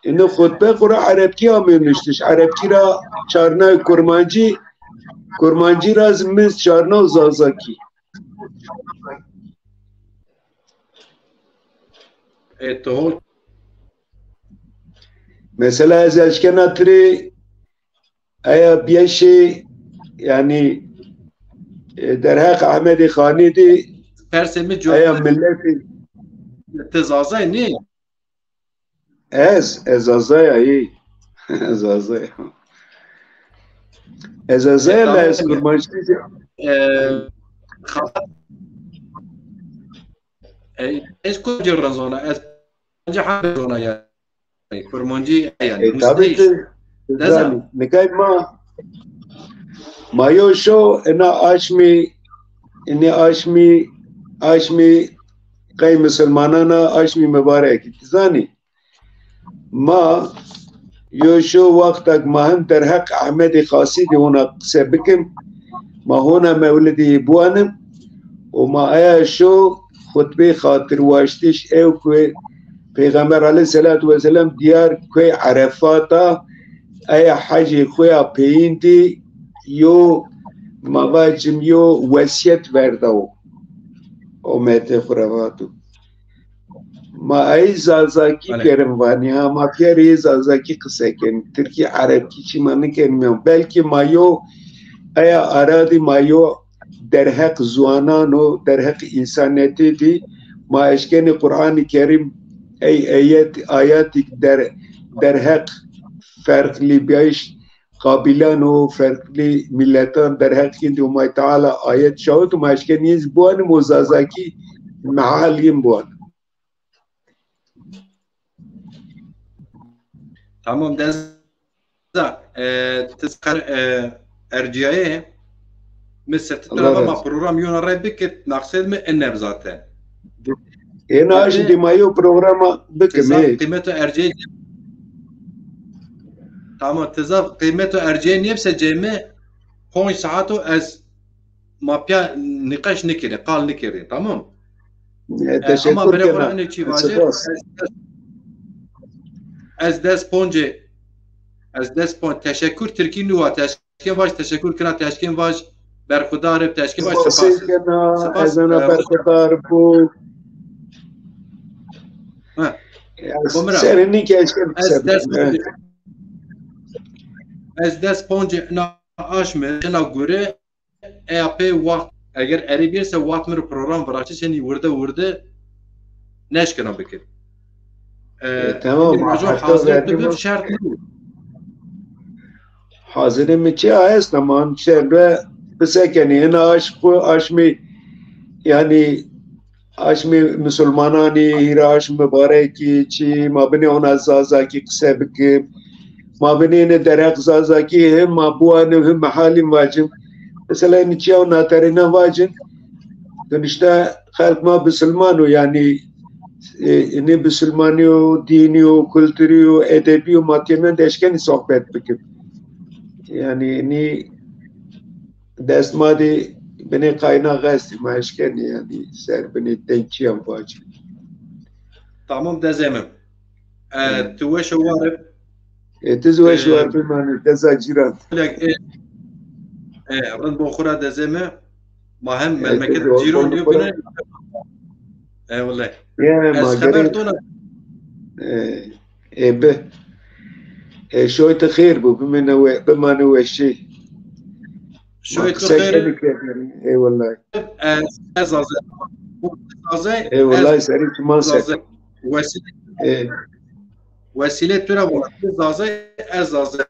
inu khutbe kura Arapki amıyormuştuş Arapki ra çarna kurmancı razımız çarna zazaki doğru. Mesela ezelşken atri aya bir şey yani derhak Ahmet Khanidi Persemi aya milleti tezazay ne? Ezazaya iyi. Ezazaya. Ezazaya la ez kurmancı ايش كل جرة زونا ايش حابب زونا يعني كرمانجي يعني tabii ki nikay ma yo show ina aşmi kay Müslümanana aşmi mübarek zani ma يو شو وقتك ما هم در حق أحمد خاصيدي هنا سبكم ما هنا مولدي بوانم وما أيا شو خطبه خاطر واشتش أو كوي پیغمبر علیه الصلاة والسلام دیار کوی عرفاتا أي حاجة خويا بينتي يو مواجم يو وسيت وردو أمت خرافاتو ما أي زازاكي كرم وانيا ما كيري زازاكي قسكن تركي عربي شي ما نكرميهم بلكي ما يو أي أرادي ما يو در حق زوانان و در حق إنسانيتي دي ما إشكين القرآن الكريم أي آيات در حق فرق لي بيش قابلان و فرق لي ملتان در حق كنت وما تعالى آيات شاوت وما إشكين يزبوان مزازاكي معاليم بوان. Tamam Deza. Tezkar erciye Mısır ama program yona rebik naksed mi enner zaten. Ena aş dimayo programa bikme. Kıymeto erciye tamam tezaf kıymeto erciye niyepse cemi 5 saat az mapya nikaş nikiri qal nikiri tamam. Ama bire Kur'an'ı çi vacib از دست پونج تشکر ترکی نوا تشکر واج تشکر کنا تشکر واج برخدار تشکر واج سپاس ازنا برخدار بو سرنی که از دست پونج نا آشمه نا گوره اپی وقت اگر اری بیرسه وقت مر پروگرام براچه چنی ورده نش کنم بکر تمام حاضر میچه هست تمام شربه بسکنی این آشمی یعنی آشمی مسلمانانی هیراش مبارکی چی ما بینی اون از زازاکی قصه بکیم ما بینی این درق زازاکی هم ما بوانه هم محالی واجم مثلا این چی او ناترین واجم دنشتا خلق ما بسلمانو یعنی ne Müslümani o, dini o, kültürü o, edebi o, maddemen deşkeni sohbet büküp. Yani ni destmadi beni kaynağı gazdi maşkeni yani ser beni denkçiyem vacib. Tamam dezemim. Tuveş varıp تزوج وارد من تزاجرات. رن بخورا دزمه ما هم مملكت جيران يبنى. والله. از خبرتون به شوية خير بو بما نوشي شوية خير اي والله اي والله سريت ما سرت وسيلة ترى زازه ازازه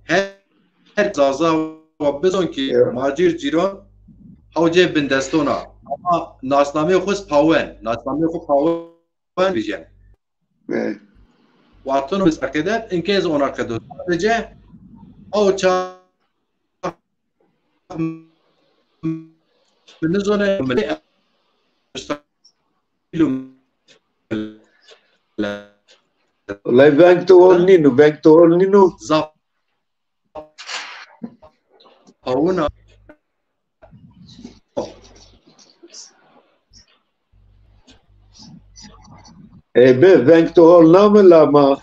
her zaza وبزون كي ماجير جيران او جيب بن دستونا ama nasname xus pawen nasname xus pawen diyeceğim. Vatonu misakede inkez ona kadar sadece o ça nizone Vallahi bank to nino zap pauna به ونک تو هول نام لما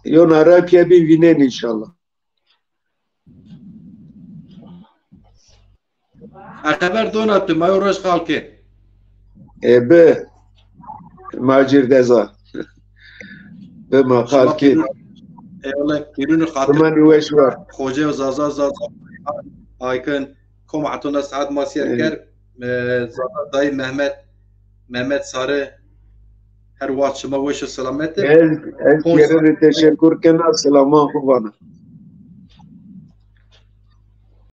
یون عرب یه بی وینن انشالله خبر دونات ما روش خالکه به ماجر دزا به ما خالکه والله بیرون خاطر من وشوار خوجه و زازا آیکن کم عطونا سعد ماسیر کر زازا دای محمد ساره هر وقت شما وش سلامت از یه رو تشکر کنم سلامان خوبانه